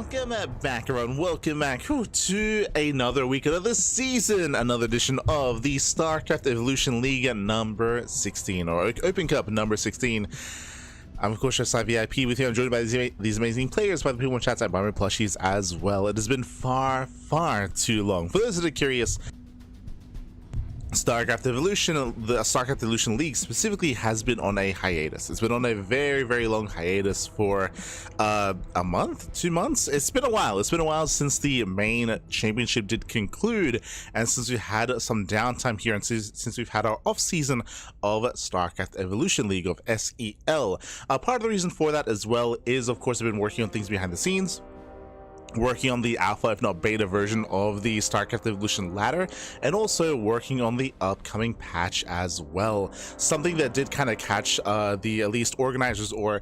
Welcome back, everyone. Welcome back to another week, another season, another edition of the StarCraft Evolution League number 16, or Open Cup number 16. I'm of course just VIP with you. I'm joined by these amazing players, by the people in chat, and by my plushies as well. It has been far too long. For those that are curious, StarCraft Evolution, the StarCraft Evolution League specifically, has been on a hiatus. It's been on a very long hiatus for a month, 2 months. It's been a while. It's been a while since the main championship did conclude, and since we had some downtime here, and since we've had our off season of StarCraft Evolution League, of SEL. Part of the reason for that as well is, of course, I've been working on things behind the scenes, working on the alpha, if not beta, version of the StarCraft Evolution ladder, and also working on the upcoming patch as well. Something that did kind of catch the at least organizers or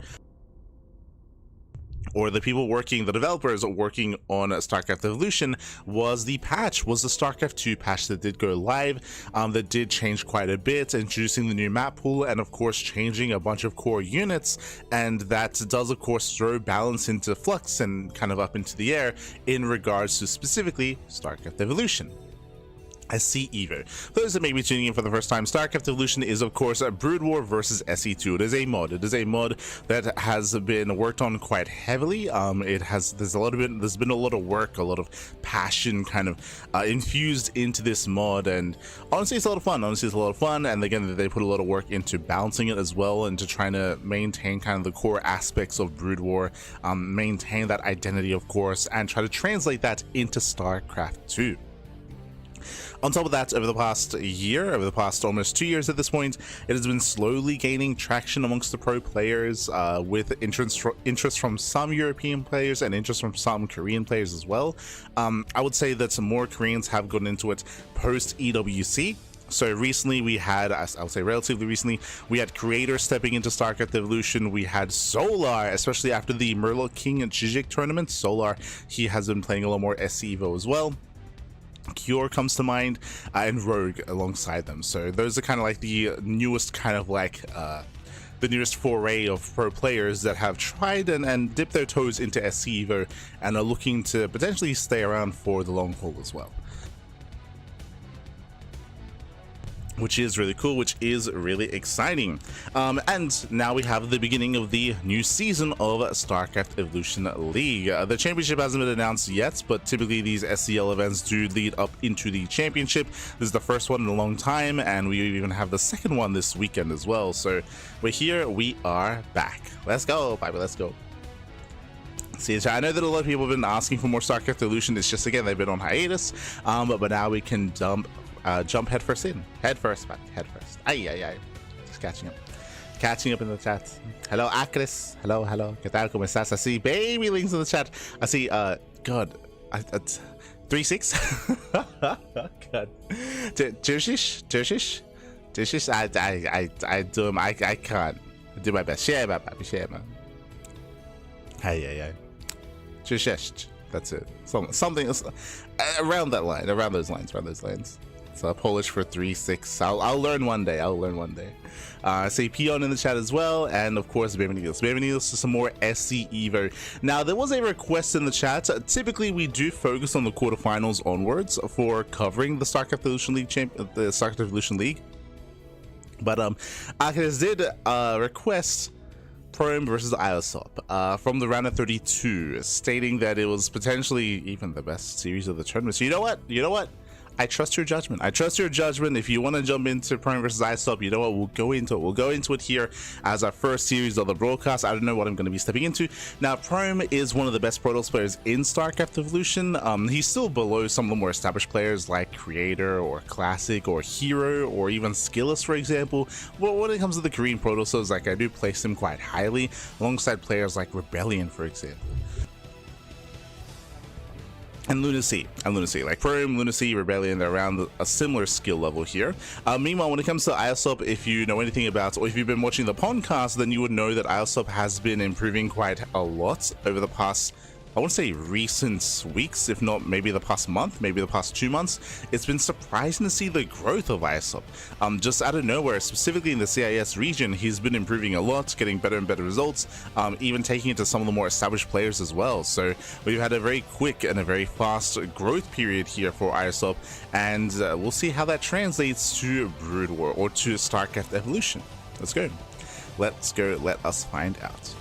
the people working, the developers working on StarCraft Evolution, was the StarCraft 2 patch that did go live, that did change quite a bit, introducing the new map pool, and of course changing a bunch of core units, and that does of course throw balance into flux and kind of up into the air in regards to specifically StarCraft Evolution. SC Evo. For those that may be tuning in for the first time, StarCraft Evolution is of course a Brood War versus SE2. It is a mod. It is a mod that has been worked on quite heavily. There's been a lot of work, a lot of passion kind of infused into this mod, and honestly it's a lot of fun. And again, they put a lot of work into balancing it as well, and to trying to maintain kind of the core aspects of Brood War, maintain that identity of course, and try to translate that into StarCraft 2. On top of that, over the past almost 2 years at this point, it has been slowly gaining traction amongst the pro players, with interest from some European players and interest from some Korean players as well. I would say that some more Koreans have gotten into it post EWC. So recently we had, I'll say relatively recently, we had creators stepping into StarCraft Evolution. We had Solar, especially after the Merlot King and Jijik tournament. Solar, he has been playing a lot more SC Evo as well. Cure comes to mind, and Rogue alongside them. So those are kind of like the newest the newest foray of pro players that have tried and dipped their toes into SC Evo and are looking to potentially stay around for the long haul as well, which is really cool, which is really exciting. And now we have the beginning of the new season of StarCraft Evolution League. The championship hasn't been announced yet, but typically these SCL events do lead up into the championship. This is the first one in a long time, and we even have the second one this weekend as well. So we're here, we are back. Let's go, baby, let's go. See, I know that a lot of people have been asking for more StarCraft Evolution. It's just, again, they've been on hiatus, but now we can jump headfirst in. Headfirst. Ay. Just catching up in the chat. Hello, Acris. Hello. ¿Qué tal? ¿Cómo estás? I see baby links in the chat. I see, God, 3-6. God. Turkish. I can't do my best. Share, man. Ay. Turkish. That's it. Something around that line, around those lines. Polish for 3-6. I'll learn one day. I see Peon in the chat as well, and of course Bienvenidos to some more SC Evo. Now, there was a request in the chat. Typically we do focus on the quarterfinals onwards for covering the StarCraft Evolution League, but Akis did request Prime versus IOSOP from the round of 32, stating that it was potentially even the best series of the tournament. So you know what? I trust your judgment. If you want to jump into Prime versus ISOP, you know what? We'll go into it here as our first series of the broadcast. I don't know what I'm going to be stepping into. Now, Prime is one of the best Protoss players in StarCraft Evolution. He's still below some of the more established players like Creator or Classic or Hero or even Skilless, for example. But when it comes to the Korean Protosses, like, I do place him quite highly alongside players like Rebellion, for example. And Lunacy, like Prime, Lunacy, Rebellion, they're around a similar skill level here. Meanwhile, when it comes to ISOP, if you know anything about, or if you've been watching the podcast, then you would know that ISOP has been improving quite a lot over the past I want to say recent weeks, if not maybe the past month, maybe the past 2 months, it's been surprising to see the growth of ISOP. Just out of nowhere, specifically in the CIS region, he's been improving a lot, getting better and better results, even taking it to some of the more established players as well. So we've had a very quick and a very fast growth period here for ISOP, and we'll see how that translates to Brood War or to StarCraft Evolution. Let's go. Let's go. Let us find out.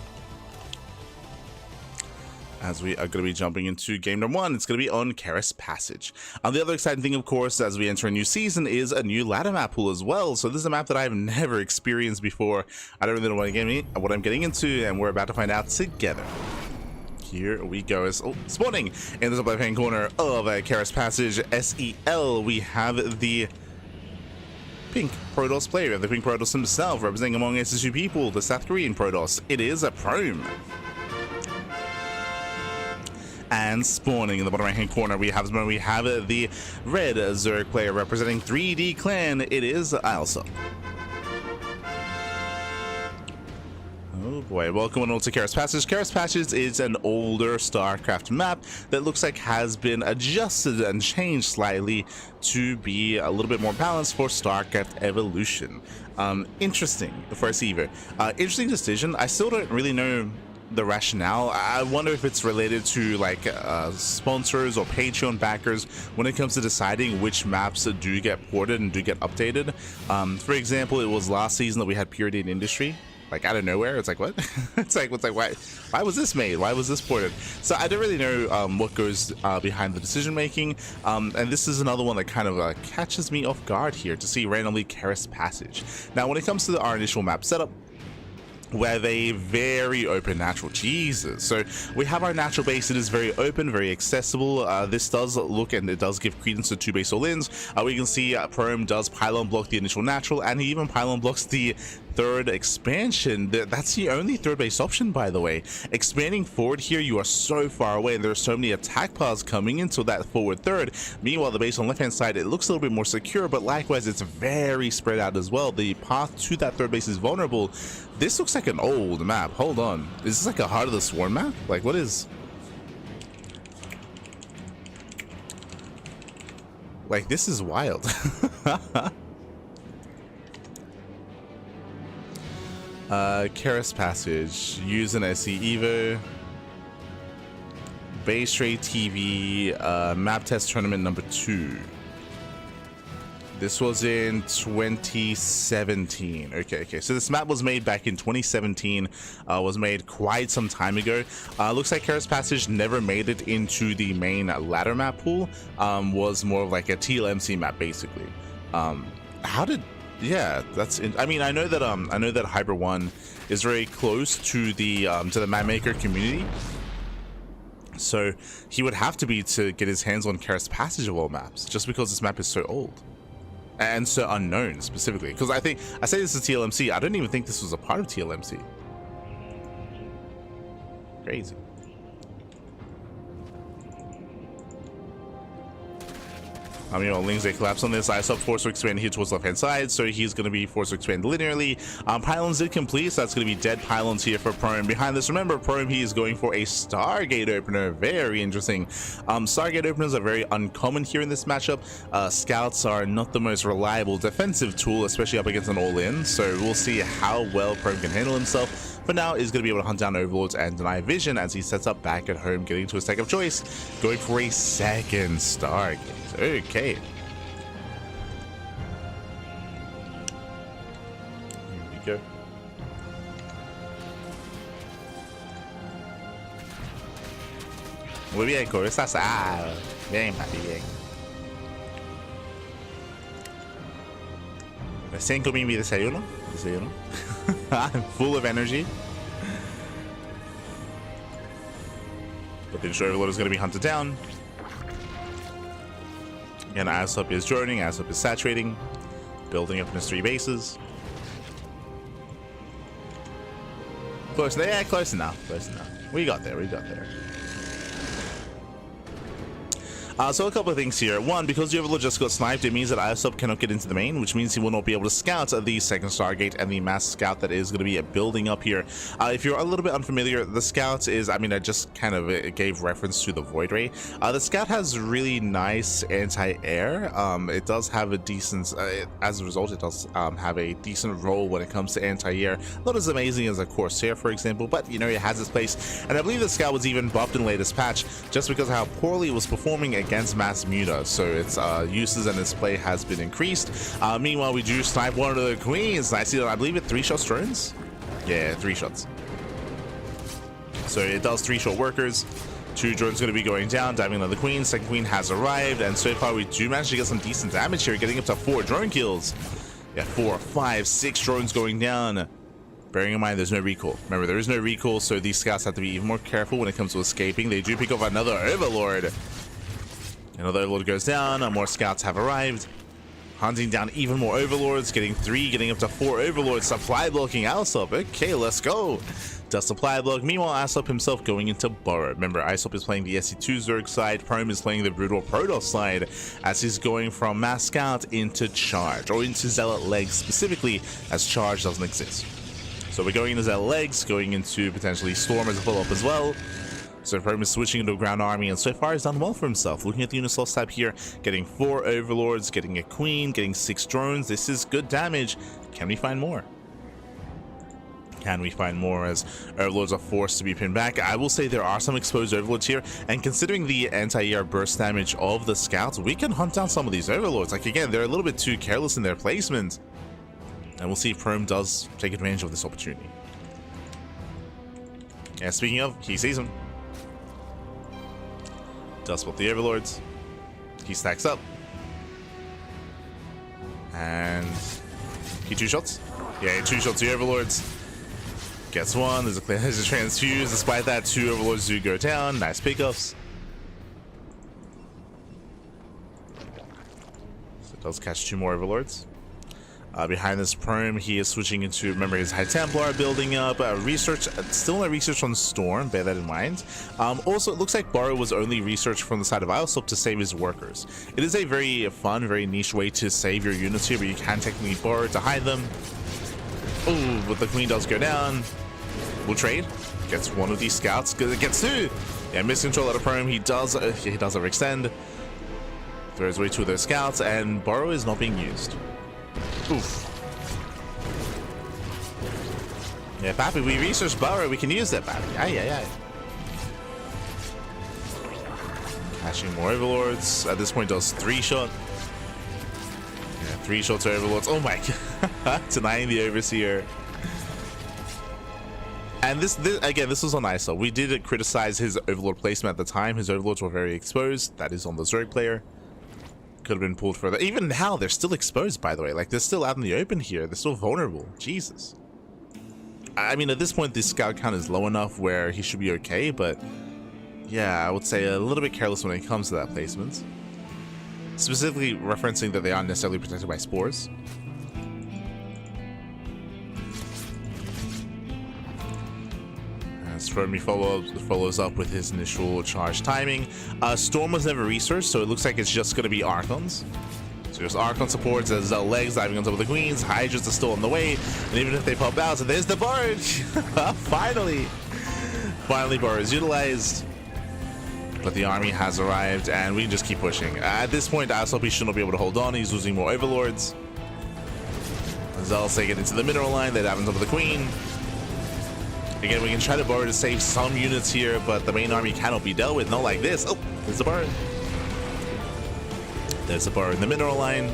As we are going to be jumping into game number 1, it's going to be on Keras Passage. The other exciting thing, of course, as we enter a new season is a new ladder map pool as well. So this is a map that I've never experienced before. I don't really know what I'm getting into, and we're about to find out together. Here we go. Spawning in the top left-hand corner of Keras Passage SEL, we have the pink Protoss player. We have the pink Protoss himself, representing among SSU people, the South Korean Protoss. It is a Prome. And spawning in the bottom right hand corner, we have the red Zerg player representing 3D Clan. It is Ilsa. Oh boy, welcome on to Keras Passage. Keras Passage is an older StarCraft map that looks like has been adjusted and changed slightly to be a little bit more balanced for StarCraft Evolution. Interesting for us either. Interesting decision. I still don't really know the rationale. I wonder if it's related to like sponsors or Patreon backers when it comes to deciding which maps do get ported and do get updated. For example, it was last season that we had Purity in Industry. Like out of nowhere, it's like, what? it's like why was this made? Why was this ported? So I don't really know what goes behind the decision making, and this is another one that kind of catches me off guard here to see randomly Keras Passage. Now when it comes to our initial map setup, we have a very open natural. Jesus. So we have our natural base. It is very open, very accessible. This does look, and it does give credence to 2 base all-ins. We can see Prome does pylon block the initial natural, and he even pylon blocks the third expansion. That's the only third base option, by the way. Expanding forward here, you are so far away, and there are so many attack paths coming into that forward third. Meanwhile, the base on the left hand side, it looks a little bit more secure, but likewise it's very spread out as well. The path to that third base is vulnerable. This looks like an old map. Hold on, is this like a Heart of the Swarm map? Like, what is, like, this is wild. Keras Passage, use an SE Evo, Base Rate TV, map test tournament number 2. This was in 2017. Okay, so this map was made back in 2017, was made quite some time ago. Looks like Keras Passage never made it into the main ladder map pool, was more of like a TLMC map basically. Yeah, that's. I mean, I know that Hyper One is very close to the map maker community, so he would have to be to get his hands on Keras Passage of all maps, just because this map is so old and so unknown specifically. Because I say this is TLMC. I don't even think this was a part of TLMC. Crazy. You know, Lings, they collapse on this. ISOP forced to expand here towards left hand side, so he's going to be forced to expand linearly. Pylons did complete, so that's going to be dead pylons here for Prome. Behind this, remember, Prome, he is going for a Stargate opener. Very interesting. Stargate openers are very uncommon here in this matchup. Scouts are not the most reliable defensive tool, especially up against an all-in, so we'll see how well Prome can handle himself. For now, he's going to be able to hunt down overlords and deny vision as he sets up back at home, getting to his stack of choice, going for a second Stargate. Okay. Here we go. Muy bien, con esas. Bien, papi, bien. Recién comí mi desayuno. I'm full of energy. But the overlord is going to be hunted down. Again, ISOP is joining, ISOP is saturating, building up in his 3 bases. Close, yeah, close enough, close enough. We got there. So a couple of things here. One, because the Overlord just got sniped, it means that ISOP cannot get into the main, which means he will not be able to scout the second Stargate and the mass scout that is going to be building up here. If you're a little bit unfamiliar, the scout is, I mean, I just kind of gave reference to the Void Ray. The scout has really nice anti-air. It does have a decent, as a result, it does have a decent role when it comes to anti-air. Not as amazing as a Corsair, for example, but you know, it has its place. And I believe the scout was even buffed in latest patch just because of how poorly it was performing against mass muta, so its uses and its play has been increased. Meanwhile, we do snipe one of the queens. I see that, I believe it 3-shot drones. Yeah, 3 shots. So it does 3-shot workers. 2 drones going to be going down, diving on the queen. Second queen has arrived, and so far we do manage to get some decent damage here, getting up to 4 drone kills. Yeah, 4, 5, 6 drones going down. Bearing in mind there's no recall. Remember, there is no recall, so these scouts have to be even more careful when it comes to escaping. They do pick up another Overlord. Another Overlord goes down, and more scouts have arrived. Hunting down even more Overlords, getting 3, getting up to 4 Overlords. Supply blocking Alsop. Okay, let's go. Does supply block. Meanwhile, Alsop himself going into Burrow. Remember, Alsop is playing the SC2 Zerg side. Prome is playing the Brutal Protoss side as he's going from Mass Scout into Charge, or into Zealot Legs specifically, as Charge doesn't exist. So we're going into Zealot Legs, going into potentially Storm as a follow-up as well. So Prome is switching into a ground army, and so far he's done well for himself. Looking at the unit slots tab here, getting 4 Overlords, getting a Queen, getting 6 drones. This is good damage. Can we find more? Can we find more as Overlords are forced to be pinned back? I will say there are some exposed Overlords here, and considering the anti-air burst damage of the scouts, we can hunt down some of these Overlords. Like, again, they're a little bit too careless in their placement, and we'll see if Prome does take advantage of this opportunity. And speaking of, he sees him. Does spot the Overlords. He stacks up. And he 2-shots. Yeah, he 2-shots the Overlords. Gets 1. There's a transfuse. Despite that, 2 Overlords do go down. Nice pickups. So it does catch 2 more Overlords. Behind this Prome, he is switching into, remember, his High Templar building up. Research, still no research on Storm, bear that in mind. Also, it looks like Burrow was only researched from the side of Iosop to save his workers. It is a very fun, very niche way to save your units here, but you can technically Burrow to hide them. Oh, but the Queen does go down. We'll trade. Gets 1 of these scouts. Gets 2. Yeah, miscontrol out of Prome. He does overextend. Throws away 2 of those scouts, and Burrow is not being used. Oof. Yeah, Pappy, we researched Burrow. We can use that, Pappy. Aye, aye, aye. Catching more Overlords. At this point, does 3-shot. Yeah, 3 shots to Overlords. Oh my god. Denying the Overseer. And this again, this was on ISO. We did criticize his Overlord placement at the time. His Overlords were very exposed. That is on the Zerg player. Could have been pulled further. Even now, they're still exposed, by the way. Like, they're still out in the open here. They're still vulnerable. Jesus. I mean, at this point, the scout count is low enough where he should be okay, but yeah, I would say a little bit careless when it comes to that placement. Specifically referencing that they aren't necessarily protected by spores. Stormy follows up with his initial charge timing. Storm was never researched, so it looks like it's just going to be Archons. So there's Archon supports, there's Legs diving on top of the Queens, Hydras are still on the way, and even if they pop out, so there's the Barge! Finally! Finally, Barge is utilized. But the army has arrived, and we can just keep pushing. At this point, Asopi should not be able to hold on. He's losing more Overlords. Zealots take it into the mineral line, they dive on top of the Queen. Again, we can try to Burrow to save some units here, but the main army cannot be dealt with. Not like this. Oh, there's the Burrow. There's the Burrow in the mineral line.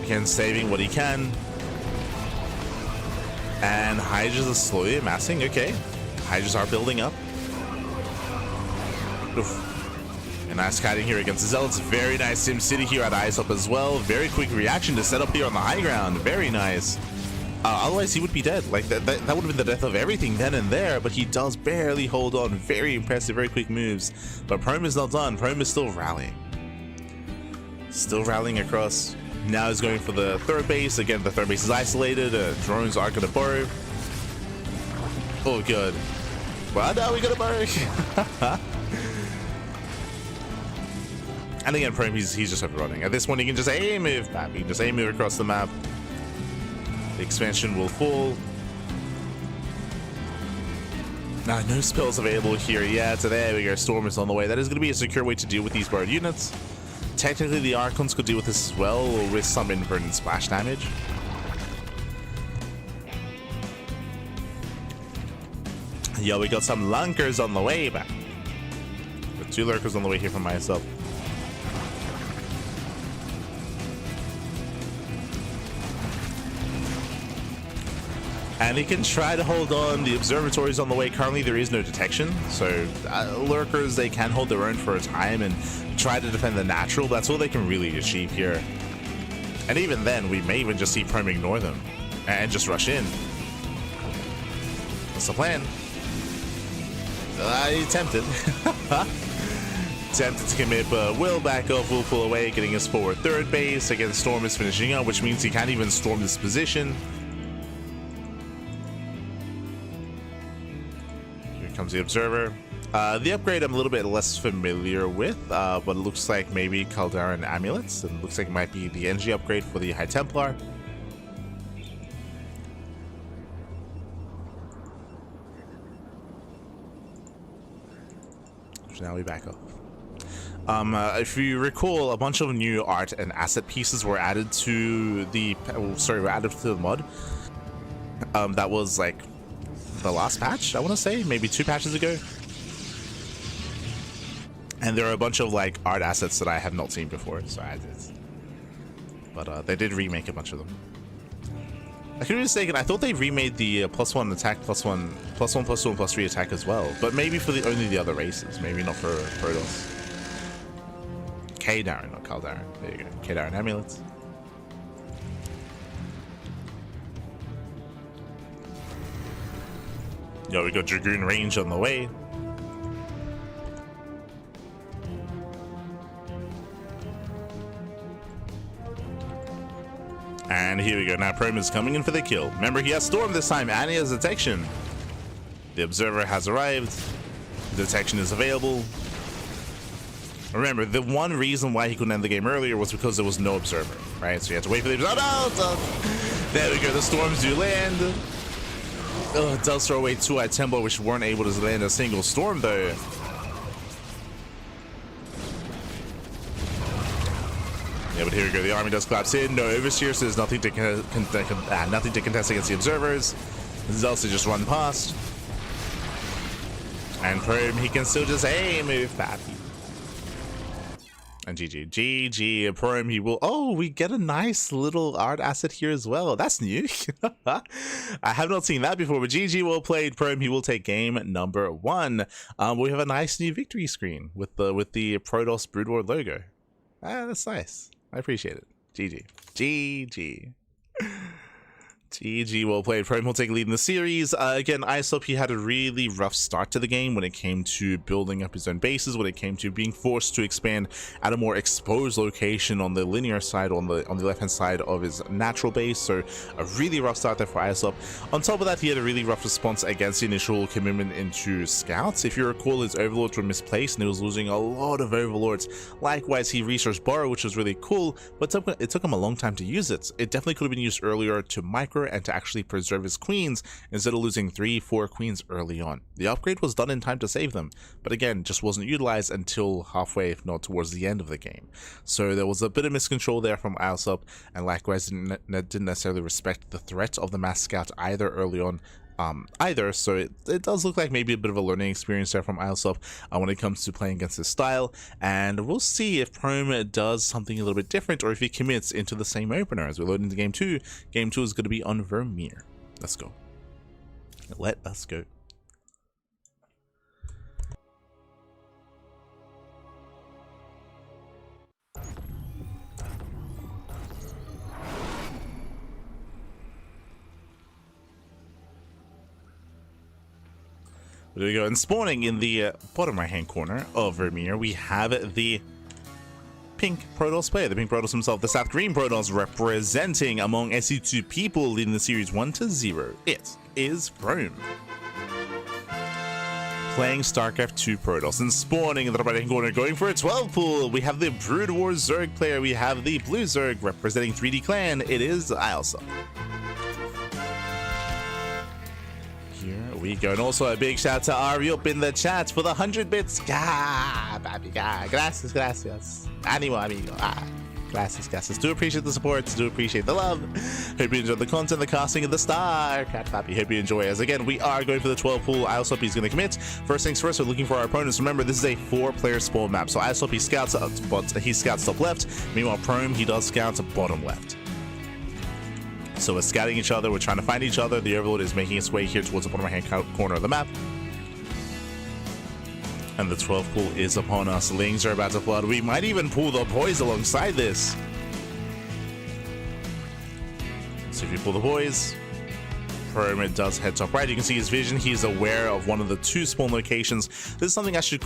Again, saving what he can. And Hydras are slowly amassing. Okay. Hydras are building up. Oof. A nice kiting here against the Zealots. Very nice Sim City here at ISOP as well. Very quick reaction to set up here on the high ground. Very nice. Otherwise, he would be dead. Like, that would have been the death of everything then and there, but he does barely hold on. Very impressive, very quick moves. But Prome is not done. Prome is still rallying. Still rallying across. Now he's going for the third base. Again, the third base is isolated. Drones are going to Burrow. Oh, good. Well, no, we got a barrack. And again, Prime, he's just overrunning. At this point, he can just aim move map. He can just aim move across the map. The expansion will fall. Now, no spells available here yet. So there we go. Storm is on the way. That is going to be a secure way to deal with these borrowed units. Technically, the Archons could deal with this as well, or with some inadvertent splash damage. Yo, we got some Lunkers on the way back. Got 2 Lurkers on the way here from myself. And he can try to hold on. The observatory's on the way. Currently, there is no detection. So, Lurkers, they can hold their own for a time and try to defend the natural. That's all they can really achieve here. And even then, we may even just see Prime ignore them and just rush in. What's the plan? He tempted. Tempted to commit, but will back off, will pull away, getting us forward third base. Again, Storm is finishing up, which means he can't even storm this position. Comes the Observer. The upgrade I'm a little bit less familiar with, but it looks like maybe Calderan Amulets, and it looks like it might be the energy upgrade for the High Templar. So now we back up. If you recall, a bunch of new art and asset pieces were added to the mod. That was like the last patch, I want to say, maybe 2 patches ago. And there are a bunch of like art assets that I have not seen before, so I did. But they did remake a bunch of them. I could be mistaken, I thought they remade the +1 attack, +1, +2, and +3 attack as well. But maybe for only the other races, maybe not for Protoss. K-Darren, not Calderan. There you go. K-Darren Amulets. Yo, we got Dragoon range on the way. And here we go. Now Prime is coming in for the kill. Remember, he has Storm this time and he has Detection. The Observer has arrived. Detection is available. Remember, the one reason why he couldn't end the game earlier was because there was no Observer, right? So you had to wait for the Observer. Oh, no! There we go. The Storms do land. Oh, it does throw away 2 at Tempo, which weren't able to land a single Storm, though. Yeah, but here we go. The army does collapse in. No Overseer, so there's nothing to contest against the Observers. Zelsa just run past. And Prime, he can still just move back. And GG. GG. Prime, he will... Oh, we get a nice little art asset here as well. That's new. I have not seen that before, but GG, well played. Prime, he will take game number 1. We have a nice new victory screen with the Protoss Broodlord logo. That's nice. I appreciate it. GG. GG. GG, well played. Prime will take lead in the series. Again, ISOP, he had a really rough start to the game when it came to building up his own bases, when it came to being forced to expand at a more exposed location on the linear side, on the left-hand side of his natural base. So a really rough start there for ISOP. On top of that, he had a really rough response against the initial commitment into scouts. If you recall, his overlords were misplaced and he was losing a lot of overlords. Likewise, he researched Borrow, which was really cool, but it took him a long time to use it. It definitely could have been used earlier to micro and to actually preserve his queens instead of losing 3-4 queens early on. The upgrade was done in time to save them, but again, just wasn't utilized until halfway, if not towards the end of the game. So there was a bit of miscontrol there from ISOP, and likewise didn't necessarily respect the threat of the mass scout either early on. So it does look like maybe a bit of a learning experience there from ISOP when it comes to playing against his style, and we'll see if Prime does something a little bit different or if he commits into the same opener as we load into game 2. Game 2 is going to be on Vermeer. Let's go. Let us go. There we go, and spawning in the bottom right hand corner of Vermeer, we have the pink Protoss player, the pink Protoss himself, the South Green Protoss, representing among SC2 people leading the series 1-0. It is Prime. playing StarCraft 2 Protoss and spawning in the right hand corner, going for a 12 pool. We have the Brood War Zerg player. We have the Blue Zerg representing 3D Clan. It is Ilsa. Here we go. And also a big shout to Ari up in the chat for the 100 bits. Gracias, gracias. Animo, amigo. Gracias, gracias. Do appreciate the support. Do appreciate the love. Hope you enjoyed the content, the casting of the StarCraft. Hope you enjoy. As again, we are going for the 12 pool. Isop is going to commit. First things first, we're looking for our opponents. Remember, this is a 4-player spawn map. So Isop, he scouts, but he scouts top left. Meanwhile, Prome, he does scout bottom left. So we're scouting each other. We're trying to find each other. The Overlord is making its way here towards the bottom right-hand corner of the map. And the 12 pool is upon us. Lings are about to flood. We might even pull the boys alongside this. So if you pull the boys, Pyramid does head top right. You can see his vision. He is aware of one of the 2 spawn locations. This is something I should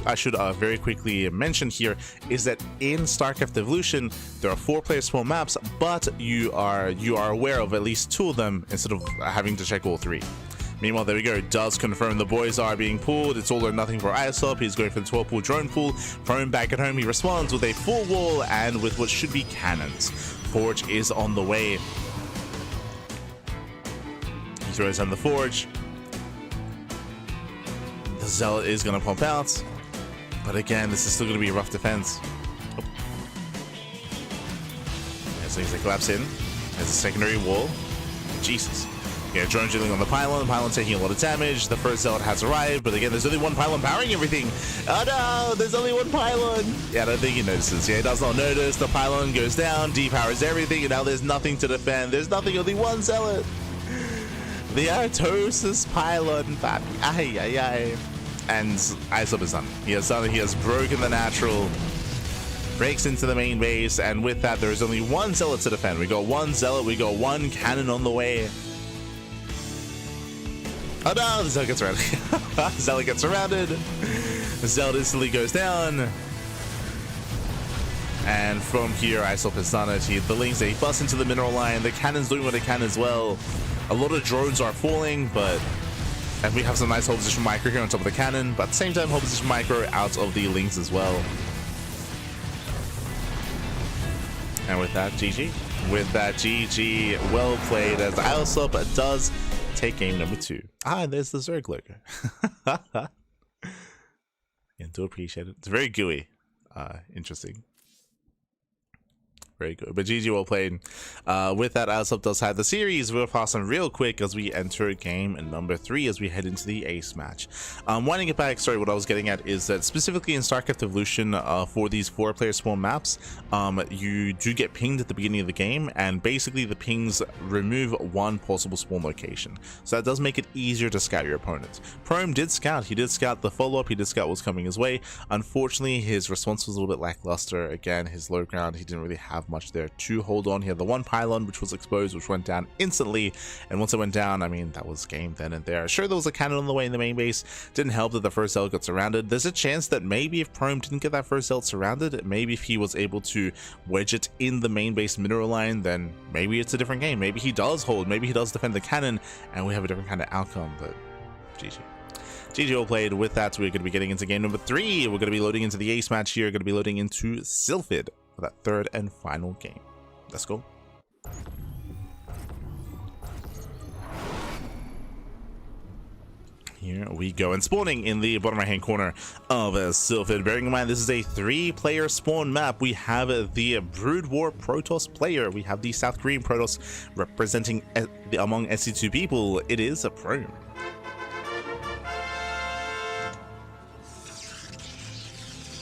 very quickly mention here, is that in StarCraft Evolution, there are 4-player spawn maps, but you are aware of at least 2 of them instead of having to check all 3. Meanwhile, there we go. It does confirm the boys are being pulled. It's all or nothing for Isop. He's going for the 12 pool drone pool. Prone back at home. He responds with a full wall and with what should be cannons. Forge is on the way. He throws down the Forge. The Zealot is going to pump out. But again, this is still going to be a rough defense. Oh. As they collapse in. There's a secondary wall. Jesus. Yeah, drone drilling on the pylon taking a lot of damage. The first Zealot has arrived, but again, there's only one pylon powering everything. Oh no, there's only one pylon. Yeah, I don't think he notices. Yeah, he does not notice. The pylon goes down, depowers everything, and now there's nothing to defend. There's nothing, only one Zealot. The Artosis pylon, baby. Ay, ay, ay. And Isop is done. He has done it. He has broken the natural. Breaks into the main base, and with that, there is only one Zealot to defend. We got one Zealot, we got one cannon on the way. Oh no, the Zealot gets surrounded. Zealot gets surrounded. The Zealot instantly goes down. And from here, Isop has done it. The Lings, they bust into the mineral line. The cannon's doing what it can as well. A lot of drones are falling, and we have some nice hold position micro here on top of the cannon, but at the same time, hold position micro out of the Lings as well. And with that, GG. With that, GG. Well played, as Isop does take game number 2. And there's the Zerg logo. Yeah, do appreciate it. It's very gooey. Interesting. Very good. But GG, well played. With that, Isop does have the series. We'll pass on real quick as we enter game number 3 as we head into the ace match. Winding it back, sorry, what I was getting at is that specifically in StarCraft Evolution, for these 4-player spawn maps, you do get pinged at the beginning of the game, and basically the pings remove one possible spawn location. So that does make it easier to scout your opponents. Prome did scout. He did scout the follow-up. He did scout what was coming his way. Unfortunately, his response was a little bit lackluster. Again, his low ground, he didn't really have much there to hold on. He had the one pylon which was exposed, which went down instantly, and once it went down, I mean, that was game then and there. Sure, there was a cannon on the way in the main base. Didn't help that the first Zealot got surrounded. There's a chance that maybe if Prome didn't get that first Zealot surrounded, maybe if he was able to wedge it in the main base mineral line, then maybe it's a different game. Maybe he does hold, maybe he does defend the cannon, and we have a different kind of outcome. But GG. GG, well played. With that, we're going to be getting into game number 3. We're going to be loading into the ace match here. Going to be loading into Sylphid for that 3rd and final game. Let's go. Here we go. And spawning in the bottom right hand corner of Sylphid. Bearing in mind, this is a 3-player spawn map. We have the Brood War Protoss player. We have the South Korean Protoss representing among SC2 people. It is a Prome.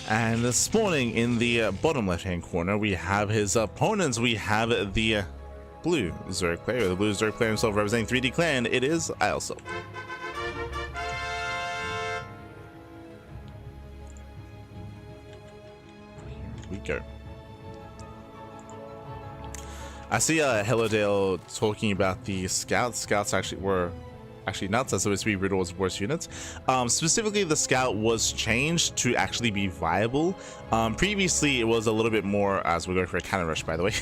And spawning in the bottom left-hand corner, we have his opponents. We have the Blue Zerg player. The Blue Zerg player himself representing 3D Clan. It is Ilsa. Here we go. I see Hellodale talking about the Scouts. Scouts actually were not supposed to be Riddle's worst units. Specifically, the Scout was changed to actually be viable. Previously, it was a little bit more, as we're going for a cannon rush, by the way.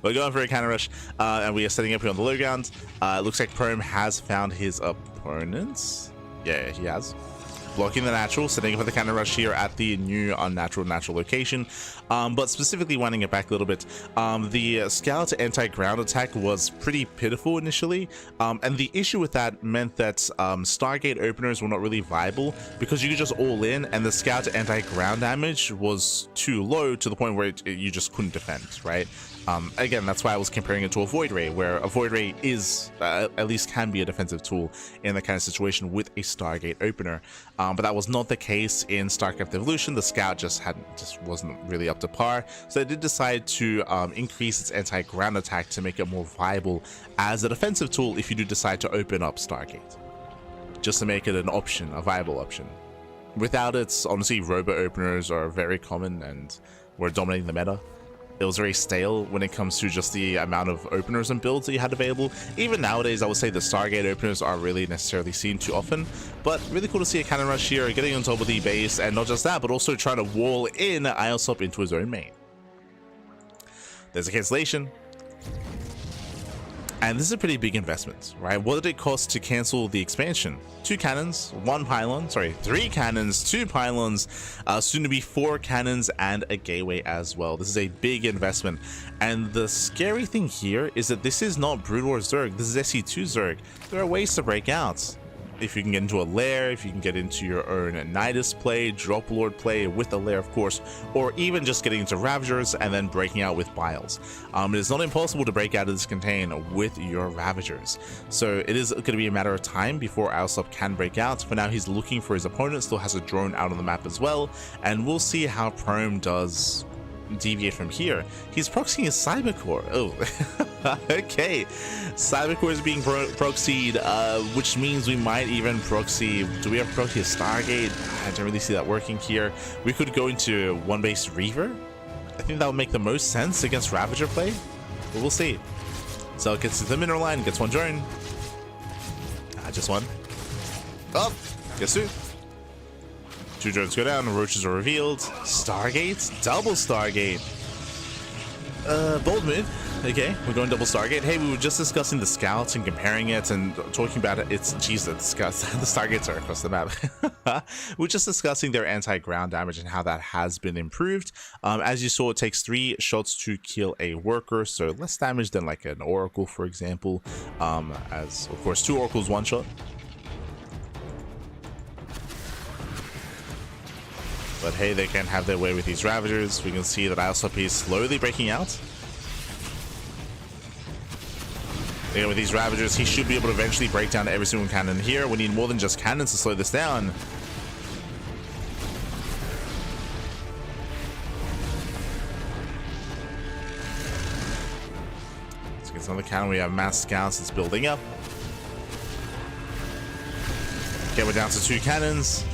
We're going for a cannon rush, and we are setting up here on the low ground. It looks like Prome has found his opponents. Yeah, he has. Blocking the natural, setting up for the cannon rush here at the new unnatural natural location, but specifically winding it back a little bit, the scout anti-ground attack was pretty pitiful initially, and the issue with that meant that Stargate openers were not really viable because you could just all in, and the scout anti-ground damage was too low to the point where you just couldn't defend, right? Again, that's why I was comparing it to a Void Ray, where a Void Ray is, at least can be a defensive tool in that kind of situation with a Stargate opener. But that was not the case in StarCraft Evolution. The Scout just wasn't really up to par. So they did decide to increase its anti-ground attack to make it more viable as a defensive tool if you do decide to open up Stargate. Just to make it an option, a viable option. Without it, honestly, robot openers are very common and were dominating the meta. It was very stale when it comes to just the amount of openers and builds that you had available. Even nowadays, I would say the Stargate openers aren't really necessarily seen too often, but really cool to see a cannon rush here, getting on top of the base, and not just that, but also trying to wall in Ailsop into his own main. There's a cancellation. And this is a pretty big investment, right? What did it cost to cancel the expansion? 2 cannons, 1 pylon, sorry, 3 cannons, 2 pylons, soon to be 4 cannons, and a gateway as well. This is a big investment. And the scary thing here is that this is not Brood War Zerg, this is SC2 Zerg. There are ways to break out. If you can get into a lair, if you can get into your own Nidus play, Drop Lord play with a lair, of course, or even just getting into Ravagers and then breaking out with Biles. It is not impossible to break out of this contain with your Ravagers. So it is going to be a matter of time before Ailsop can break out. For now, he's looking for his opponent, still has a drone out on the map as well, and we'll see how Prome does deviate from here. He's proxying his Cybercore. Oh, okay. Cybercore is being proxied, which means we might even proxy. Do we have proxy a Stargate? I don't really see that working here. We could go into one base Reaver. I think that would make the most sense against Ravager play, but we'll see. So it gets to the mineral line, gets one drone. Just one. Oh, guess who? 2 drones go down, roaches are revealed. Stargate? Double Stargate. Bold move. Okay, we're going double Stargate. Hey, we were just discussing the scouts and comparing it and talking about it. It's, Jesus, the scouts, the Stargates are across the map. We're just discussing their anti-ground damage and how that has been improved. As you saw, it takes 3 shots to kill a worker, so less damage than like an Oracle, for example. As, of course, 2 Oracles, 1 shot. But hey, they can have their way with these Ravagers. We can see that Ailsop is slowly breaking out. Again, with these Ravagers, he should be able to eventually break down every single cannon here. We need more than just cannons to slow this down. Let's get another cannon. We have mass scouts that's building up. Okay, we're down to 2 cannons.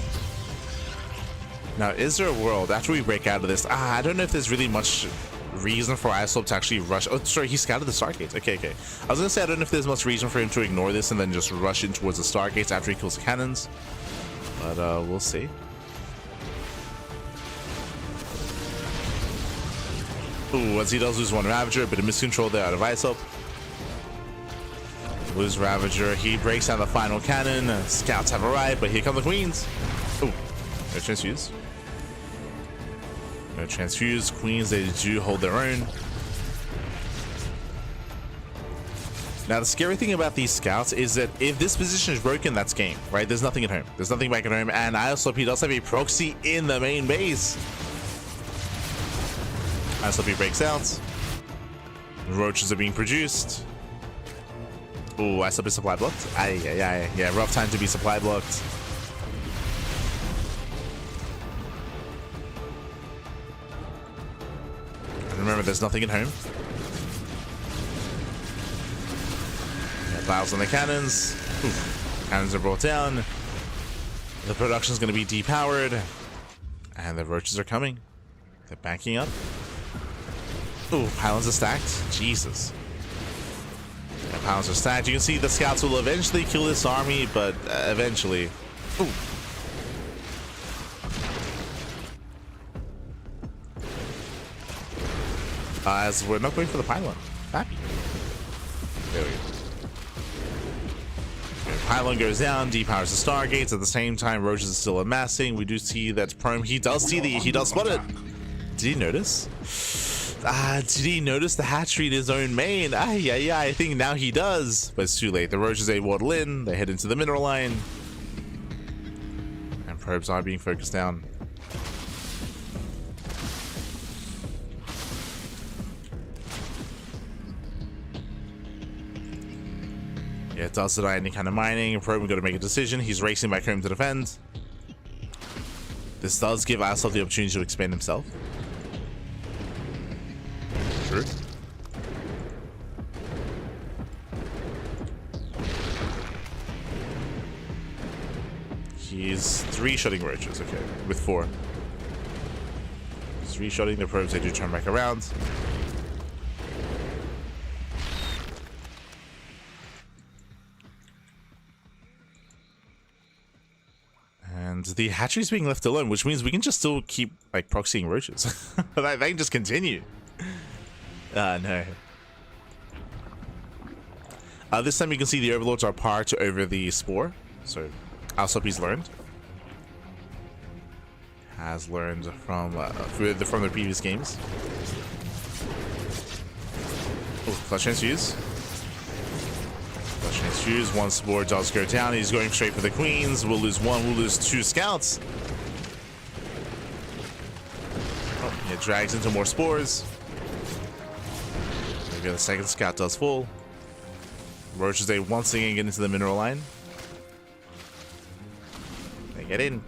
Now, is there a world after we break out of this? I don't know if there's really much reason for Ailsop to actually rush. Oh, sorry, he scouted the Stargates. Okay. I was gonna say I don't know if there's much reason for him to ignore this and then just rush in towards the Stargates after he kills the cannons. But we'll see. Ooh, as he does lose 1 Ravager, a bit of miscontrol there out of Ailsop. Lose Ravager, he breaks down the final cannon. Scouts have arrived, but here come the Queens. Ooh, no transfuse. No transfuse. Queens, they do hold their own. Now, the scary thing about these scouts is that if this position is broken, that's game, right? There's nothing at home. There's nothing back at home. And Ailsop, he does have a proxy in the main base. Ailsop breaks out. Roaches are being produced. Ooh, Ailsop is supply blocked. Yeah, rough time to be supply blocked. Remember, there's nothing at home. Fouls on the cannons. Oof. Cannons are brought down. The production's going to be depowered. And the roaches are coming. They're backing up. Ooh, pylons are stacked. Jesus. The pylons are stacked. You can see the scouts will eventually kill this army, but eventually. Ooh. As we're not going for the pylon. Happy. There we go. Okay, pylon goes down, depowers the stargates. At the same time, roaches are still amassing. We do see that Prome, he does spot it. Did he notice? Did he notice the hatchery in his own main? Yeah, I think now he does. But it's too late. The roaches, they waddle in. They head into the mineral line. And probes are being focused down. Yeah, it does deny any kind of mining. Probe got to make a decision. He's racing back home to defend. This does give Assault the opportunity to expand himself. Sure. He's 3-shotting roaches, okay, with 4. 3-shotting the probes, they do turn back around. And the hatchery's being left alone, which means we can just still keep like proxying roaches. They can just continue. No. This time you can see the overlords are parked over the spore. So Alsop's learned. Has learned from the previous games. Oh, clutch transfuse. Clutch transfuse. One spore does go down. He's going straight for the queens. We'll lose 1. We'll lose 2 scouts. Oh, it drags into more spores. Maybe the second scout does fall. Roaches, they once again get into the mineral line. They get in.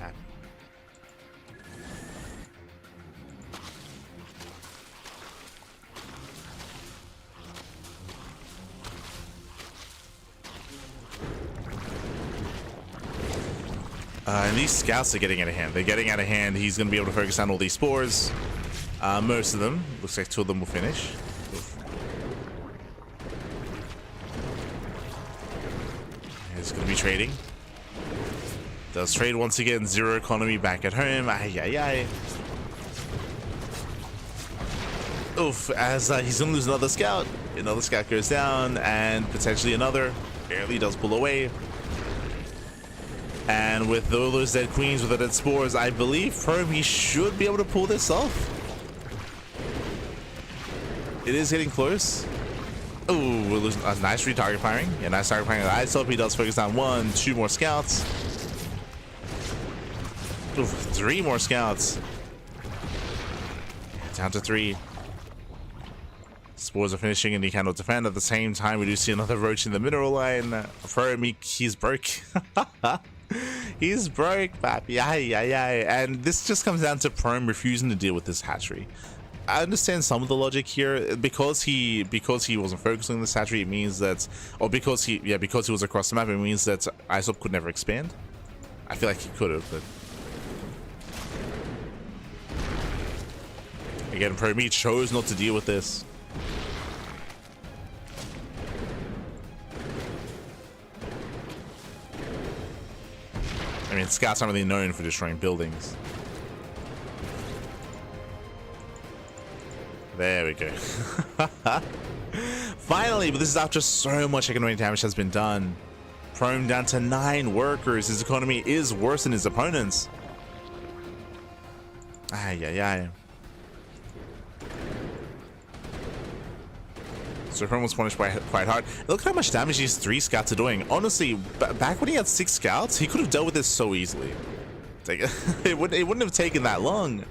And these scouts are getting out of hand. They're getting out of hand. He's going to be able to focus on all these spores. Most of them. Looks like 2 of them will finish. He's going to be trading. Does trade once again. 0 economy back at home. Oof, as he's going to lose another scout. Another scout goes down, and potentially another. Barely does pull away. And with all those dead queens, with the dead spores, I believe Prome, he should be able to pull this off. It is getting close. Oh, we're losing a nice retarget firing. Yeah, nice target firing. I hope he does focus on 1, 2 more scouts. Ooh, 3 more scouts. Down to 3. Spores are finishing and he cannot defend. At the same time, we do see another roach in the mineral line. Prome, he's broke. He's broke, papi. And this just comes down to Prome refusing to deal with this hatchery. I understand some of the logic here. Because he wasn't focusing on this hatchery, it means that, or because he was across the map, it means that ISOP could never expand. I feel like he could have, but again, Prome chose not to deal with this. I mean, scouts aren't really known for destroying buildings. There we go. Finally, but this is after so much economic damage has been done. Prome down to 9 workers. His economy is worse than his opponents. So Prome was punished quite hard. Look how much damage these 3 scouts are doing. Honestly, back when he had 6 scouts, he could have dealt with this so easily. Like, it wouldn't have taken that long.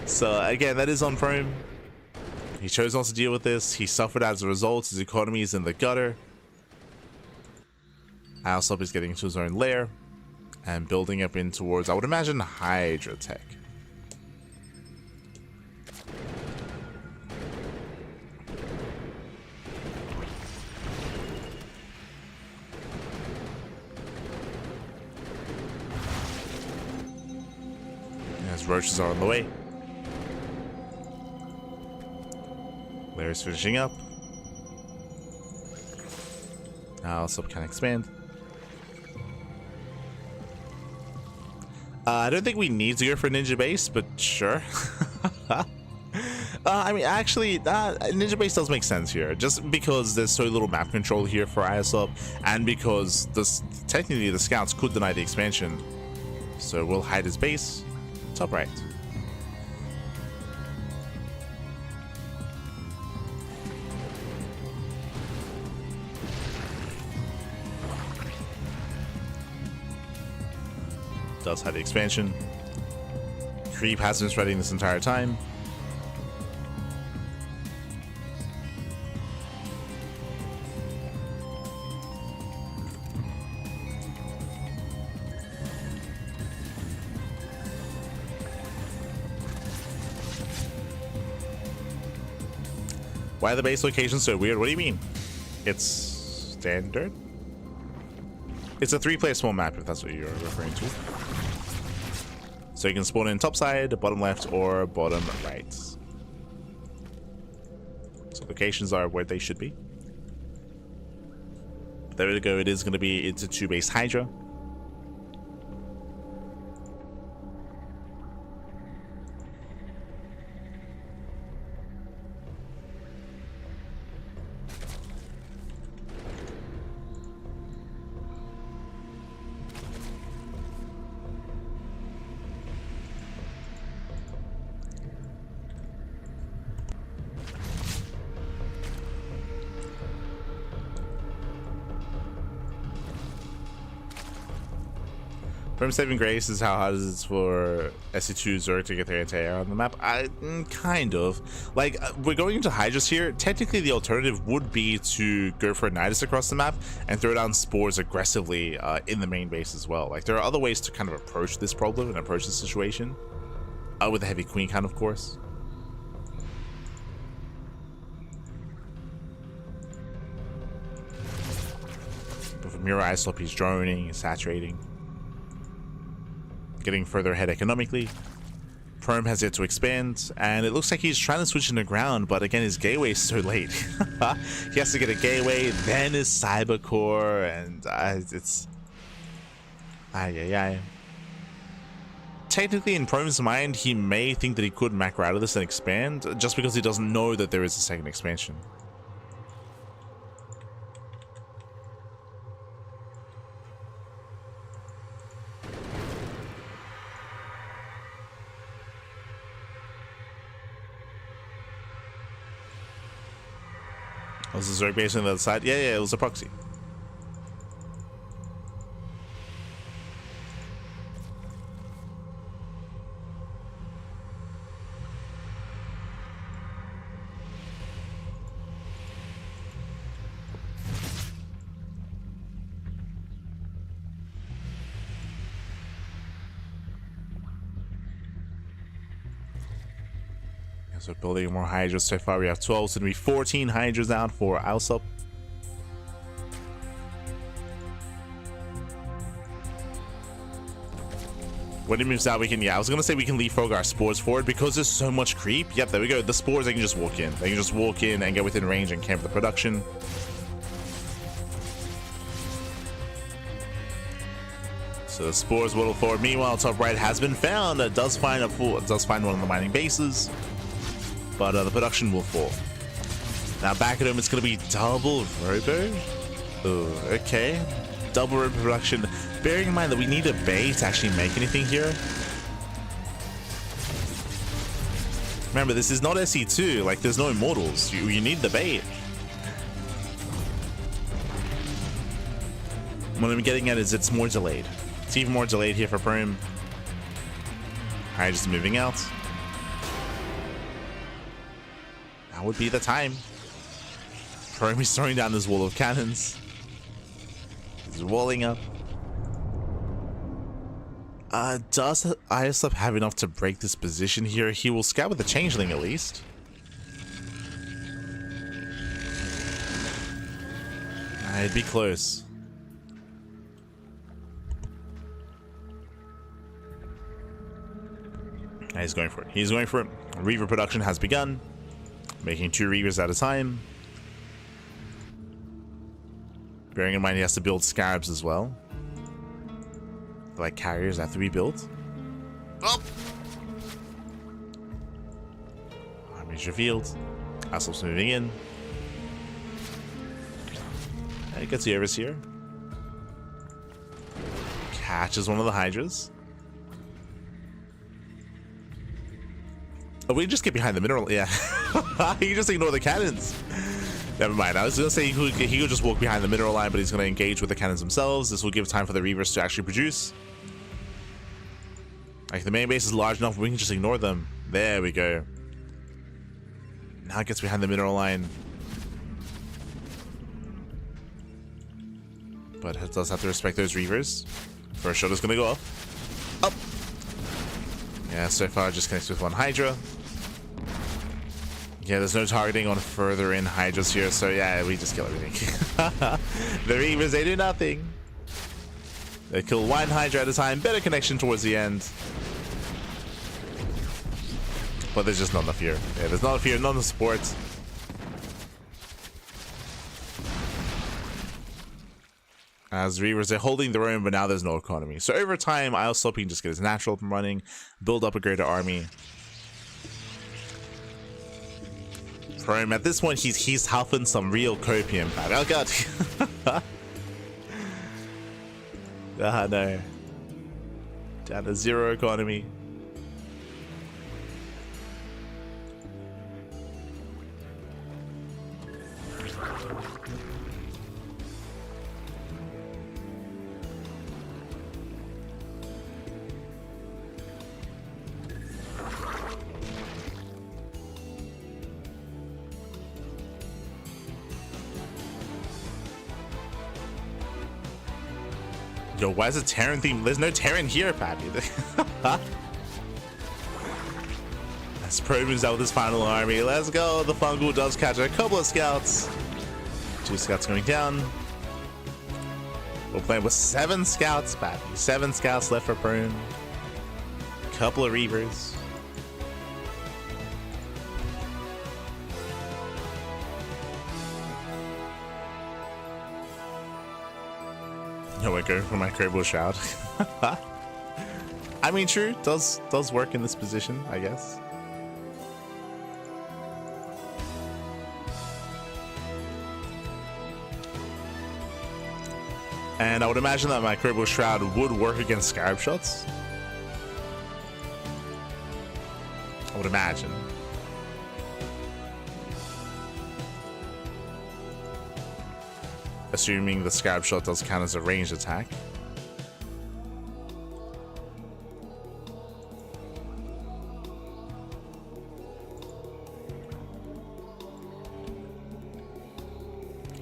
So again, that is on Prome. He chose not to deal with this. He suffered as a result. His economy is in the gutter. Alsop is getting into his own lair and building up in towards, I would imagine, Hydra Tech. As roaches are on the way. Lair's finishing up. Alsop can expand. I don't think we need to go for a ninja base, but sure. I mean, actually, Ninja Base does make sense here, just because there's so little map control here for ISOP, and because technically the scouts could deny the expansion. So we'll hide his base, top right. Does hide the expansion. Creep has been spreading this entire time. Why are the base locations so weird? What do you mean? It's standard? It's a 3-player small map, if that's what you're referring to. So you can spawn in top side, bottom left, or bottom right. So locations are where they should be. There we go. It is going to be, it's a 2-base Hydra. From Saving Grace is how hard it is for SC2 Zerg to get their anti-air on the map. Kind of. Like, we're going into Hydras here. Technically, the alternative would be to go for a Nidus across the map and throw down spores aggressively in the main base as well. Like, there are other ways to kind of approach this problem and approach this situation. With a heavy queen count, of course. But from your ISOP, he's droning, he's saturating. Getting further ahead economically. Perm has yet to expand, and it looks like he's trying to switch into ground, but again, his gateway is so late. He has to get a gateway, then his cyber core, and it's... Technically, in Perm's mind, he may think that he could macro out of this and expand, just because he doesn't know that there is a second expansion. Was the Zerg base on the other side? Yeah, it was a proxy. So building more Hydras. So far we have 12, so it'll be 14 Hydras out for Alsop. When he moves out, we can, I was gonna say we can leapfrog our spores forward because there's so much creep. Yep, there we go. The spores, they can just walk in. They can just walk in and get within range and camp the production. So the spores whittle forward. Meanwhile, top right has been found. It does find one of the mining bases. But the production will fall. Now back at home, it's going to be double robo. Oh, okay. Double robo production. Bearing in mind that we need a bait to actually make anything here. Remember, this is not SE2. Like, there's no immortals. You need the bait. What I'm getting at is it's more delayed. It's even more delayed here for Prime. Alright, just moving out. That would be the time. Prime is throwing down this wall of cannons. He's walling up. Does ISUP have enough to break this position here? He will scout with the changeling at least. It'd be close. He's going for it. He's going for it. Reaver production has begun. Making 2 Reavers at a time. Bearing in mind he has to build Scarabs as well. Like carriers have to be built. Oh! I Damage revealed. Assholes moving in. It gets the Overseer. Catches one of the Hydras. Oh, we just get behind the mineral. Yeah. You just ignore the cannons. Never mind. I was going to say he could just walk behind the mineral line, but he's going to engage with the cannons themselves. This will give time for the Reavers to actually produce. Like, the main base is large enough, we can just ignore them. There we go. Now it gets behind the mineral line. But it does have to respect those Reavers. First shot is going to go up. Up! Yeah, so far just connects with one Hydra. Yeah, there's no targeting on further in Hydras here, so yeah, we just kill everything. The Reavers, they do nothing. They kill one Hydra at a time, better connection towards the end. But there's just not enough here. Yeah, there's not enough here, not enough support. As Reavers, they're holding their own, but now there's no economy. So over time, ISLP can just get his natural up and running, build up a greater army. For him, at this point, he's huffing some real copium. Oh god. Ah no. Down to 0 economy. Yo, why is it Terran theme? There's no Terran here, Pappy. As Pro moves out with his final army. Let's go. The Fungal does catch a couple of scouts. 2 scouts going down. We're playing with 7 scouts, Pappy. 7 scouts left for Prone. Couple of Reavers. No, I go for my Crable Shroud. I mean, true, does work in this position, I guess. And I would imagine that my Crable Shroud would work against Scarab shots. I would imagine. Assuming the Scarab shot does count as a ranged attack.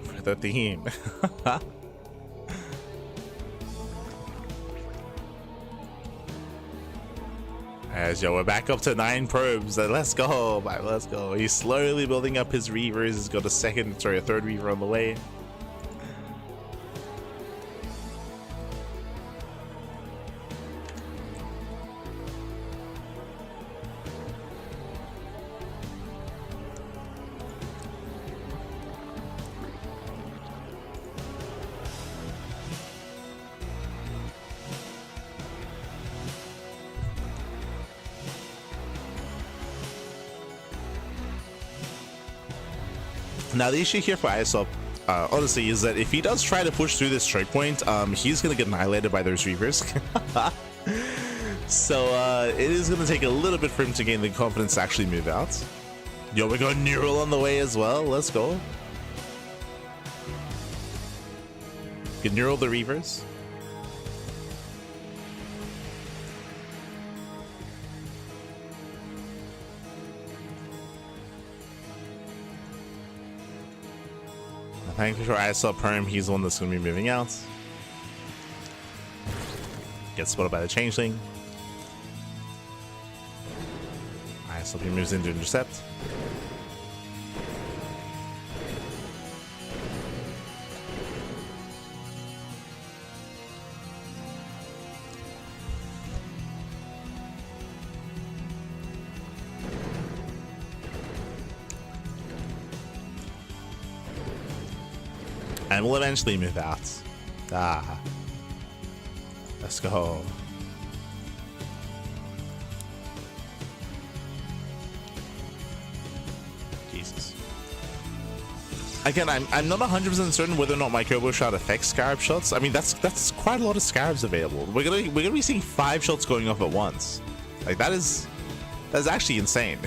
For the theme. As yo, we're back up to 9 probes. Let's go, man, let's go. He's slowly building up his Reavers. He's got a third Reaver on the way. Now the issue here for ISOP, honestly, is that if he does try to push through this choke point, he's gonna get annihilated by those Reavers. So it is gonna take a little bit for him to gain the confidence to actually move out. Yo, we got Neural on the way as well. Let's go. Get Neural the Reavers. Thankfully for ISL Perm, he's the one that's going to be moving out. Gets spotted by the Changeling. ISLP moves in to intercept. And we'll eventually move out. Ah. Let's go. Jesus. Again, I'm not 100% certain whether or not my Turbo Shot affects Scarab shots. I mean, that's quite a lot of Scarabs available. We're gonna be seeing 5 shots going off at once. Like that's actually insane.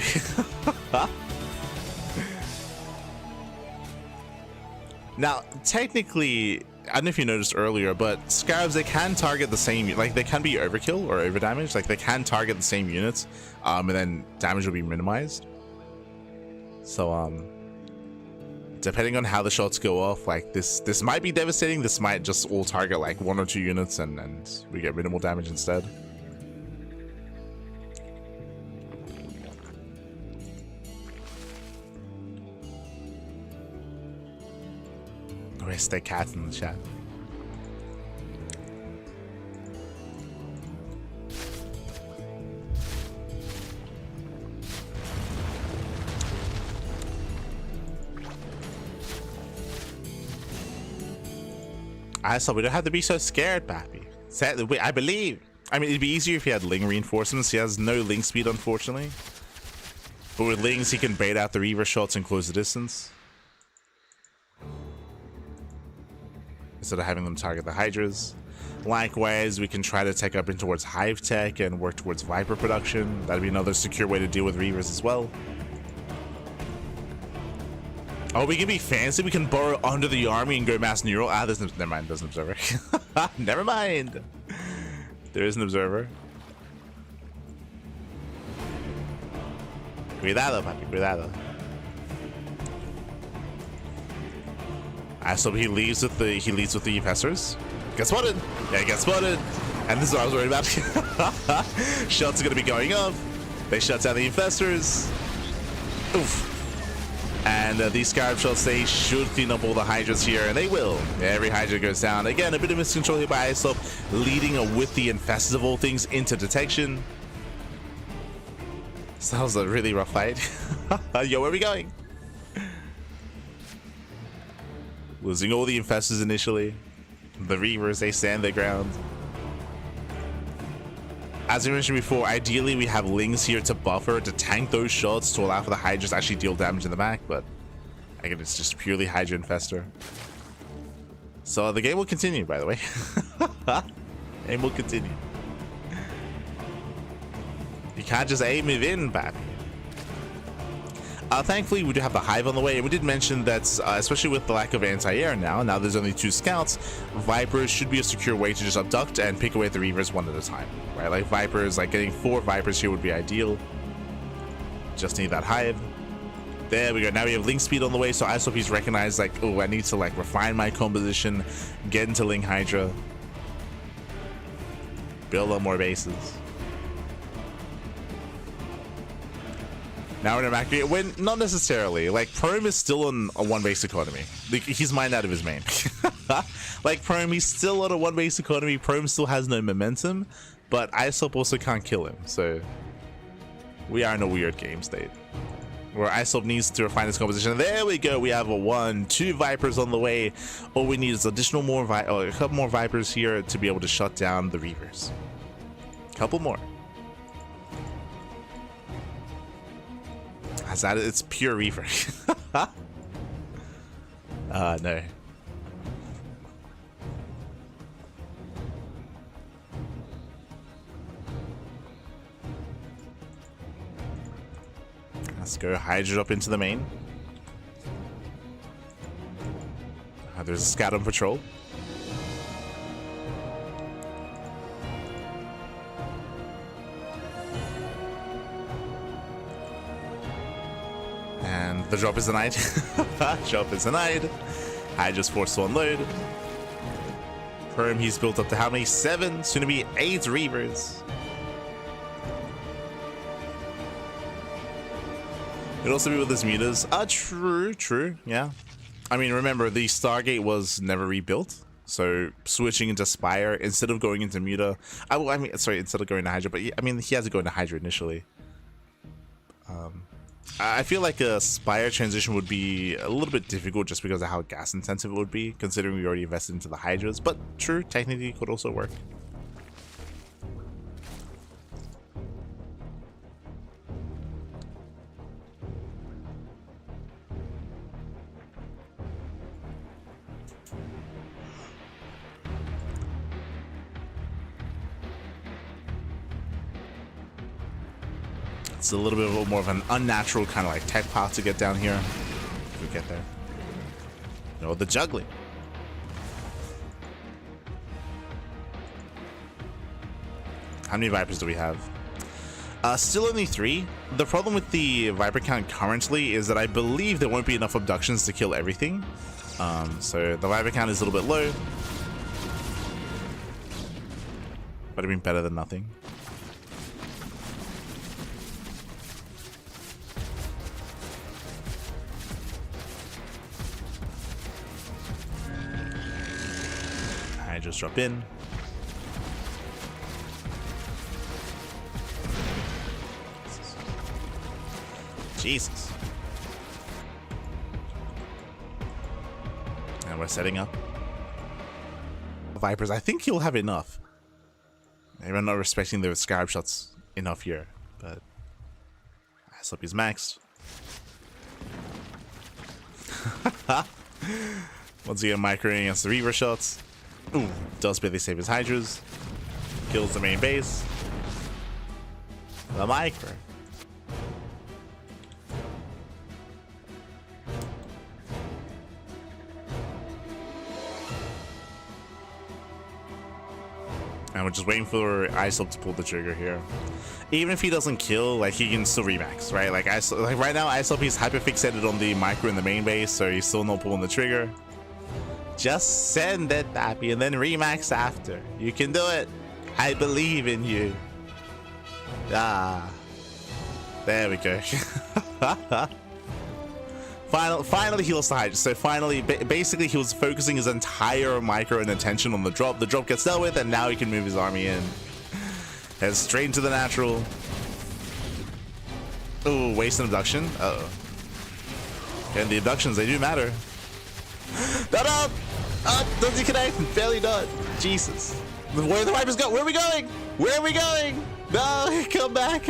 Now, technically, I don't know if you noticed earlier, but Scarabs, they can target the same, like they can be overkill or overdamage. Like they can target the same units, and then damage will be minimized. So depending on how the shots go off, like this might be devastating. This might just all target like 1 or 2 units, and we get minimal damage instead. Where's the cat in the chat? I saw we don't have to be so scared, Pappy. I believe. I mean, it'd be easier if he had Ling reinforcements. He has no Ling speed, unfortunately. But with Lings, he can bait out the Reaver shots and close the distance, instead of having them target the Hydras. Likewise, we can try to tech up in towards Hive Tech and work towards Viper production. That'd be another secure way to deal with Reavers as well. Oh, we can be fancy. We can burrow under the army and go mass neural. Ah, never mind. There's an observer. Never mind. There is an observer. Cuidado, papi. Cuidado. So he leads with the infestors. Get spotted. Yeah, get spotted. And this is what I was worried about. Shots are gonna be going off. They shut down the infestors. Oof. And these Scarab shots, they should clean up all the Hydras here, and they will. Every Hydra goes down. Again, a bit of miscontrol here by Islop, leading with the infestors of all things into detection. So that was a really rough fight. Yo, where are we going? Losing all the infestors initially. The Reavers, they stand their ground. As we mentioned before, ideally we have Lings here to buffer, to tank those shots, to allow for the Hydras to actually deal damage in the back, but again, it's just purely Hydra Infestor. So the game will continue, by the way. Game will continue. You can't just aim it in, Pat. Thankfully, we do have the Hive on the way, and we did mention that, especially with the lack of anti-air now there's only 2 scouts, Vipers should be a secure way to just abduct and pick away at the Reavers one at a time, right? Like Vipers, like getting 4 Vipers here would be ideal. Just need that Hive. There we go. Now we have Ling speed on the way, so I hope he's recognized, like, oh, I need to like refine my composition, get into Ling Hydra, build up more bases. Now we're back here. When not necessarily. Like Prome is still on a 1 base economy. Like, he's mined out of his main. Like Prome, he's still on a 1 base economy. Prome still has no momentum, but Isop also can't kill him. So we are in a weird game state where Isop needs to refine his composition. There we go. We have a 1, 2 Vipers on the way. All we need is additional a couple more Vipers here to be able to shut down the Reavers. Couple more. It's pure Reaver. No. Let's go Hydra up into the main. There's a scout on patrol. And the drop is denied. Drop is denied. I just forced to unload. Perm, he's built up to how many? 7, soon to be 8 Reavers. It'd also be with his mutas. True, yeah. I mean, remember, the Stargate was never rebuilt. So switching into Spire instead of going into Muta. Instead of going to Hydra, but I mean, he has to go into Hydra initially. I feel like a Spire transition would be a little bit difficult just because of how gas intensive it would be, considering we already invested into the Hydras, but true, technically could also work. It's a little bit more of an unnatural kind of like tech path to get down here. If we get there. No, the juggling. How many Vipers do we have? Still only 3. The problem with the Viper count currently is that I believe there won't be enough abductions to kill everything. So the Viper count is a little bit low. But I mean, better than nothing. I just drop in. Jesus. And we're setting up. Vipers, I think he'll have enough. Maybe I'm not respecting the Scarab shots enough here, but I hope he's maxed. Once again, microing against the Reaver shots. Ooh, does barely save his Hydras. Kills the main base. The micro. And we're just waiting for Islop to pull the trigger here. Even if he doesn't kill, like, he can still remax, right? Like right now, Islop, he's hyper fixated on the micro in the main base, so he's still not pulling the trigger. Just send it, Pappy, and then remax after. You can do it. I believe in you. Ah, there we go. Finally he lost the Hydra. So finally, basically he was focusing his entire micro and attention on the drop. The drop gets dealt with, and now he can move his army in. Heads straight into the natural. Oh, waste an abduction. Uh-oh. And the abductions, they do matter. Not up! Up! Does he connect? Barely done. Jesus. Where the Vipers go? Where are we going? Where are we going? No, come back.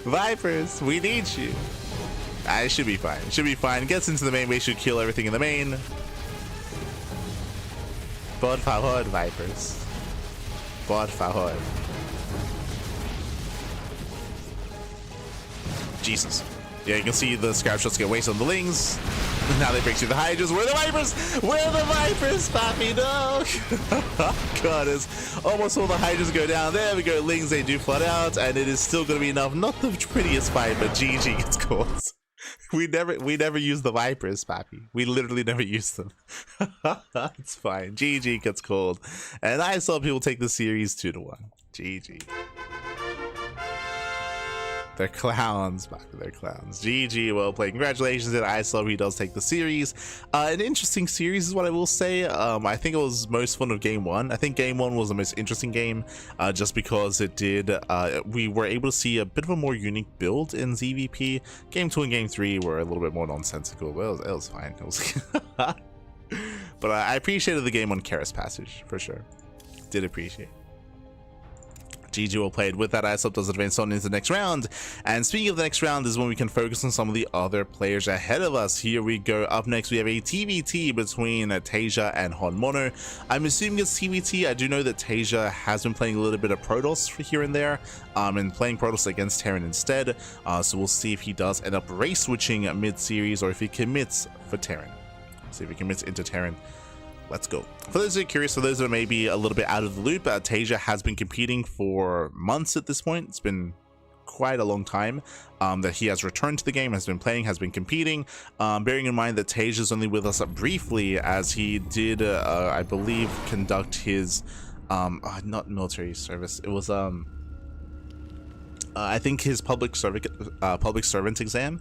Vipers, we need you. It should be fine. It should be fine. Gets into the main base, should kill everything in the main. Por favor, Vipers. Por favor. Jesus. Yeah, you can see the Scarab shots get wasted on the Lings. Now they break through the Hydras. Where are the Vipers? Where are the Vipers, Pappy? No! God, it's almost all the Hydras go down. There we go. Lings, they do flood out, and it is still going to be enough. Not the prettiest fight, but GG gets caught. We never use the Vipers, Pappy. We literally never use them. It's fine. GG gets called. And I saw people take the series 2-1. GG. They're clowns, Pappy. They're clowns. GG, well played. Congratulations to ISLB. He does take the series. An interesting series is what I will say. I think it was most fun of game 1. I think game 1 was the most interesting game, just because it did. We were able to see a bit of a more unique build in ZVP. Game 2 and game 3 were a little bit more nonsensical, but it was fine. It was but I appreciated the game on Karis Passage for sure. Did appreciate. GG well played. With that, ISUP does advance on into the next round. And speaking of the next round is when we can focus on some of the other players ahead of us. Here we go. Up next, we have a TVT between Taeja and HonMonO. I'm assuming it's TVT. I do know that Taeja has been playing a little bit of Protoss here and there, and playing Protoss against Terran instead. So we'll see if he does end up race switching mid-series or if he commits for Terran. See if he commits into Terran. Let's go. For those who are curious, for those that are maybe a little bit out of the loop, Taeja has been competing for months at this point. It's been quite a long time that he has returned to the game, has been playing, has been competing. Bearing in mind that Taeja is only with us briefly, as he did, I believe, conduct his, not military service. It was, I think his public servant exam.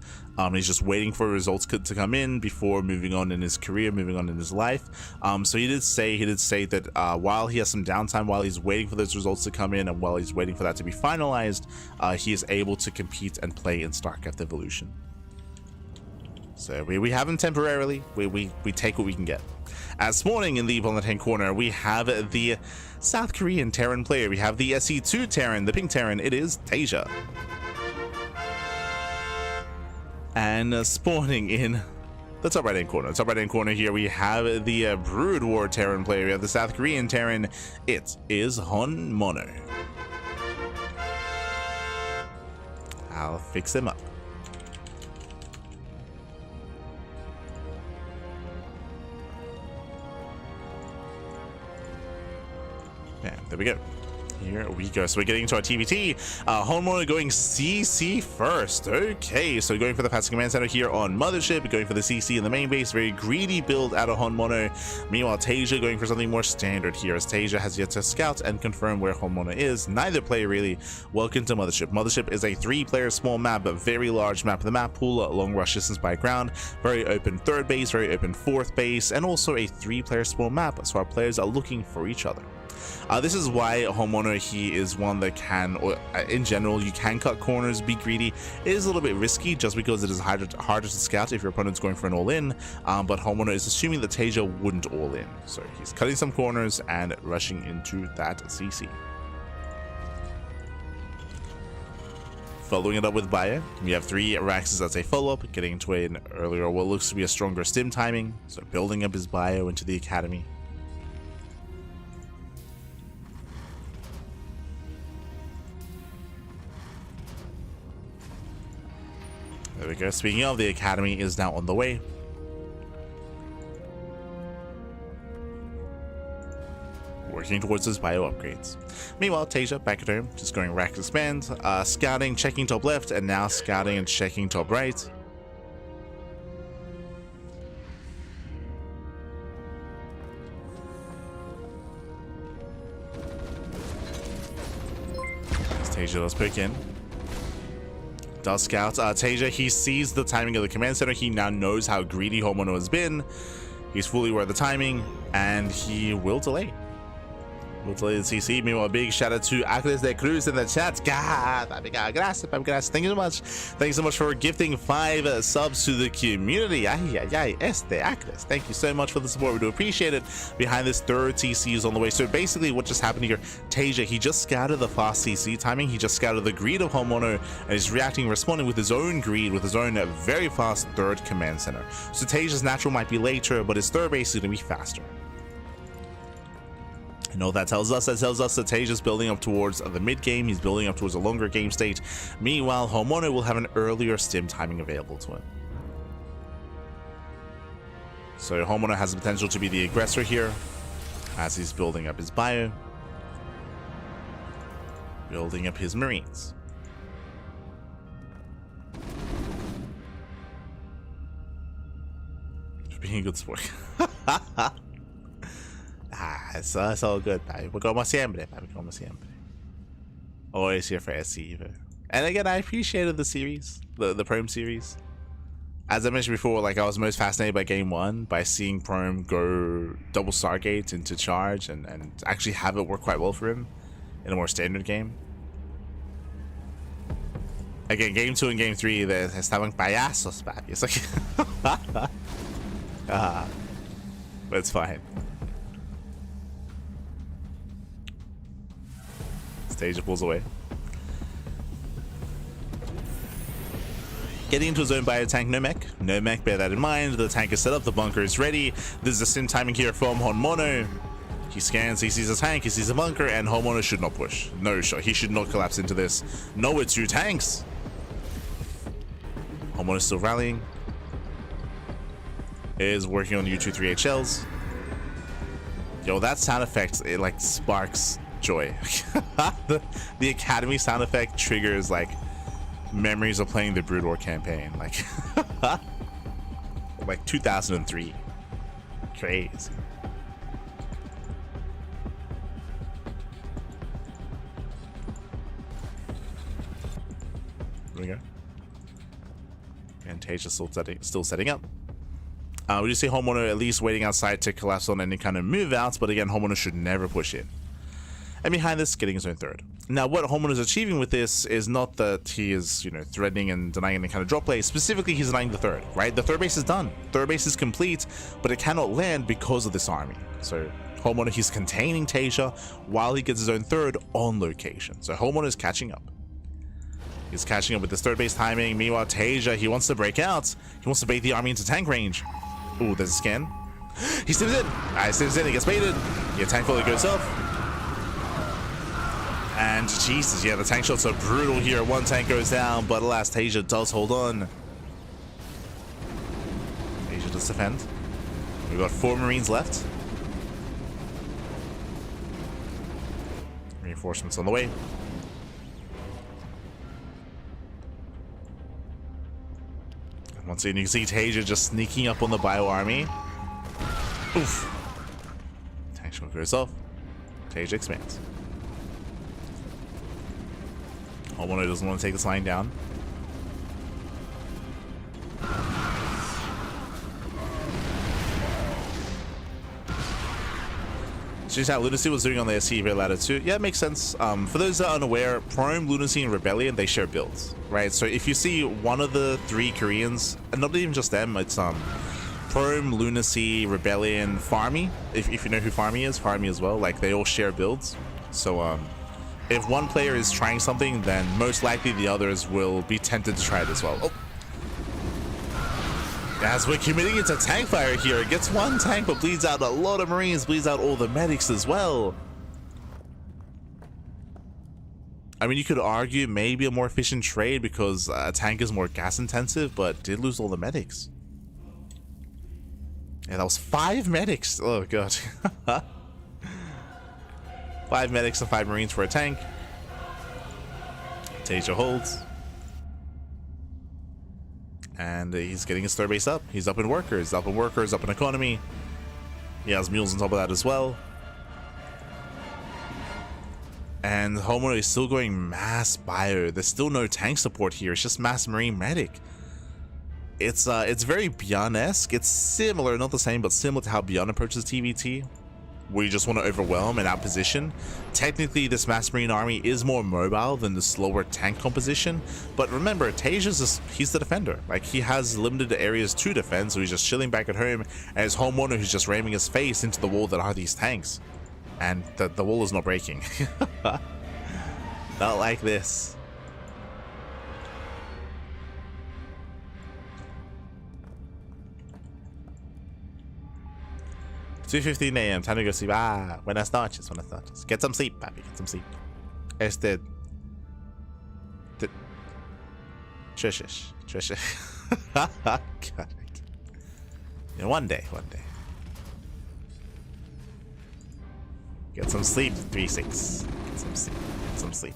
He's just waiting for results to come in before moving on in his career, moving on in his life. So he did say that while he has some downtime, while he's waiting for those results to come in, and while he's waiting for that to be finalized, he is able to compete and play in StarCraft Evolution. So we have him temporarily. We take what we can get. As morning in the bottom left-hand corner, we have the South Korean Terran player. We have the SE2 Terran, the pink Terran. It is Taeja. And spawning in the top right-hand corner. Top right-hand corner here, we have the Brood War Terran player. We have the South Korean Terran. It is HonMonO. I'll fix them up. And there we go. Here we go. So we're getting into our TVT. HonMonO going CC first. Okay, so going for the passive command center here on Mothership, going for the CC in the main base. Very greedy build out of HonMonO. Meanwhile, Taeja going for something more standard here, as Taeja has yet to scout and confirm where HonMonO is. Neither player really. Welcome to Mothership. Mothership is a 3-player small map, but very large map. The map pool, long rush distance by ground, very open third base, very open fourth base, and also a 3-player small map. So our players are looking for each other. This is why HonMonO, he is one that can, or in general, you can cut corners, be greedy. It is a little bit risky just because it is harder to scout if your opponent's going for an all-in, but HonMonO is assuming that Taeja wouldn't all-in. So he's cutting some corners and rushing into that CC. Following it up with Bio, we have 3 Araxes as a follow-up, getting into an earlier, what looks to be a stronger stim timing, so building up his Bio into the academy. There we go. Speaking of, the academy is now on the way. Working towards his bio upgrades. Meanwhile, Taeja back at home, just going rack expand, scouting, checking top left, and now scouting and checking top right. Taeja does pick in. Does scout. Taeja, he sees the timing of the command center. He now knows how greedy HonMonO has been. He's fully aware of the timing, and he will delay. We'll delay the CC. Meanwhile, a big shout out to Acles de Cruz in the chat. Gracias. Thank you so much. Thank you so much for gifting 5 subs to the community. Acles. Thank you so much for the support. We do appreciate it. Behind this, 3rd CC is on the way. So basically, what just happened here, Taeja, he just scouted the fast CC timing. He just scouted the greed of HonMonO, and he's reacting, responding with his own greed, with his own very fast 3rd command center. So Taeja's natural might be later, but his 3rd base is going to be faster. You know what that tells us? That tells us that Taeja's building up towards the mid game. He's building up towards a longer game state. Meanwhile, HonMonO will have an earlier stim timing available to him. So HonMonO has the potential to be the aggressor here as he's building up his bio, building up his marines. Being a good sport. It's all good, papi. Como siempre, papi. Como siempre. Always here for SC. And again, I appreciated the series, the Prome series. As I mentioned before, like, I was most fascinated by Game 1, by seeing Prome go double Stargate into charge and actually have it work quite well for him in a more standard game. Again, Game 2 and Game 3, they estaban payasos, papi. It's like... but it's fine. Taeja pulls away. Getting into his own bio tank, no mech. No mech, bear that in mind. The tank is set up, the bunker is ready. There's a sim timing here from HonMonO. He scans, he sees a tank, he sees a bunker, and HonMonO should not push. No shot, he should not collapse into this. No, it's 2 tanks. HonMonO is still rallying. Is working on the U-238 shells. Yo, that sound effect, it like sparks joy. the academy sound effect triggers like memories of playing the Brood War campaign, like 2003. Crazy. There we go. And Taeja still setting up. We do see HonMonO at least waiting outside to collapse on any kind of move outs, but again, HonMonO should never push in. And behind this, getting his own 3rd. Now, what HonMonO is achieving with this is not that he is, you know, threatening and denying any kind of drop play. Specifically, he's denying the 3rd, right? The 3rd base is done. 3rd base is complete, but it cannot land because of this army. So HonMonO, he's containing Taeja while he gets his own 3rd on location. So HonMonO is catching up. He's catching up with this 3rd base timing. Meanwhile, Taeja, he wants to break out. He wants to bait the army into tank range. Ooh, there's a scan. He stims in. He stims in. He gets baited. Yeah, tank fully goes off. And Jesus, yeah, the tank shots are brutal here. One tank goes down, but alas, Taeja does hold on. Taeja does defend. We've got 4 Marines left. Reinforcements on the way. Once again, you can see Taeja just sneaking up on the Bio army. Oof. Tank shot goes off. Taeja expands. HonMonO doesn't want to take this line down. She's how Lunacy was doing on the SCV ladder too. Yeah, it makes sense. For those that are unaware, Prime, Lunacy, and Rebellion, they share builds, right? So if you see one of the 3 Koreans, and not even just them, it's Prime, Lunacy, Rebellion, Farmy. If you know who Farmy is, Farmy as well. Like, they all share builds. So if one player is trying something, then most likely the others will be tempted to try it as well. Oh. As we're committing into tank fire here, it gets 1 tank but bleeds out a lot of Marines, bleeds out all the medics as well. I mean, you could argue maybe a more efficient trade because a tank is more gas intensive, but did lose all the medics. Yeah, that was 5 medics. Oh god. 5 medics and 5 Marines for a tank. Taeja holds. And he's getting his 3rd base up. He's up in workers, up in economy. He has mules on top of that as well. And HonMonO is still going mass bio. There's still no tank support here. It's just mass marine medic. It's very Beyond-esque. It's similar, not the same, but similar to how Beyond approaches TVT, where you just want to overwhelm and outposition. Technically, this mass marine army is more mobile than the slower tank composition, but remember, he's the defender. Like, he has limited areas to defend, so he's just chilling back at home, and it's HonMonO who's just ramming his face into the wall that are these tanks. And the wall is not breaking. Not like this. $2:15 AM, time to go sleep. Ah, buenas noches, buenas noches. Get some sleep, papi, get some sleep. Trishish. God. Yeah, one day. Get some sleep, 3-6. Get some sleep.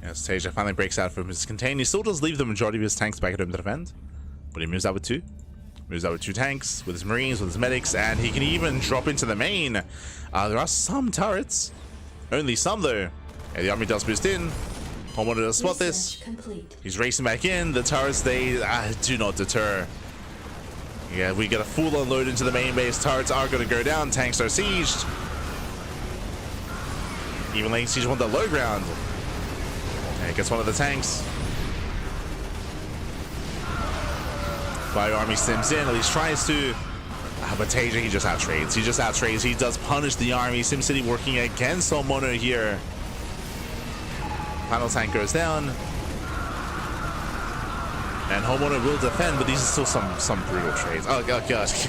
As Taeja finally breaks out from his contain, he still does leave the majority of his tanks back at home to defend, but he moves out with 2. Moves out with 2 tanks, with his Marines, with his medics, and he can even drop into the main. There are some turrets, only some though. Yeah, the army does boost in. HonMonO does spot this. Complete. He's racing back in. The turrets, they do not deter. Yeah, we get a full unload into the main base. Turrets are going to go down. Tanks are sieged. Even laying siege on the low ground. Yeah, gets one of the tanks. Bio army sims in, at least tries to. But Taeja, he just outtrades. He does punish the army. SimCity working against HonMonO here. Final tank goes down. And HonMonO will defend, but these are still some brutal trades. Oh gosh.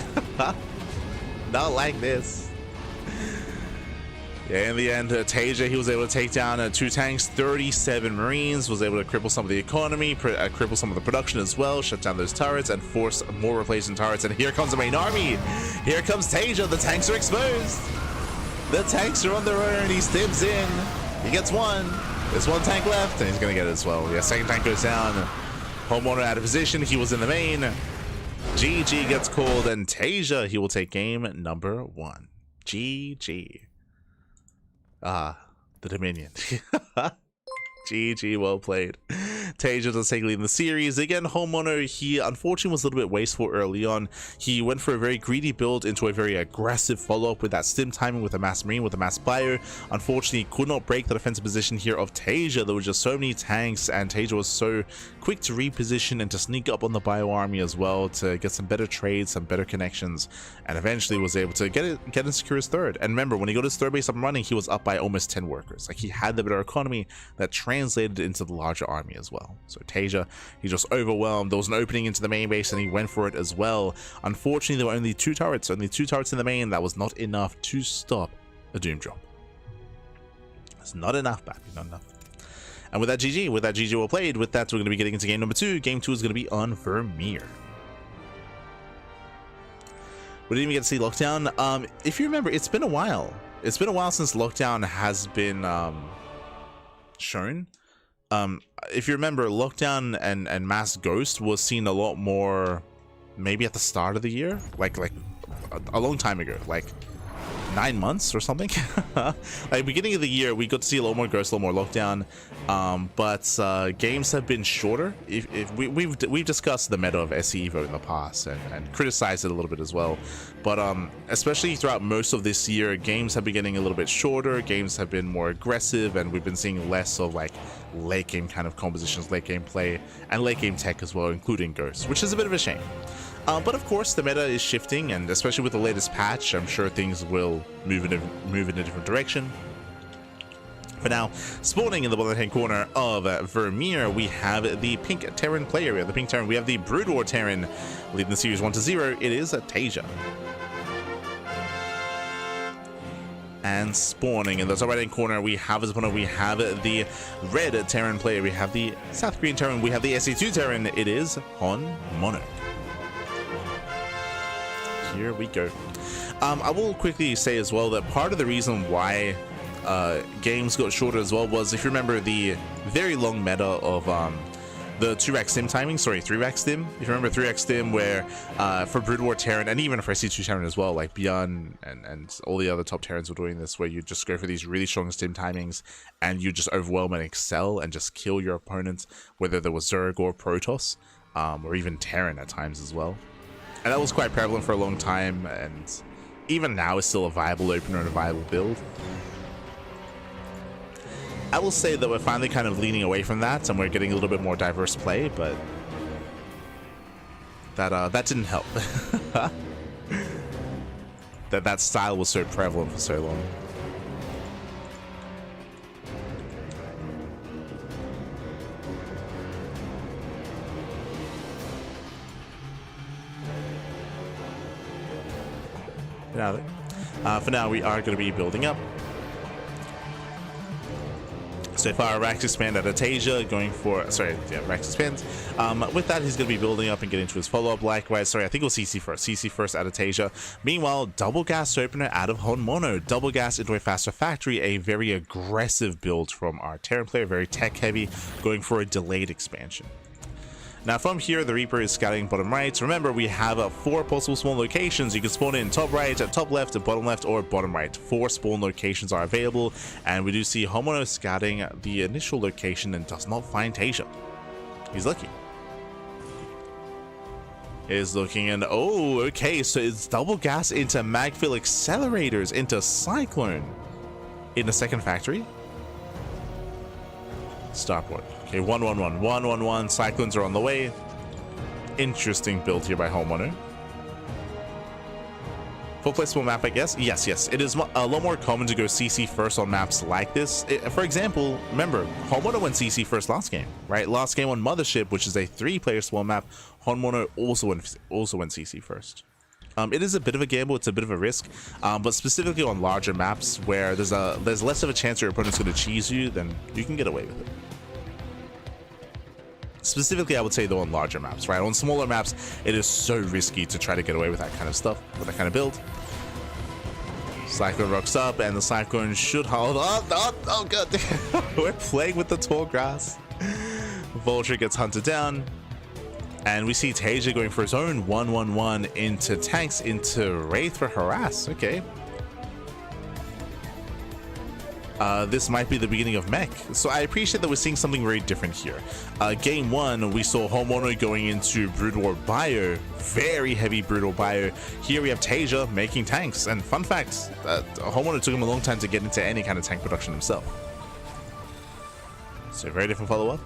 Not like this. Yeah, in the end, Taeja, he was able to take down 2 tanks, 37 Marines, was able to cripple some of the economy, cripple some of the production as well, shut down those turrets, and force more replacement turrets. And here comes the main army. Here comes Taeja. The tanks are exposed. The tanks are on their own. He stabs in. He gets 1. There's 1 tank left, and he's going to get it as well. Yeah, second tank goes down. HonMonO out of position. He was in the main. GG gets called, and Taeja, he will take game number 1. GG. The Dominion. GG, well played. Taeja does take lead in the series. Again, HonMonO, he unfortunately was a little bit wasteful early on. He went for a very greedy build into a very aggressive follow-up with that stim timing with a mass marine, with a mass bio. Unfortunately, could not break the defensive position here of Taeja. There were just so many tanks, and Taeja was so quick to reposition and to sneak up on the bio army as well to get some better trades, some better connections, and eventually was able to get and secure his third. And remember, when he got his third base up and running, he was up by almost 10 workers. Like, he had the better economy that translated into the larger army as well. So Taeja, he just overwhelmed. There was an opening into the main base and he went for it as well. Unfortunately, there were only two turrets in the main. That was not enough to stop a doom drop. It's not enough, baby, not enough. And with that GG well played. With that, we're going to be getting into game number 2. Game 2 is going to be on Vermeer. We didn't even get to see Lockdown. If you remember, it's been a while. It's been a while since Lockdown has been shown. If you remember, Lockdown and Mass Ghost was seen a lot more maybe at the start of the year, like a long time ago, like 9 months or something. Like beginning of the year, we got to see a lot more Ghost, a lot more Lockdown, but games have been shorter. We've discussed the meta of SE Evo in the past and criticized it a little bit as well, but especially throughout most of this year, games have been getting a little bit shorter, games have been more aggressive, and we've been seeing less of like late game kind of compositions, late game play, and late game tech as well, including Ghost, which is a bit of a shame. But of course, the meta is shifting, and especially with the latest patch, I'm sure things will move in a different direction. For now, spawning in the bottom hand corner of Vermeer, we have the pink Terran player. We have the pink Terran. We have the Brood War Terran leading the series 1-0. It is Taeja. And spawning in the top right hand corner, we have as opponent, we have the red Terran player. We have the South Korean Terran. We have the SE2 Terran. It is HonMonO. Here we go. I will quickly say as well that part of the reason why games got shorter as well was, if you remember, the very long meta of the 2-rack stim timing, sorry, 3-rack stim. If you remember 3-rack stim, where for Brood War Terran and even for SC2 Terran as well, like Beyond and all the other top Terrans were doing this, where you just go for these really strong stim timings and you just overwhelm and excel and just kill your opponents, whether there was Zerg or Protoss, or even Terran at times as well. And that was quite prevalent for a long time, and even now is still a viable opener and a viable build. I will say that we're finally kind of leaning away from that, and we're getting a little bit more diverse play, but that didn't help. that style was so prevalent for so long. For now, we are going to be building up. So far, Rax expand at Taeja, going for, sorry, yeah, Rax expands. With that, he's going to be building up and getting into his follow-up. Likewise, sorry, I think it was CC first out of Taeja. Meanwhile, double gas opener out of HonMonO, double gas into a faster factory, a very aggressive build from our Terran player, very tech heavy, going for a delayed expansion. Now from here, the Reaper is scouting bottom right. Remember, we have 4 possible spawn locations. You can spawn in top right, top left, bottom left, or bottom right. 4 spawn locations are available, and we do see HonMonO scouting the initial location and does not find Taeja. He's lucky. Is looking, and oh, okay, so it's double gas into Magfill accelerators into Cyclone in the second factory. Starport. Okay, 1-1-1. Cyclones are on the way. Interesting build here by HonMonO. Full placeable map, I guess. Yes. It is a lot more common to go CC first on maps like this. For example, remember, HonMonO went CC first last game, right? Last game on Mothership, which is a 3-player spawn map, HonMonO also went CC first. It is a bit of a gamble, it's a bit of a risk, but specifically on larger maps where there's less of a chance your opponent's going to cheese you, then you can get away with it. Specifically, I would say though on larger maps, right? On smaller maps, it is so risky to try to get away with that kind of stuff, with that kind of build. Cyclone rocks up, and the Cyclone should hold up. Oh god, we're playing with the tall grass. Vulture gets hunted down. And we see Taeja going for his own 1-1-1 into tanks, into Wraith for harass. Okay. this might be the beginning of mech. So I appreciate that we're seeing something very different here. Game 1, we saw HonMonO going into Brood War Bio, very heavy Brood War Bio. Here we have Taeja making tanks, and fun fact, HonMonO took him a long time to get into any kind of tank production himself. So very different follow-up.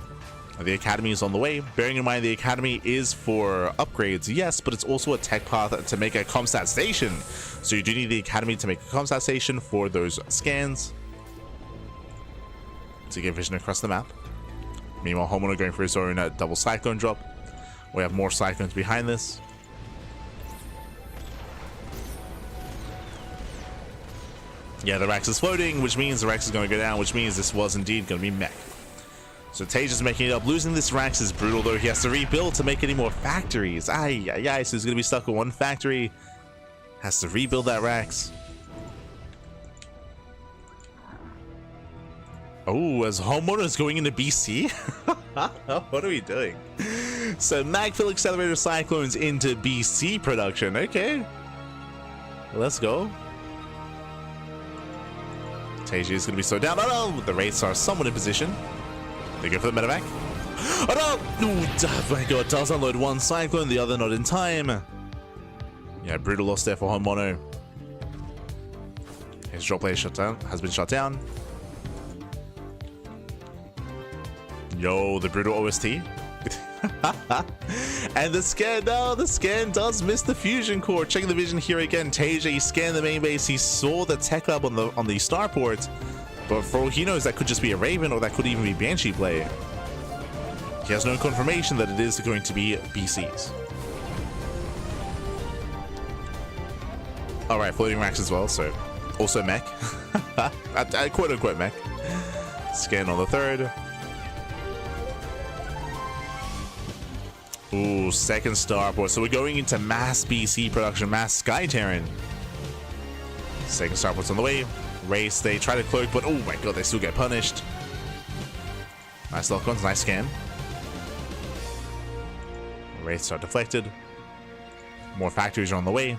The Academy is on the way. Bearing in mind the Academy is for upgrades, yes, but it's also a tech path to make a comstat station. So you do need the Academy to make a comstat station for those scans, to get vision across the map. Meanwhile, HonMonO going for his own double cyclone drop. We have more cyclones behind this. Yeah, the Rex is floating, which means the Rex is going to go down, which means this was indeed going to be mech. So Taeja's making it up. Losing this Rex is brutal, though. He has to rebuild to make any more factories. So he's going to be stuck with one factory. Has to rebuild that Rex. Oh, as HonMonO is going into BC? What are we doing? So Magfill Accelerator Cyclones into BC production. Okay. Let's go. Taeja is going to be slowed down. Oh no! The Wraiths are somewhat in position. They go for the medevac. Oh no! Ooh, oh my god, does unload one Cyclone, the other not in time. Yeah, brutal loss there for HonMonO. His drop player has been shut down. Yo, the brutal OST. And the scan, no, the scan does miss the fusion core. Checking the vision here again. Taeja, he scanned the main base. He saw the tech lab on the starport. But for all he knows, that could just be a Raven, or that could even be Banshee play. He has no confirmation that it is going to be BCs. Alright, floating racks as well, so also mech. Quote unquote mech. Scan on the third. Ooh, second starport. So we're going into mass BC production, mass Sky Terran. Second starport's on the way. Race, they try to cloak, but oh my god, they still get punished. Nice lock-ons, nice scan. Wraiths are deflected. More factories are on the way.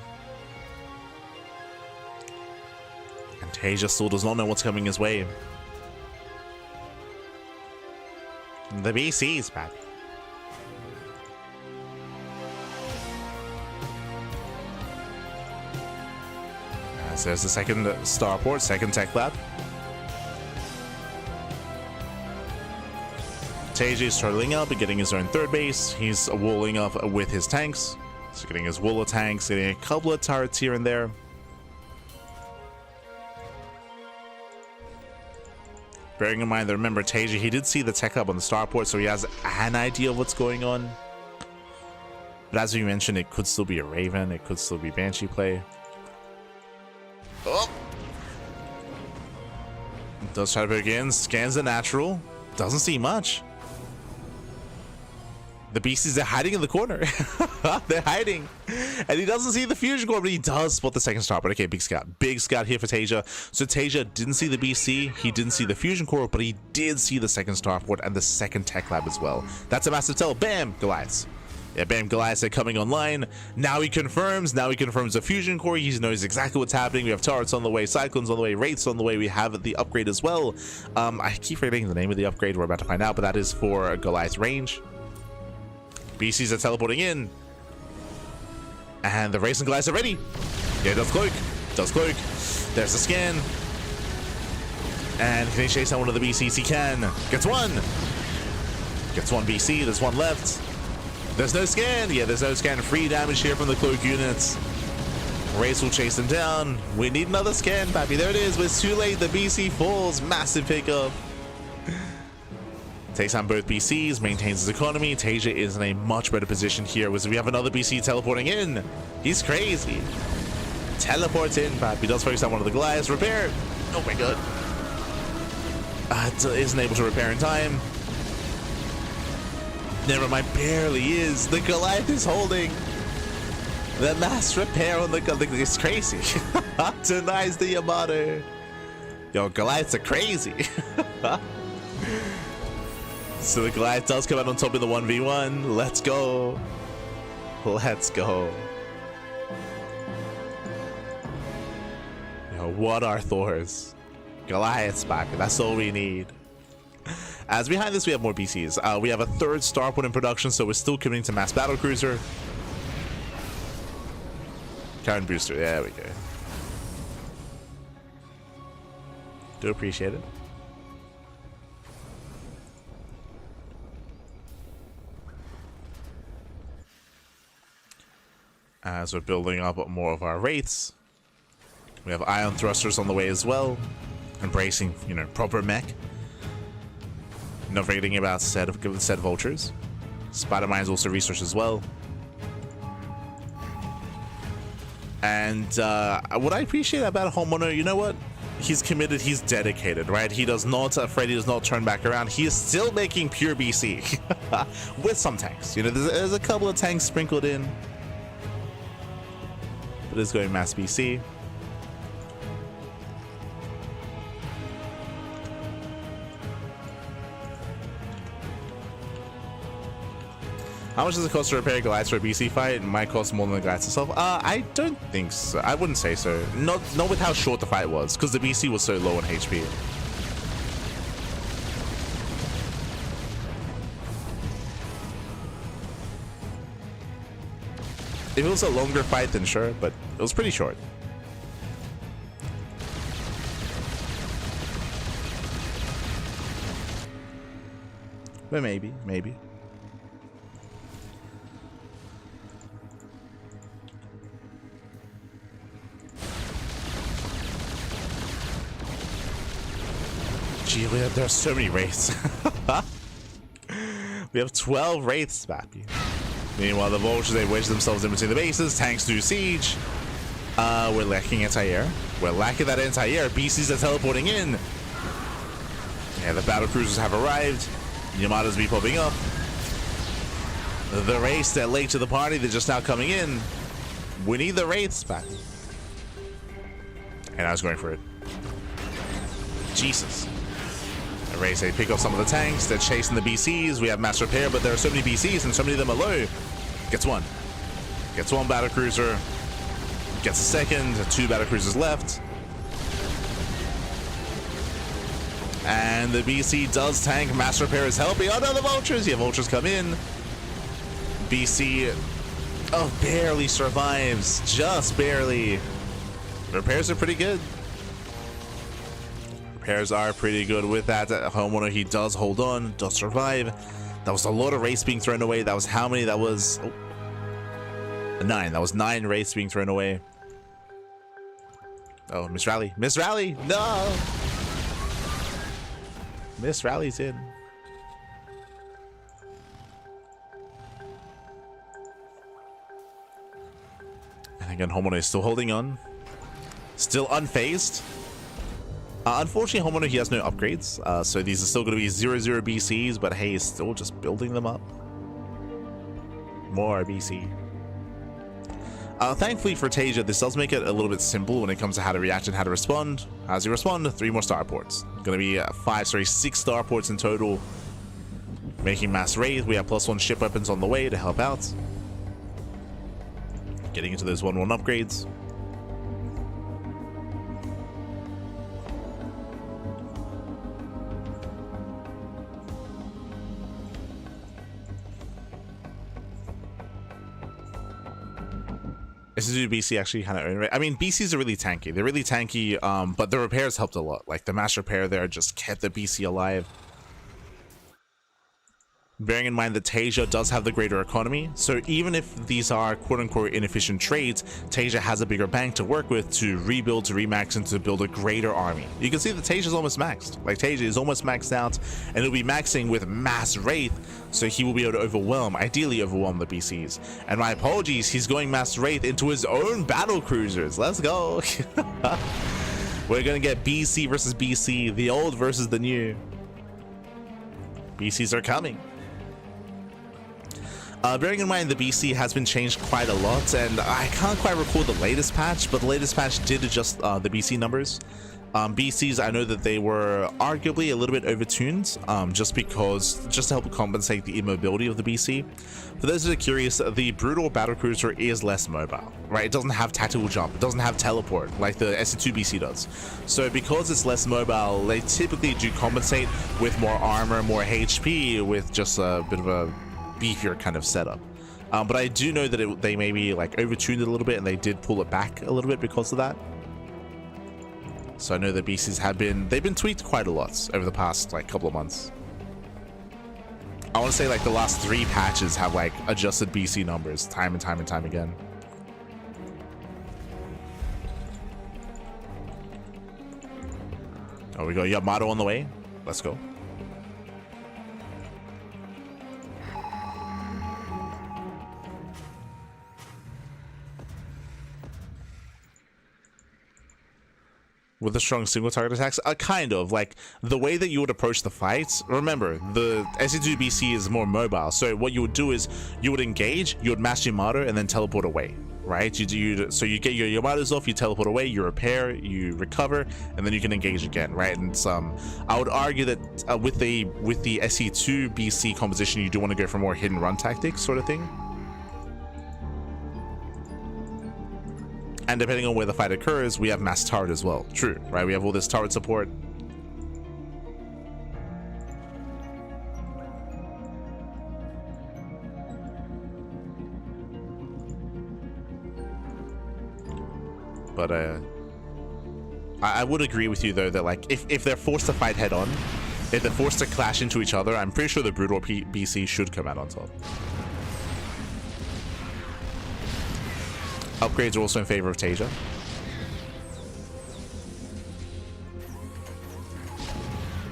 And Taeja still does not know what's coming his way. The BC is back. So there's the second starport, second tech lab. Taeja is turtling up and getting his own third base. He's walling up with his tanks. So getting his wall of tanks, getting a couple of turrets here and there. Bearing in mind that, remember, Taeja, he did see the tech lab on the starport, so he has an idea of what's going on. But as we mentioned, it could still be a Raven, it could still be Banshee play. Oh! Does try to poke in, scans the natural, doesn't see much. The beasties, they're hiding in the corner. They're hiding. And he doesn't see the fusion core, but he does spot the second starport. Okay, big scout. Big scout here for Taeja. So Taeja didn't see the BC, he didn't see the fusion core, but he did see the second starport and the second tech lab as well. That's a massive tell. Bam! Goliaths. Yeah, bam, Goliaths are coming online. Now he confirms the fusion core. He knows exactly what's happening. We have turrets on the way, cyclones on the way, wraiths on the way. We have the upgrade as well. I keep forgetting the name of the upgrade. We're about to find out, but that is for Goliath's range. BCs are teleporting in. And the wraiths and Goliaths are ready. Yeah, does cloak. Does cloak. There's the scan. And can he chase down one of the BCs? He can. Gets one. Gets one BC. There's one left. There's no scan. Yeah, there's no scan. Free damage here from the cloak units. Wraiths will chase them down. We need another scan, Pappy. There it is. But it's too late. The BC falls. Massive pickup. Takes on both BCs, maintains his economy. Taeja is in a much better position here. We have another BC teleporting in. He's crazy. Teleports in, Pappy. Does focus on one of the Goliaths. Repair. Oh my god. Isn't able to repair in time. Never mind, barely is. The Goliath is holding. The mass repair on the Goliath is crazy. Denies the Yamato. Yo, Goliaths are crazy. So the Goliath does come out on top in the 1v1. Let's go. Let's go. Yo, what are Thors? Goliaths back. That's all we need. As behind this, we have more BCs. We have a third starport in production, so we're still committing to mass battlecruiser. Current booster. There we go. Do appreciate it. As we're building up more of our wraiths, we have ion thrusters on the way as well, embracing, you know, proper mech. Not forgetting about set vultures. Spider mines also research as well. And what I appreciate about HonMonO, you know what? He's committed, he's dedicated, right? He does not, Freddy does not turn back around. He is still making pure BC with some tanks. You know, there's a couple of tanks sprinkled in, but it's going mass BC. How much does it cost to repair Goliaths for a BC fight? It might cost more than the Goliaths itself. I don't think so. I wouldn't say so. Not with how short the fight was, because the BC was so low on HP. If it was a longer fight, then sure, but it was pretty short. But maybe. Gee, there's so many wraiths. We have 12 wraiths, Bappy. Meanwhile, the vultures, they wedge themselves in between the bases. Tanks do siege. We're lacking anti-air. We're lacking that anti-air. BCs are teleporting in. Yeah, the battle cruisers have arrived. Yamadas be popping up. The wraiths, they're late to the party. They're just now coming in. We need the wraiths back. And I was going for it. Jesus. The wraiths, they pick up some of the tanks. They're chasing the BCs. We have mass repair, but there are so many BCs and so many of them are low. Gets one. Gets one battle cruiser. Gets a second. 2 battle cruisers left. And the BC does tank. Mass repair is helping. Oh no, the vultures. Yeah, vultures come in. BC, oh, barely survives. Just barely. Repairs are pretty good. Repairs are pretty good with that. HonMonO, he does hold on, does survive. That was a lot of wraiths being thrown away. That was how many? That was 9. That was 9 wraiths being thrown away. Oh, Miss Rally. Miss Rally! No! Miss Rally's in. And again, HonMonO is still holding on. Still unfazed. Unfortunately, HonMonO, he has no upgrades. So these are still going to be 0-0 BCs, but hey, he's still just building them up. More BC. Thankfully for Taeja, this does make it a little bit simple when it comes to how to react and how to respond. How does he respond? 3 more starports. Going to be 6 starports in total. Making mass raids. We have +1 ship weapons on the way to help out. Getting into those 1-1 upgrades. SSU BC actually kind of, I mean, BCs are really tanky. They're really tanky, but the repairs helped a lot. Like the mass repair there just kept the BC alive. Bearing in mind that Taeja does have the greater economy, so even if these are quote-unquote inefficient trades, Taeja has a bigger bank to work with to rebuild, to remax, and to build a greater army. You can see that Taeja is almost maxed. Like Taeja is almost maxed out, and he'll be maxing with mass wraith, so he will be able to overwhelm, ideally overwhelm the BCs. And my apologies, he's going mass wraith into his own battle cruisers. Let's go. We're gonna get BC versus BC, the old versus the new. BCs are coming. Bearing in mind the BC has been changed quite a lot, and I can't quite recall the latest patch, but the latest patch did adjust the BC numbers. BCs, I know that they were arguably a little bit overtuned, just to help compensate the immobility of the BC. For those that are curious, the Brutal Battlecruiser is less mobile, right? It doesn't have tactical jump, it doesn't have teleport like the SC2 BC does. So because it's less mobile, they typically do compensate with more armor, more HP, with just a bit of a beefier kind of setup. But I do know that they maybe like overtuned it a little bit, and they did pull it back a little bit because of that. So I know that BCs they've been tweaked quite a lot over the past like couple of months. I want to say like the last 3 patches have like adjusted BC numbers time and time and time again. Oh, we got Yamato on the way. Let's go. With the strong single target attacks, kind of like the way that you would approach the fights. Remember, the SC2 BC is more mobile, so what you would do is you would engage, you would mash Yamato, and then teleport away, right? So you get your Yamatos off, you teleport away, you repair, you recover, and then you can engage again, right? And I would argue that with the SC2 BC composition, you do want to go for more hidden run tactics sort of thing. And depending on where the fight occurs, we have mass turret as well. True, right? We have all this turret support. But I would agree with you though that like if they're forced to fight head on, if they're forced to clash into each other, I'm pretty sure the Brutal BC should come out on top. Upgrades are also in favor of Taeja.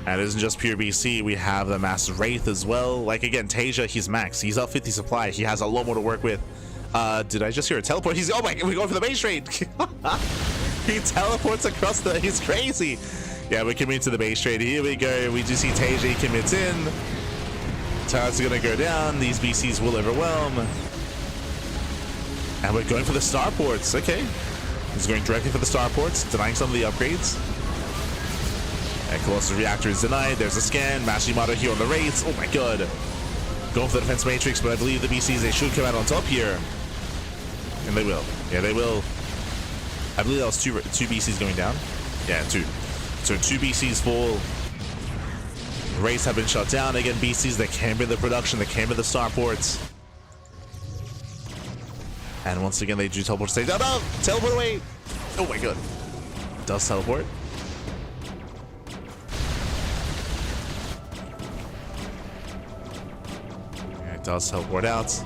And it isn't just pure BC, we have the Master Wraith as well. Like again, Taeja, he's max. He's up 50 supply. He has a lot more to work with. Did I just hear a teleport? Oh my god, we're going for the base trade. He teleports across he's crazy. Yeah, we're coming to the base trade. Here we go. We do see Taeja, he commits in. Turrets are gonna go down. These BCs will overwhelm. And we're going for the starports. Okay. He's going directly for the starports, denying some of the upgrades. And Colossus Reactor is denied. There's a scan. Mash Yamato here on the Wraiths. Oh my god. Going for the defense matrix, but I believe the BCs, they should come out on top here. And they will. Yeah, they will. I believe that was two BCs going down. Yeah, 2. So 2 BCs fall. Wraiths have been shut down. Again, BCs, they came in the production. They came in the starports. And once again, they do teleport stage. Oh no! Teleport away! Oh my god. Does teleport. It does teleport out.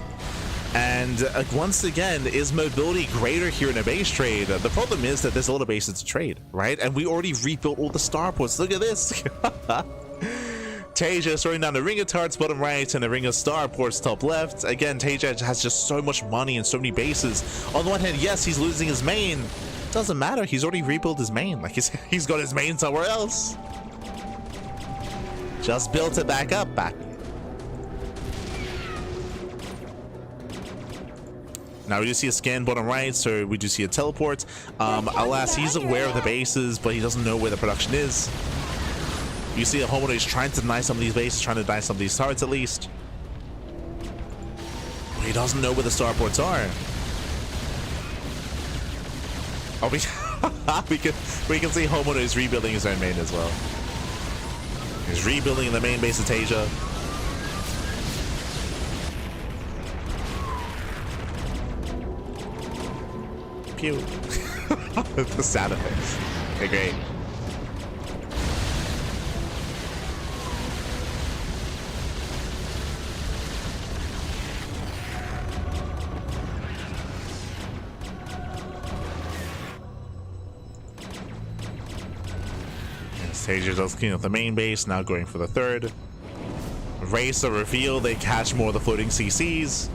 And once again, is mobility greater here in a base trade? The problem is that there's a lot of bases to trade, right? And we already rebuilt all the starports. Look at this! Taeja throwing down a ring of turrets bottom right and a ring of starports top left. Again, Taeja has just so much money and so many bases. On the one hand, yes, he's losing his main. Doesn't matter, he's already rebuilt his main. Like he's got his main somewhere else. Just built it back up. Now we do see a scan bottom right, so we do see a teleport. Alas, he's aware of the bases, but he doesn't know where the production is. You see HonMonO is trying to deny some of these bases, trying to deny some of these turrets at least. But he doesn't know where the starports are. Oh, we can see HonMonO is rebuilding his own main as well. He's rebuilding the main base of Taeja. Pew. The sound effects. Okay, great. Taeja does clean up the main base, now going for the third. Race or reveal, they catch more of the floating CCs.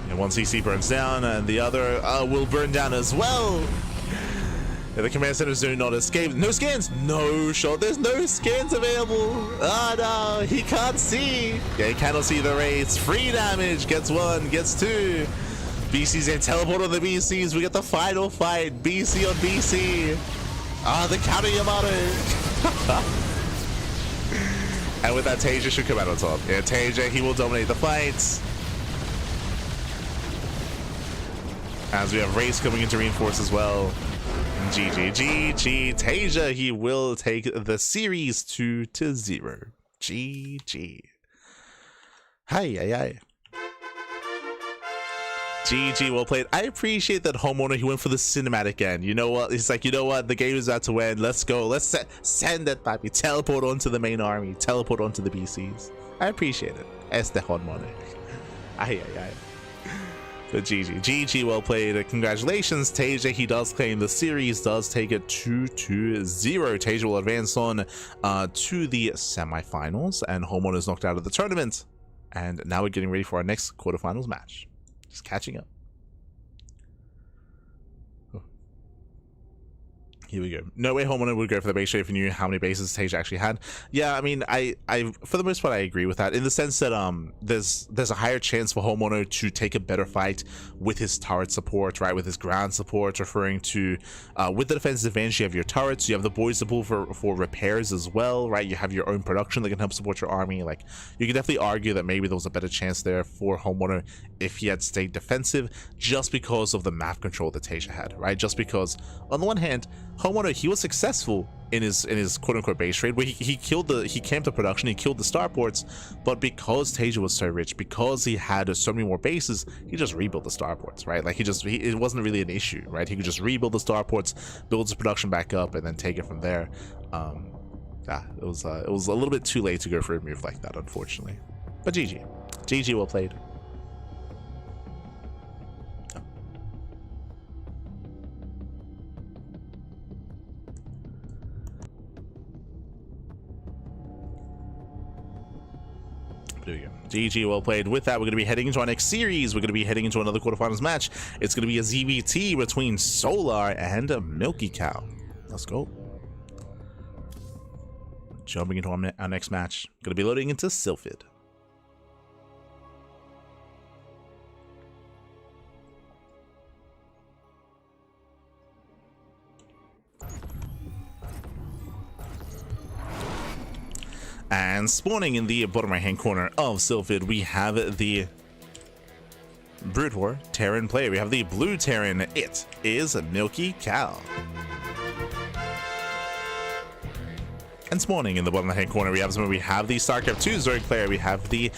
And one CC burns down, and the other will burn down as well. And the command centers do not escape. No scans! No shot, there's no scans available! Oh no, he can't see! Yeah, he cannot see the race. Free damage, gets 1, gets 2. BC's and teleport on the BCs. We get the final fight. BC on BC. Ah, the counter Yamato. And with that, Taeja should come out on top. Yeah, Taeja, he will dominate the fights. As we have Race coming into reinforce as well. GG. Taeja, he will take the series 2-0. GG. Hi. GG, well played. I appreciate that HonMonO, he went for the cinematic end. You know what? He's like, you know what? The game is about to end. Let's go. Let's send that baby. Teleport onto the main army. Teleport onto the BCs. I appreciate it. It's the HonMonO. Aye. But GG, well played. Congratulations, Taeja. He does claim the series, does take it 2-0. Taeja will advance on to the semifinals, and HonMonO is knocked out of the tournament. And now we're getting ready for our next quarterfinals match. Just catching up. Here we go. No way HonMonO would go for the base trade if you knew how many bases Taeja actually had. Yeah, I mean, I for the most part I agree with that, in the sense that there's a higher chance for HonMonO to take a better fight with his turret support, right? With his ground support, referring to with the defensive advantage, you have your turrets, you have the boys to pull for repairs as well, right? You have your own production that can help support your army. Like, you could definitely argue that maybe there was a better chance there for HonMonO if he had stayed defensive, just because of the map control that Taeja had, right? Just because on the one hand, HonMonO, he was successful in his quote-unquote base trade where he camped the production, he killed the starports, but because Taeja was so rich, because he had so many more bases, he just rebuilt the starports, right? Like, it wasn't really an issue, right? He could just rebuild the starports, build his production back up, and then take it from there. Yeah, it was a little bit too late to go for a move like that, unfortunately. But GG, well played. There we go. GG, well played. With that, we're going to be heading into our next series. We're going to be heading into another quarterfinals match. It's going to be a ZVT between Solar and Milky Cow. Let's go. Jumping into our next match. Going to be loading into Sylphid. And spawning in the bottom right hand corner of Sylphid, we have the Brood War Terran player. We have the blue Terran. It is Milky Cow. And spawning in the bottom right hand corner, we have the StarCraft 2 Zerg player. We have the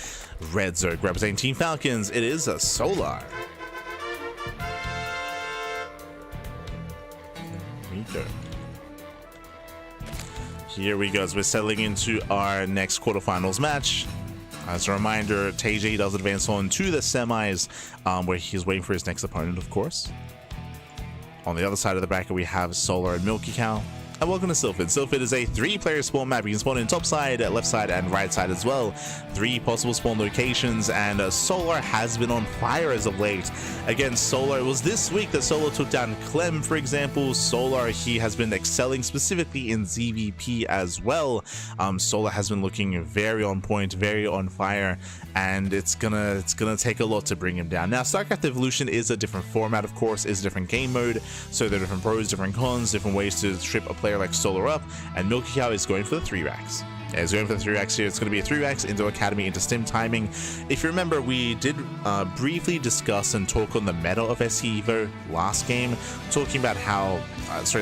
red Zerg representing Team Falcons. It is a Solar. There we go. Here we go, as we're settling into our next quarterfinals match. As a reminder, Taeja does advance on to the semis, where he's waiting for his next opponent, of course. On the other side of the bracket, we have Solar and Milky Cow. And welcome to Sylphid. Sylphid is a 3-player spawn map. You can spawn in top side, left side, and right side as well. 3 possible spawn locations, and Solar has been on fire as of late. Again, Solar, it was this week that Solar took down Clem, for example. Solar, he has been excelling specifically in ZVP as well. Solar has been looking very on point, very on fire, and it's gonna take a lot to bring him down. Now, StarCraft Evolution is a different format, of course, is a different game mode, so there are different pros, different cons, different ways to trip a player like Solar up, and Milky Cow is going for the 3 racks. Yeah, he's going for the 3 racks here. It's going to be a 3 racks into Academy, into Stim timing. If you remember, we did briefly discuss and talk on the meta of SE Evo last game, talking about how,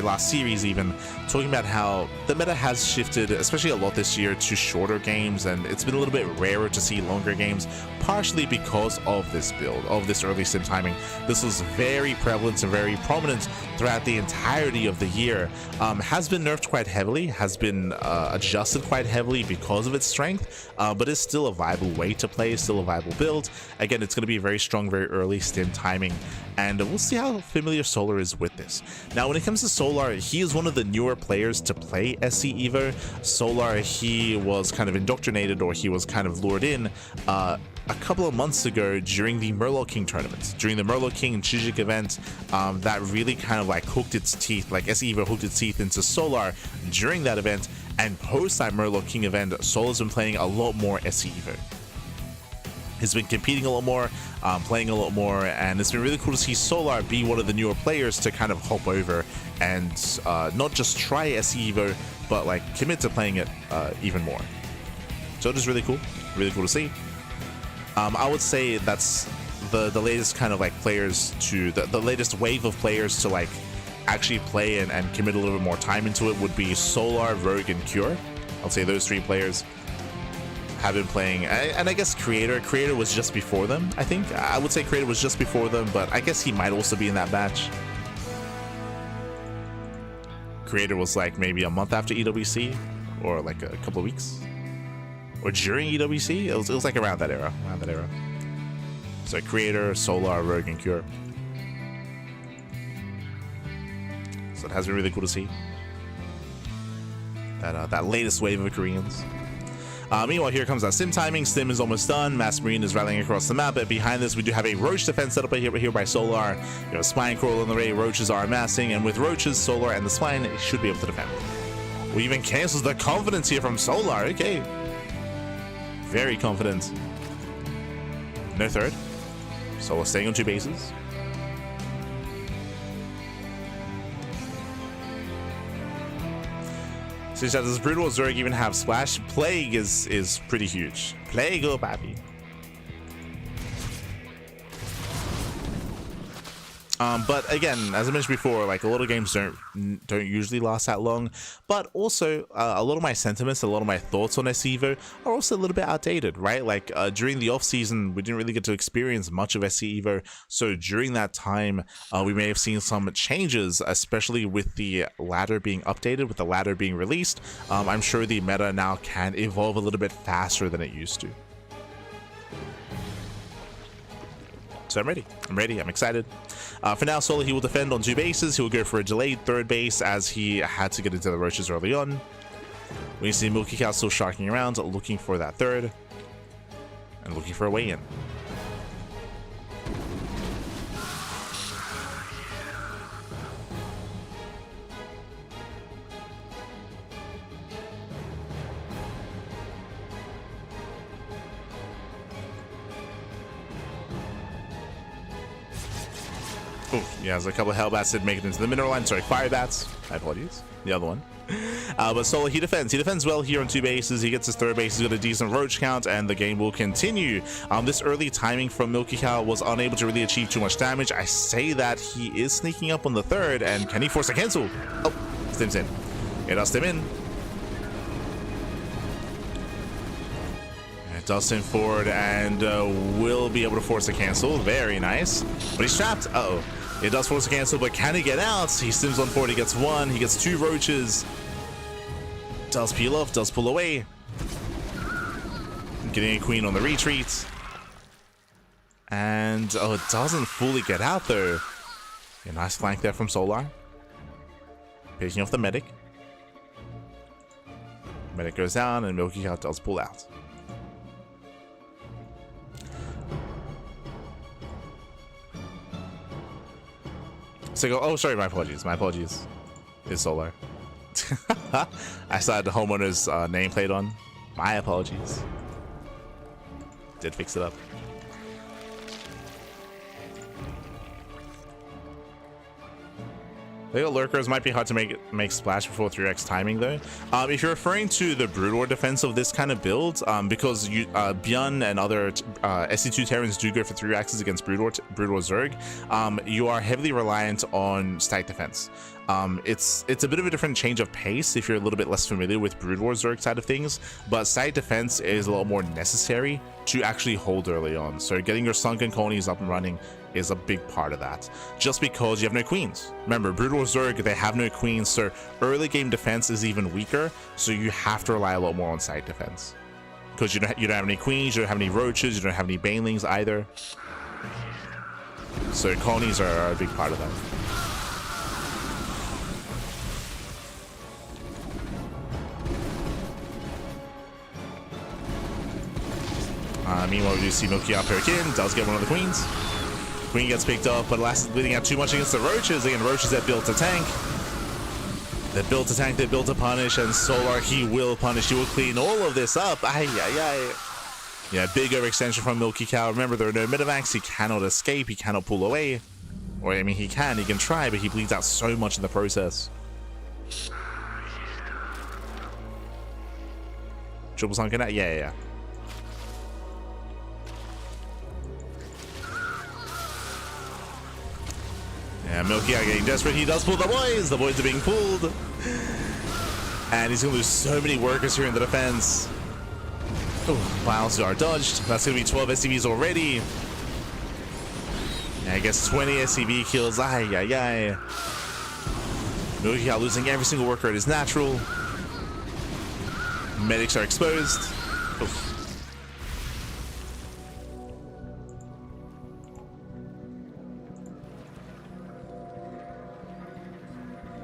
last series even, talking about how the meta has shifted, especially a lot this year, to shorter games, and it's been a little bit rarer to see longer games, partially because of this build, of this early Stim timing. This was very prevalent and very prominent throughout the entirety of the year. Has been nerfed quite heavily, has been adjusted quite heavily because of its strength, but is still a viable way to play, still a viable build. Again, it's going to be very strong, very early Stim timing, and we'll see how familiar Solar is with this. Now, when it comes to Solar, he is one of the newer players to play SE Evo. Solar, he was kind of indoctrinated, or he was kind of lured in a couple of months ago during the Murloc King tournament, during the Murloc King and Chijik event, that really kind of like hooked its teeth, like SE Evo hooked its teeth into Solar during that event, and post that Murloc King event, Solar's been playing a lot more SE Evo. He's been competing a lot more, playing a lot more, and it's been really cool to see Solar be one of the newer players to kind of hop over and not just try SE Evo, but like commit to playing it even more. So it is really cool to see. I would say that's the latest kind of like players to the latest wave of players to like actually play and commit a little bit more time into it would be Solar, Rogue, and Cure. I'll say those three players have been playing, and I guess Creator was just before them. I think I would say Creator was just before them, but I guess he might also be in that batch. Creator was like maybe a month after EWC, or like a couple of weeks, or during EWC. It was like around that era. So Creator, Solar, Rogue, and Cure. So it has been really cool to see that latest wave of Koreans. Meanwhile, here comes our sim timing. Sim is almost done. Mass Marine is rallying across the map, but behind this we do have a Roach defense set up here by Solar. We have a Spine Crawl on the way. Roaches are amassing, and with Roaches, Solar and the Spine should be able to defend. We even cancels the confidence here from Solar. Okay, very confident. No third. Solar staying on 2 bases. Since does Brutal Zerg even have Splash? Plague is pretty huge. Plague, oh baby. But again, as I mentioned before, like a lot of games don't usually last that long. But also, a lot of my sentiments, a lot of my thoughts on SE Evo are also a little bit outdated, right? Like during the off season, we didn't really get to experience much of SE Evo. So during that time, we may have seen some changes, especially with the ladder being updated, with the ladder being released. I'm sure the meta now can evolve a little bit faster than it used to. So I'm ready, I'm excited. For now, Solar, he will defend on 2 bases. He will go for a delayed 3rd base as he had to get into the Roaches early on. We see Milky Cow still sharking around, looking for that 3rd. And looking for a way in. Yeah, there's a couple of Hellbats that make it into the mineral line. Sorry, Firebats. My apologies. The other one. But Solar, he defends. He defends well here on 2 bases. He gets his 3rd base. He's got a decent Roach count, and the game will continue. This early timing from Milky Cow was unable to really achieve too much damage. I say that he is sneaking up on the 3rd, and can he force a cancel? Oh, Stim's in. It does Stim in. It does Stim forward, and will be able to force a cancel. Very nice. But he's trapped. Uh-oh. It does force a cancel, but can he get out? He stims on forward, he gets 1, he gets 2 Roaches. Does peel off, does pull away. Getting a Queen on the retreat. And, oh, it doesn't fully get out though. A nice flank there from Solar. Picking off the medic. Medic goes down, and Milky Cow does pull out. So oh, sorry, my apologies. It's Solar. I saw the HonMonO's nameplate on. My apologies. Did fix it up. The lurkers might be hard to make splash before 3x timing though. If you're referring to the Brood War defense of this kind of build, because Bjorn and other SC2 Terrans do go for 3x's against Brood War Zerg, you are heavily reliant on static defense. It's a bit of a different change of pace if you're a little bit less familiar with Brood War Zerg side of things, but static defense is a lot more necessary to actually hold early on. So getting your sunken colonies up and running is a big part of that, just because you have no queens. Remember, Brood War Zerg, they have no queens, so early game defense is even weaker, so you have to rely a lot more on side defense. Because you don't have any queens, you don't have any roaches, you don't have any banelings either. So colonies are a big part of that. Meanwhile, we do see Milky up in, does get one of the queens. Queen gets picked up, but Last is bleeding out too much against the Roaches. Again, Roaches that built a tank. They built a tank, they built a punish, and Solar, he will punish, he will clean all of this up. Ay, ay, ay. Yeah, big overextension from Milky Cow. Remember, there are no medivacs. He cannot escape. He cannot pull away. Or, I mean, he can try, but he bleeds out so much in the process. Triple sunken out? Yeah. Yeah, Milky Cow getting desperate. He does pull the boys. The boys are being pulled. And he's going to lose so many workers here in the defense. Oh, wow, Zar dodged. That's going to be 12 SCVs already. I guess 20 SCV kills. Ay. Milky Cow losing every single worker at his natural. Medics are exposed. Oof.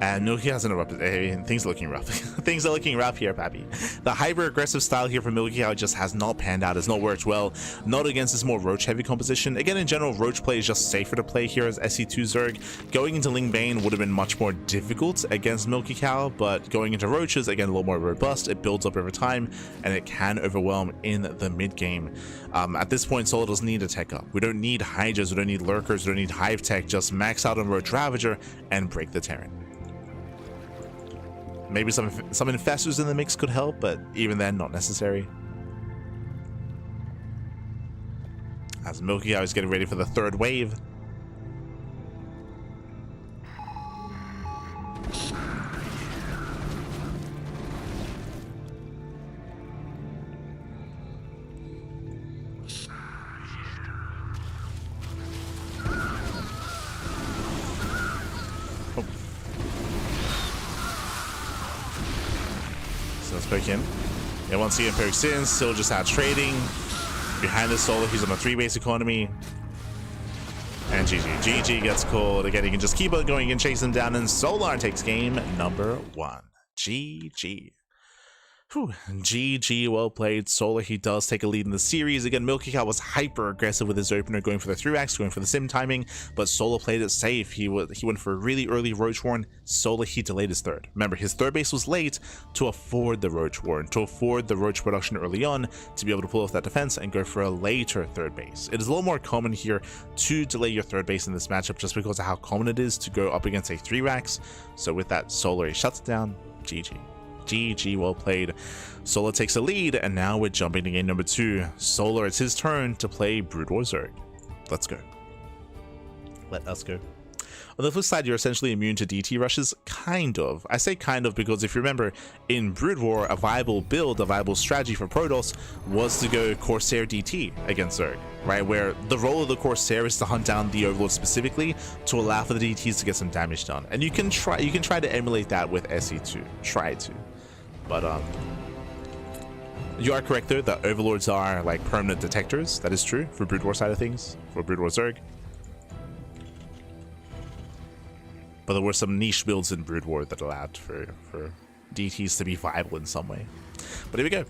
And Milky Cow's interrupted. Hey, things are looking rough. Things are looking rough here, Pappy. The hyper-aggressive style here from Milky Cow just has not panned out, has not worked well. Not against this more Roach-heavy composition. Again, in general, Roach play is just safer to play here as SC2 Zerg. Going into Ling Bane would have been much more difficult against Milky Cow, but going into Roaches, again, a little more robust. It builds up over time, and it can overwhelm in the mid-game. At this point, Solo doesn't need a tech up. We don't need Hydras, we don't need Lurkers, we don't need Hive Tech. Just max out on Roach Ravager and break the Terran. Maybe some infestors in the mix could help, but even then, not necessary. As Milky Cow is getting ready for the third wave. Poke in. Yeah, once again, pokes in, still just out trading. Behind the Solar, he's on a 3-base economy. And GG gets called. Again, he can just keep on going and chase him down, and Solar takes game number 1. GG. Whew. GG, well played. Solar, he does take a lead in the series. Again, Milky Cow was hyper aggressive with his opener, going for the 3-axe, going for the sim timing, but Solar played it safe. He went for a really early Roach Warren. Solar, he delayed his third. Remember, his third base was late to afford the Roach Warren, to afford the Roach production early on, to be able to pull off that defense and go for a later third base. It is a little more common here to delay your third base in this matchup just because of how common it is to go up against a 3-axe. So with that, Solar, he shuts it down. GG. GG, well played. Solar takes a lead, and now we're jumping to game number 2. Solar, it's his turn to play Brood War Zerg. Let's go. Let us go. On the flip side, you're essentially immune to DT rushes, kind of. I say kind of because if you remember, in Brood War, a viable build, a viable strategy for Protoss was to go Corsair DT against Zerg, right? Where the role of the Corsair is to hunt down the Overlord specifically to allow for the DTs to get some damage done. And you can try to emulate that with SE2. Try to. But you are correct though, that Overlords are like permanent detectors. That is true for Brood War side of things, for Brood War Zerg. But there were some niche builds in Brood War that allowed for DTs to be viable in some way. But here we go.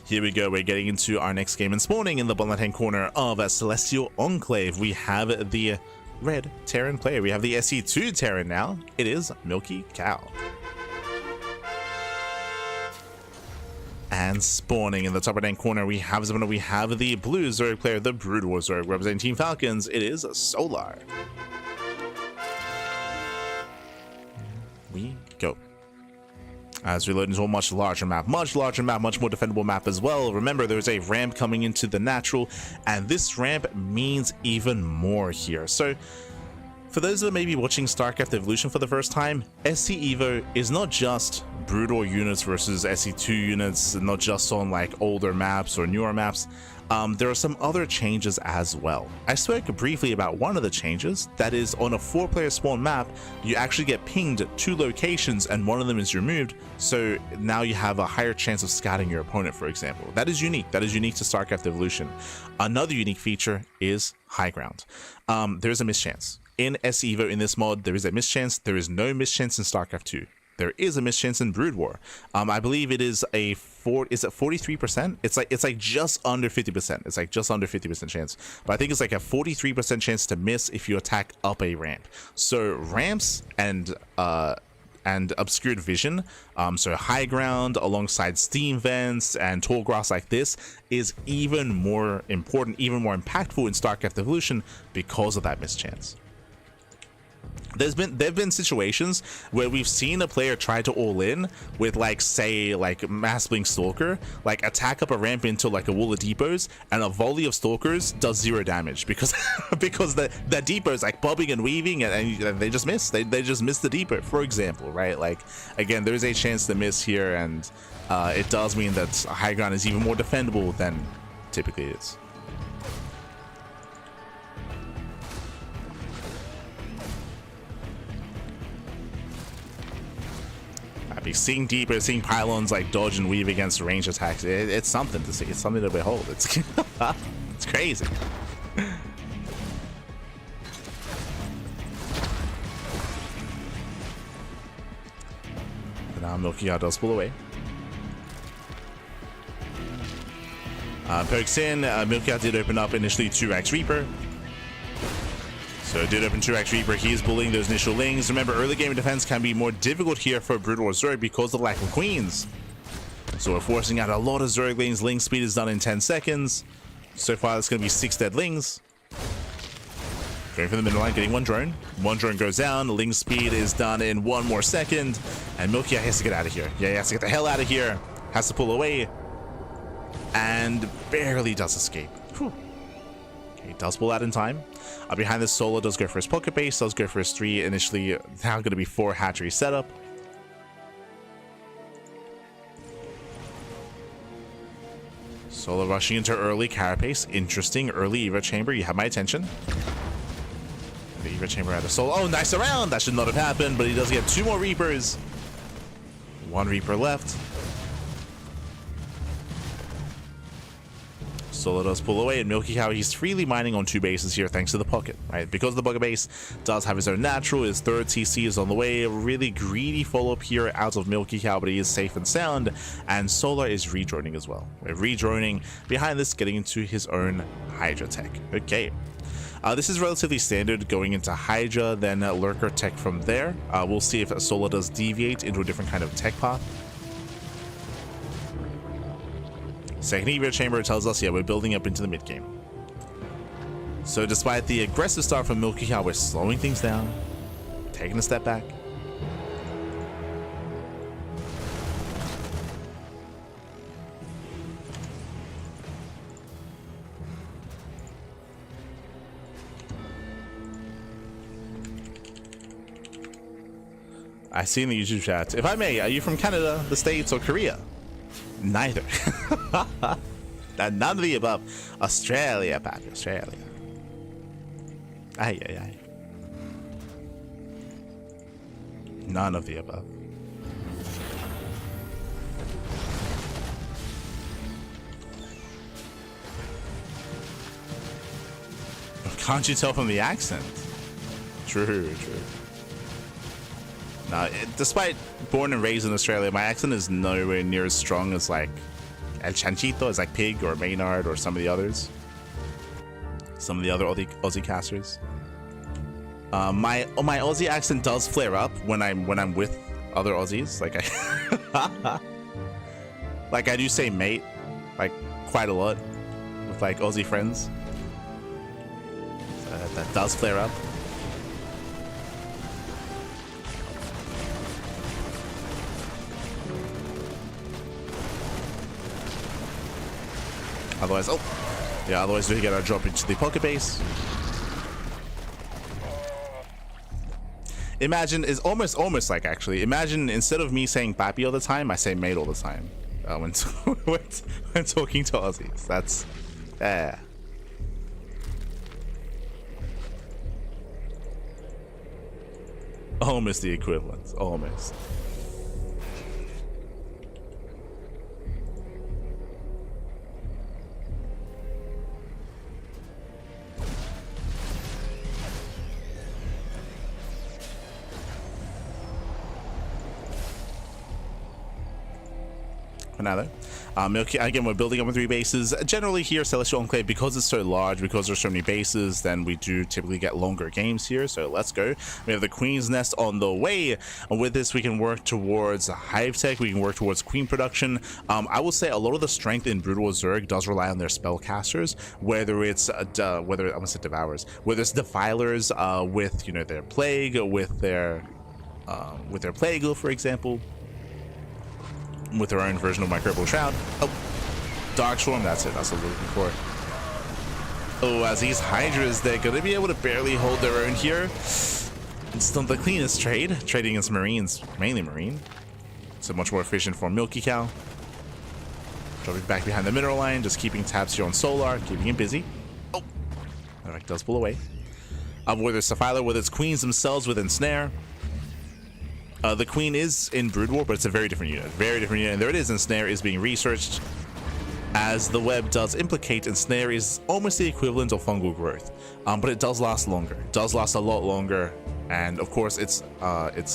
Here we go. We're getting into our next game and spawning in the bottom left-hand corner of a Celestial Enclave. We have the red Terran player. We have the SE2 Terran now. It is Milky Cow. And spawning in the top right-hand corner, we have the blue Zerg player, the Brood War Zerg, representing Team Falcons. It is Solar. We go. As we load into a much larger map, much more defendable map as well. Remember, there's a ramp coming into the natural, and this ramp means even more here. So, for those that may be watching StarCraft Evolution for the first time, SC Evo is not just Brood War units versus SC2 units, not just on like older maps or newer maps. There are some other changes as well. I spoke briefly about one of the changes, that is on a 4-player spawn map, you actually get pinged 2 locations and one of them is removed, so now you have a higher chance of scouting your opponent, for example. That is unique to StarCraft Evolution. Another unique feature is high ground. There's a mischance. In SEVO in this mod, there is a mischance. There is no mischance in StarCraft 2. There is a mischance in Brood War. I believe it is a 43%? It's like just under 50%. It's like just under 50% chance. But I think it's like a 43% chance to miss if you attack up a ramp. So ramps and and obscured vision, so high ground alongside steam vents and tall grass like this is even more important, even more impactful in StarCraft Evolution because of that mischance. There've been situations where we've seen a player try to all in with, like, say, like Mass Blink Stalker, like attack up a ramp into like a wall of depots, and a volley of stalkers does 0 damage because because the depot is like bobbing and weaving, and they just miss. They just miss the depot, for example, right? Like, again, there's a chance to miss here, and it does mean that high ground is even more defendable than typically it is. Seeing deeper, seeing pylons like dodge and weave against range attacks, it's something to see. It's something to behold. It's it's crazy. But now Milky Cow does pull away. Pokes in. Milky Cow did open up initially 2x Reaper. So it did open 2x Reaper. He is bullying those initial lings. Remember, early game defense can be more difficult here for Brutal or Zerg because of the lack of queens. So we're forcing out a lot of Zerglings. Ling speed is done in 10 seconds. So far, it's going to be 6 dead Lings. Going for the middle line, getting one drone. One drone goes down. Ling speed is done in 1 more second. And Milky has to get out of here. Yeah, he has to get the hell out of here. Has to pull away. And barely does escape. Whew. He does pull out in time. Behind this, Solo does go for his pocket base, does go for his 3 initially, now going to be 4 hatchery setup. Solo rushing into early carapace. Interesting early Evo chamber. You have my attention. The Evo chamber out of Solo. Oh, nice around. That should not have happened, but he does get 2 more Reapers. 1 Reaper left. Solo does pull away, and Milky Cow, he's freely mining on 2 bases here thanks to the pocket, right? Because the pocket base does have his own natural, his 3rd TC is on the way. A really greedy follow-up here out of Milky Cow, but he is safe and sound, and Solar is redroning as well. Redroning behind this, getting into his own Hydra tech. Okay. This is relatively standard going into Hydra, then Lurker tech from there. We'll see if Solar does deviate into a different kind of tech path. Second Evo chamber tells us, yeah, we're building up into the mid game. So despite the aggressive start from Milky Cow, we're slowing things down, taking a step back. I see in the YouTube chat, if I may, are you from Canada, the States, or Korea? Neither. None of the above. Australia, Patrick. Australia. Aye, aye, aye. None of the above. Can't you tell from the accent? True, true. Now, despite born and raised in Australia, my accent is nowhere near as strong as like El Chanchito, as like Pig or Maynard or some of the others. Some of the other Aussie casters. My Aussie accent does flare up when I'm with other Aussies. Like like I do say mate, like quite a lot with like Aussie friends. That does flare up. Otherwise, oh, yeah, otherwise we get our drop into the pocket base. Imagine is almost like, actually, imagine instead of me saying papi all the time, I say mate all the time when talking to Aussies. That's, yeah. Almost the equivalent, almost. now though. Milky, again, we're building up with 3 bases. Generally here, Celestial Enclave, because it's so large, because there's so many bases, then we do typically get longer games here. So let's go. We have the Queen's Nest on the way. With this, we can work towards Hive Tech. We can work towards Queen production. I will say a lot of the strength in Brood War Zerg does rely on their spellcasters, whether it's I'm gonna say Devourers, whether it's Defilers with, you know, their Plague, with their Plague, for example, with their own version of Microbial Shroud. Oh, Dark Swarm, that's it. That's what we're looking for. Oh, as these Hydras, they're going to be able to barely hold their own here. It's not the cleanest trade. Trading against Marines, mainly Marine. So much more efficient for Milky Cow. Dropping back behind the mineral line, just keeping tabs here on Solar, keeping him busy. Oh, that does pull away. Whether it's Defiler, whether it's Queens themselves with Ensnare. The Queen is in Brood War, but it's a very different unit. Very different unit. And there it is. Ensnare is being researched. As the web does implicate, Ensnare is almost the equivalent of Fungal Growth. But it does last longer. It does last a lot longer. And of course, it's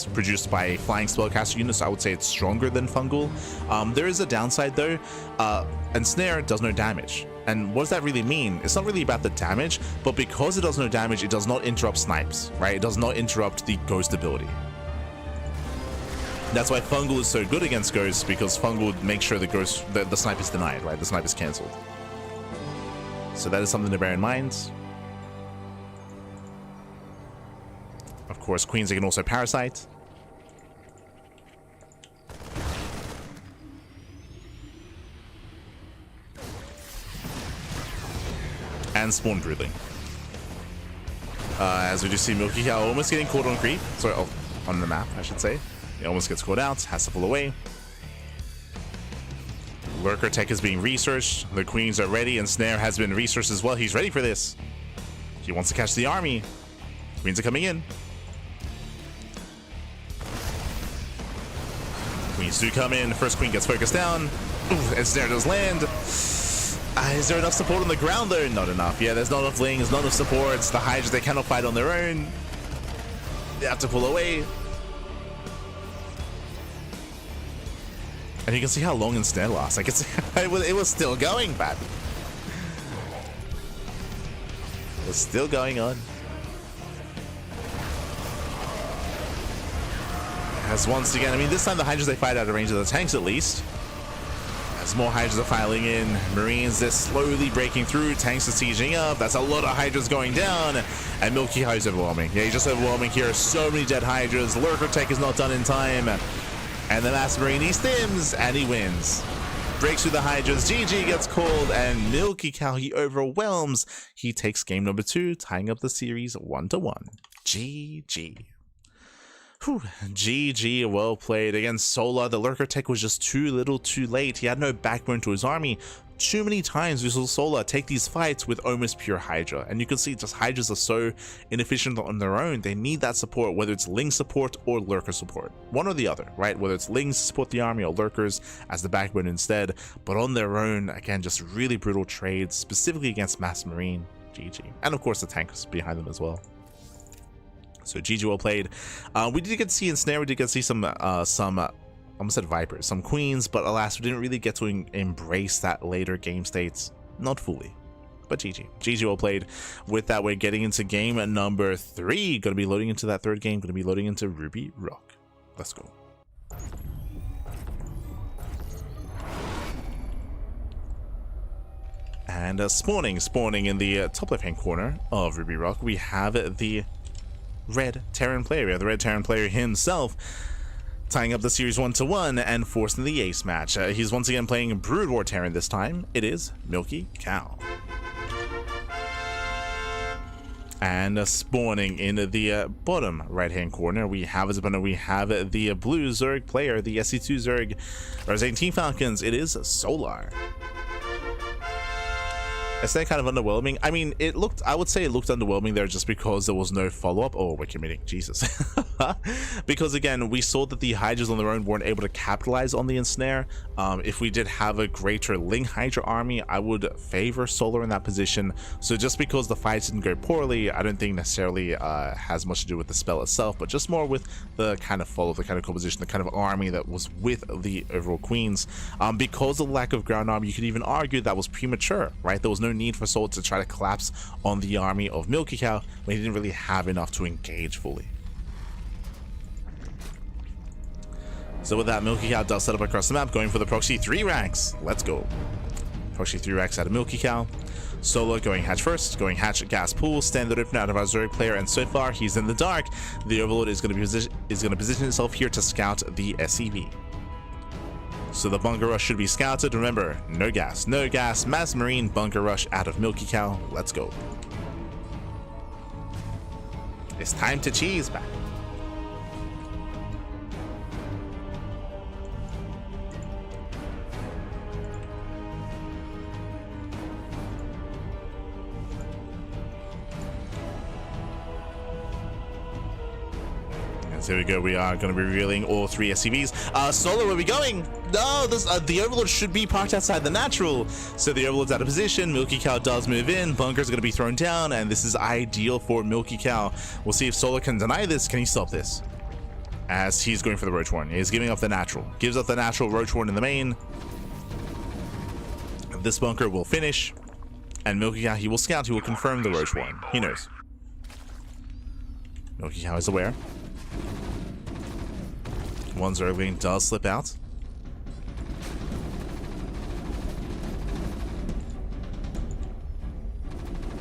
produced by a flying spellcaster unit, so I would say it's stronger than Fungal. There is a downside though. Ensnare does no damage. And what does that really mean? It's not really about the damage, but because it does no damage, it does not interrupt snipes, right? It does not interrupt the ghost ability. That's why Fungal is so good against ghosts, because Fungal makes sure the snipe is denied, right? The snipe is cancelled. So that is something to bear in mind. Of course, Queens, they can also Parasite. And Spawn Broodling. As we do see Milky Cow almost getting caught on creep. Sorry, on the map, I should say. He almost gets caught out, has to pull away. Lurker Tech is being researched. The Queens are ready, and Snare has been researched as well. He's ready for this. He wants to catch the army. Queens are coming in. Queens do come in. First Queen gets focused down. Ooh, and Snare does land. Is there enough support on the ground though? Not enough. Yeah, there's not enough lings, not enough supports. The Hydras, they cannot fight on their own. They have to pull away. And you can see how long Ensnare lasts. Like it was still going, but it was still going on. As once again, I mean, this time the Hydras, they fight out of range of the tanks at least. As more Hydras are filing in, Marines, they're slowly breaking through. Tanks are sieging up. That's a lot of Hydras going down. And Milky Cow is overwhelming. Yeah, he's just overwhelming here. So many dead Hydras. Lurker Tech is not done in time. And the Master Marine, he stims, and he wins. Breaks through the Hydras, GG gets called, and Milky Cow, he overwhelms. He takes game number 2, tying up the series 1-1. GG. Whew. GG, well played. Against Solar, the Lurker Tech was just too little too late. He had no backbone to his army. Too many times we saw Solar take these fights with almost pure Hydra, and you can see just Hydras are so inefficient on their own. They need that support, whether it's Ling support or Lurker support, one or the other, right? Whether it's Lings to support the army or Lurkers as the backbone instead, but on their own, again, just really brutal trades, specifically against Mass Marine. GG. And of course the tanks behind them as well. So GG, well played. We did get to see Ensnare, we did get to see some I almost said Vipers, some Queens, but alas, we didn't really get to embrace that later game states. Not fully, but GG. GG, well played. With that, we're getting into game number 3. Going to be loading into that third game. Going to be loading into Ruby Rock. Let's go. And spawning in the top left-hand corner of Ruby Rock, we have the red Terran player. We have the red Terran player himself, tying up the series 1-1 and forcing the ace match. He's once again playing Brood War Terran this time. It is Milky Cow. And spawning in the bottom right-hand corner, we have the blue Zerg player, the SC2 Zerg, representing Team Falcons. It is Solar. It's then kind of underwhelming. I mean, I would say it looked underwhelming there just because there was no follow-up. Oh, we're committing, Jesus. Because again, we saw that the Hydras on their own weren't able to capitalize on the ensnare. If we did have a greater Ling Hydra army, I would favor Solar in that position. So just because the fights didn't go poorly, I don't think necessarily has much to do with the spell itself, but just more with the kind of follow, the kind of composition, the kind of army that was with the overall queens. Because of the lack of ground army, you could even argue that was premature, right? There was no need for Soul to try to collapse on the army of Milky Cow when he didn't really have enough to engage fully. So with that, Milky Cow does set up across the map, going for the proxy 3 ranks. Let's go. Proxy 3 ranks out of Milky Cow. Solo going hatch first, going hatch gas pool, standard open out of our Zerg player, and so far he's in the dark. The Overlord is going to position himself here to scout the SCV. So the bunker rush should be scouted. Remember, no gas, mass marine bunker rush out of Milky Cow. Let's go. It's time to cheese back. Here we go. We are going to be revealing all 3 SCVs. Solo, where are we going? No, the Overlord should be parked outside the natural. So the Overlord's out of position. Milky Cow does move in. Bunker's going to be thrown down, and this is ideal for Milky Cow. We'll see if Solo can deny this. Can he stop this? As he's going for the Roach Warren. He's giving up the natural. Gives up the natural Roach Warren in the main. This bunker will finish. And Milky Cow, he will scout. He will confirm the Roach Warren. He knows. Milky Cow is aware. One Zergling does slip out.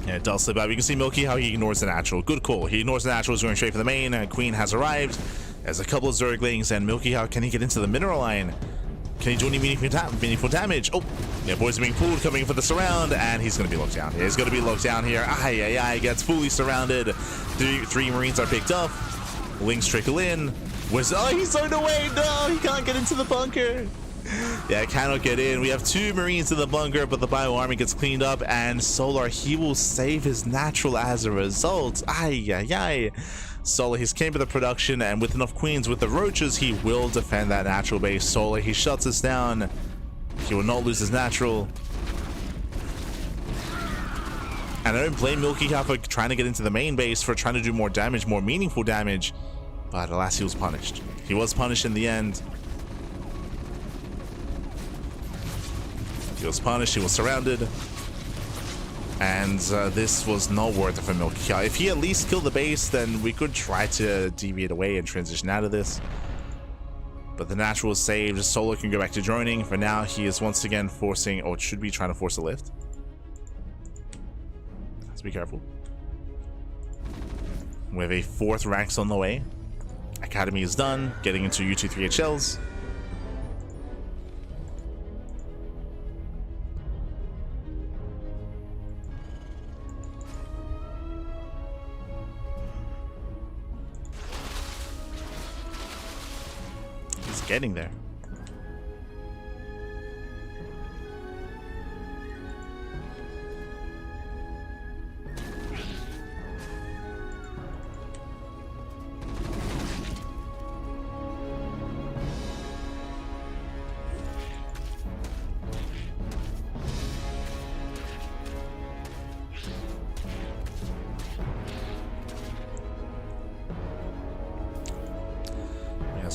Yeah, it does slip out. You can see Milky how he ignores the natural. Good call. He ignores the natural. He's going straight for the main. Queen has arrived. There's a couple of Zerglings, and Milky how can he get into the mineral line? Can he do any meaningful damage? Oh, yeah, boys are being pulled, coming in for the surround, and he's going to be locked down. Yeah, he's going to be locked down here. He gets fully surrounded. Three Marines are picked up. Lings trickle in. Oh, he's thrown away. No, he can't get into the bunker. Yeah, cannot get in. We have 2 Marines in the bunker, but the Bio army gets cleaned up, and Solar, he will save his natural as a result. Solar, he's came to the production, and with enough queens with the roaches, he will defend that natural base. Solar, he shuts us down. He will not lose his natural. And I don't blame Milky Cow for trying to get into the main base, for trying to do more damage, more meaningful damage. But alas, he was punished. He was punished in the end. He was punished, he was surrounded. And this was not worth it for Milky Cow. If he at least killed the base, then we could try to deviate away and transition out of this. But the natural is saved. Solo can go back to droning. For now, he is once again forcing, or should be trying to force a lift. Let's be careful. We have a 4th ranks on the way. Academy is done, getting into U23HLs. He's getting there.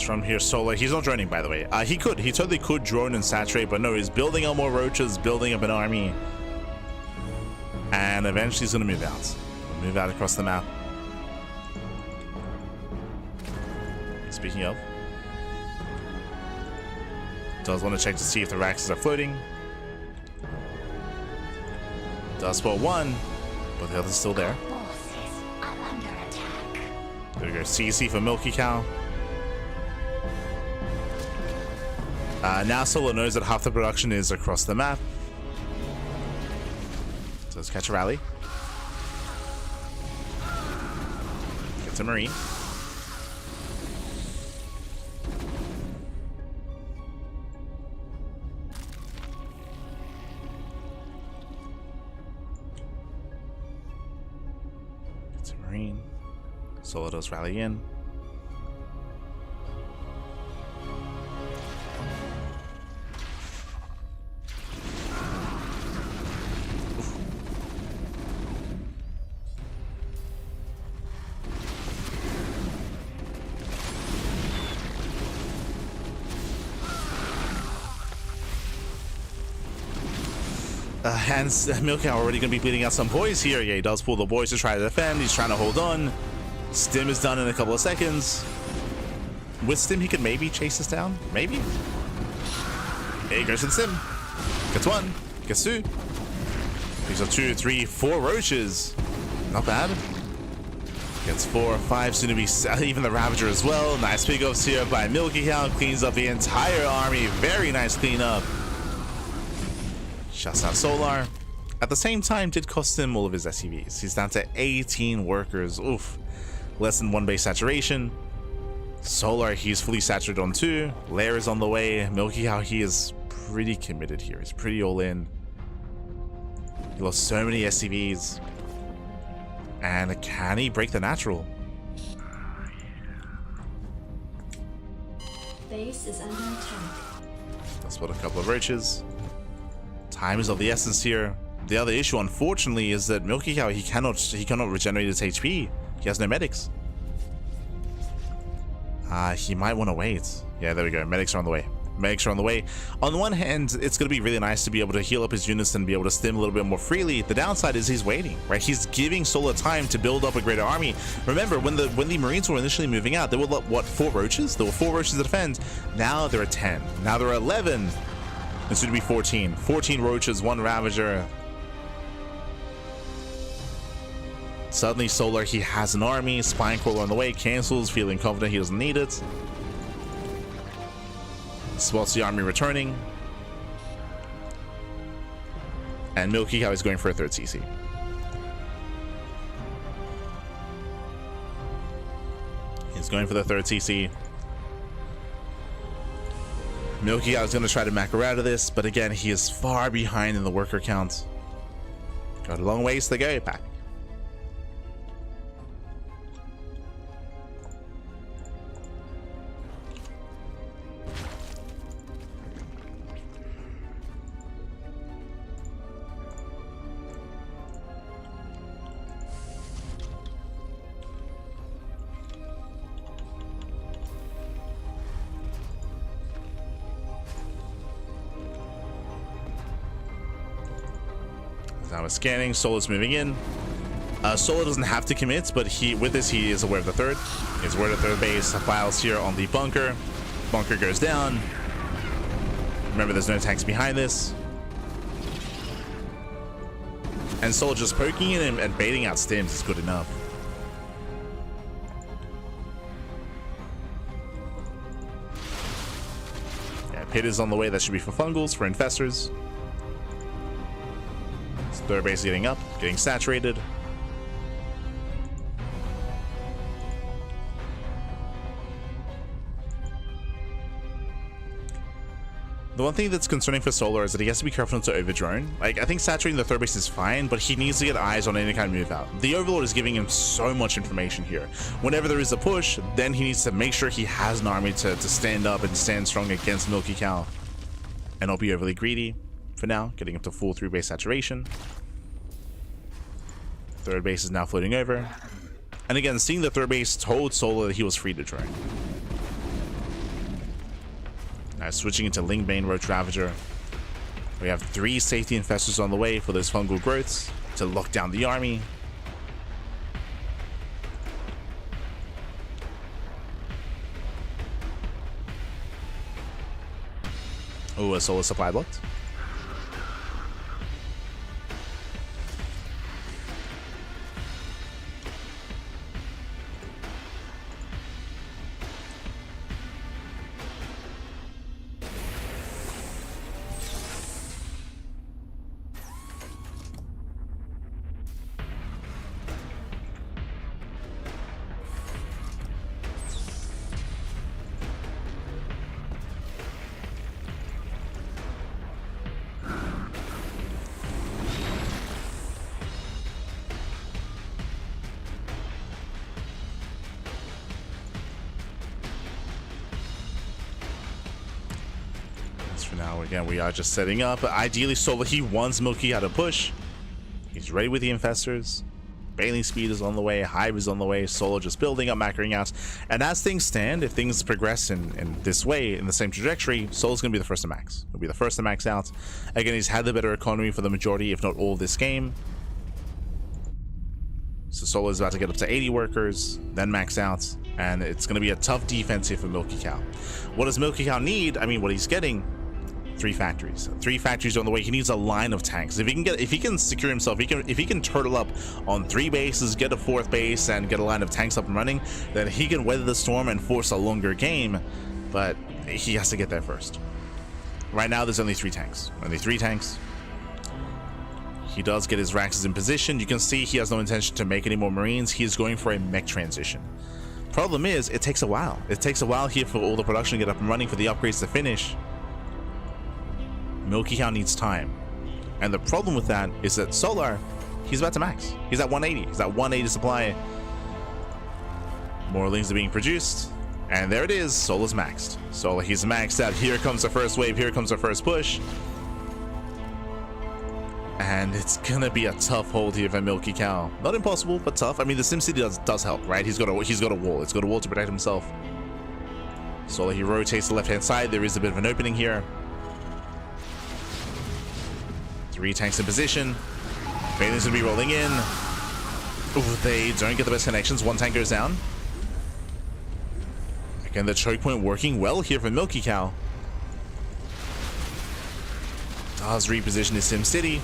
From here, Solar, he's not droning, by the way. He totally could drone and saturate, but no, he's building up more roaches, building up an army, and eventually he's gonna move out. Move out across the map. Speaking of, does want to check to see if the Raxes are floating. Does spot one, but the other's still there. There we go, CC for Milky Cow. Now Solo knows that half the production is across the map. So let's catch a rally. Gets a Marine. Solar does rally in. And Milky already going to be bleeding out some boys here. Yeah, he does pull the boys to try to defend. He's trying to hold on. Stim is done in a couple of seconds. With Stim, he could maybe chase this down. Maybe. There he goes to the Stim. Gets one. Gets two. These are 2, 3, 4 roaches. Not bad. Gets 4, 5, soon to be even the Ravager as well. Nice pickups here by Milky Cow. Cleans up the entire army. Very nice cleanup. Shuts down Solar. At the same time, did cost him all of his SCVs. He's down to 18 workers. Oof. Less than 1 base saturation. Solar, he's fully saturated on 2. Lair is on the way. Milky Cow, he is pretty committed here. He's pretty all in. He lost so many SCVs. And can he break the natural? Base is under attack. Let's put a couple of roaches. Time is of the essence here. The other issue, unfortunately, is that Milky Cow, he cannot regenerate his HP. He has no medics. He might want to wait. Yeah, there we go. Medics are on the way. Medics are on the way. On the one hand, it's going to be really nice to be able to heal up his units and be able to stim a little bit more freely. The downside is he's waiting, right? He's giving Solar time to build up a greater army. Remember, when the Marines were initially moving out, there were, what, 4 roaches? There were 4 roaches to defend. Now there are 10. Now there are 11. It's going to be 14. 14 roaches, 1 Ravager. Suddenly, Solar, he has an army. Spinecrawler on the way. Cancels, feeling confident he doesn't need it. Spots the army returning. And Milky Cow is going for a 3rd CC. He's going for the 3rd CC. Milky Cow is going to try to macro out of this, but again, he is far behind in the worker count. Got a long ways to go back. Now we're scanning. Solar's moving in. Solar doesn't have to commit, but with this he is aware of the 3rd. He's aware of the 3rd base. Files here on the bunker. Bunker goes down. Remember, there's no tanks behind this. And Solar just poking in and baiting out stims is good enough. Yeah, Pit is on the way. That should be for fungals, for infestors. 3rd base is getting up, getting saturated. The one thing that's concerning for Solar is that he has to be careful not to overdrone. Like, I think saturating the 3rd base is fine, but he needs to get eyes on any kind of move out. The Overlord is giving him so much information here. Whenever there is a push, then he needs to make sure he has an army to stand up and stand strong against Milky Cow. And not be overly greedy. For now, getting up to full 3 base saturation. 3rd base is now floating over. And again, seeing the 3rd base told Solar that he was free to try. Now switching into Lingbane Roach Ravager. We have 3 safety infestors on the way for those fungal growths to lock down the army. Oh, a Solar supply blocked. So now again, we are just setting up. Ideally, Solar, he wants Milky how to push. He's ready with the infestors. Bailing speed is on the way, Hive is on the way, Solar just building up, macroing out. And as things stand, if things progress in this way, in the same trajectory, Solar's going to be the first to max. He'll be the first to max out. Again, he's had the better economy for the majority, if not all, of this game. So Solar is about to get up to 80 workers, then max out. And it's going to be a tough defense here for Milky Cow. What does Milky Cow need? I mean, what he's getting... 3 factories. 3 factories on the way. He needs a line of tanks. If he can secure himself, if he can turtle up on 3 bases, get a 4th base, and get a line of tanks up and running, then he can weather the storm and force a longer game. But he has to get there first. Right now, there's only 3 tanks. Only 3 tanks. He does get his Raxes in position. You can see he has no intention to make any more Marines. He is going for a mech transition. Problem is, it takes a while. It takes a while here for all the production to get up and running, for the upgrades to finish. Milky Cow needs time. And the problem with that is that Solar, he's about to max. He's at 180. He's at 180 supply. More Lings are being produced. And there it is. Solar's maxed. Solar, he's maxed out. Here comes the first wave. Here comes the first push. And it's gonna be a tough hold here for Milky Cow. Not impossible, but tough. I mean, the SimCity does help, right? He's got a wall. It's got a wall to protect himself. Solar, he rotates the left-hand side. There is a bit of an opening here. 3 tanks in position. Bailey's gonna be rolling in. Ooh, they don't get the best connections. 1 tank goes down. Again, the choke point working well here for Milky Cow. Does reposition his SimCity.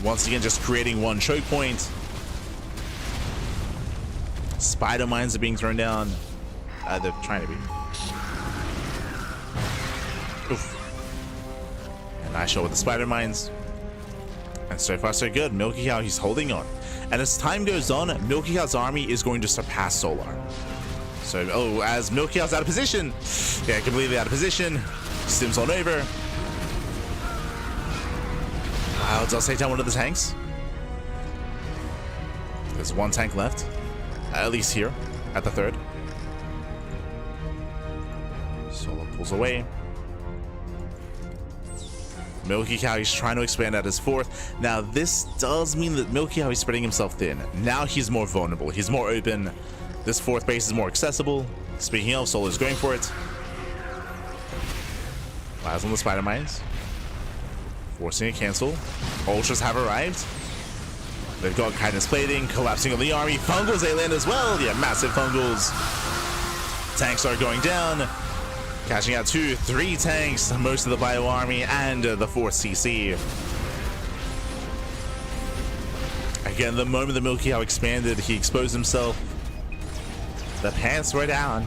Once again, just creating 1 choke point. Spider mines are being thrown down. They're trying to be. Oof. Nice shot with the spider mines. And so far so good. Milky Cow, he's holding on. And as time goes on, Milky Cow's army is going to surpass Solar. So, oh, as Milky Cow's out of position. Yeah, completely out of position. Stims on over. Does take down one of the tanks. There's 1 tank left. At least here, at the 3rd. Solar pulls away. Milky Cow, he's trying to expand out his 4th. Now, this does mean that Milky Cow is spreading himself thin. Now he's more vulnerable. He's more open. This 4th base is more accessible. Speaking of, Solar's going for it. Flies on the spider mines. Forcing a cancel. Ultras have arrived. They've got kindness plating, collapsing on the army. Fungals, they land as well. Yeah, massive fungals. Tanks are going down. Catching out 2, 3 tanks, most of the bio army, and the 4th CC. Again, the moment the Milky Cow expanded, he exposed himself. The pants were down.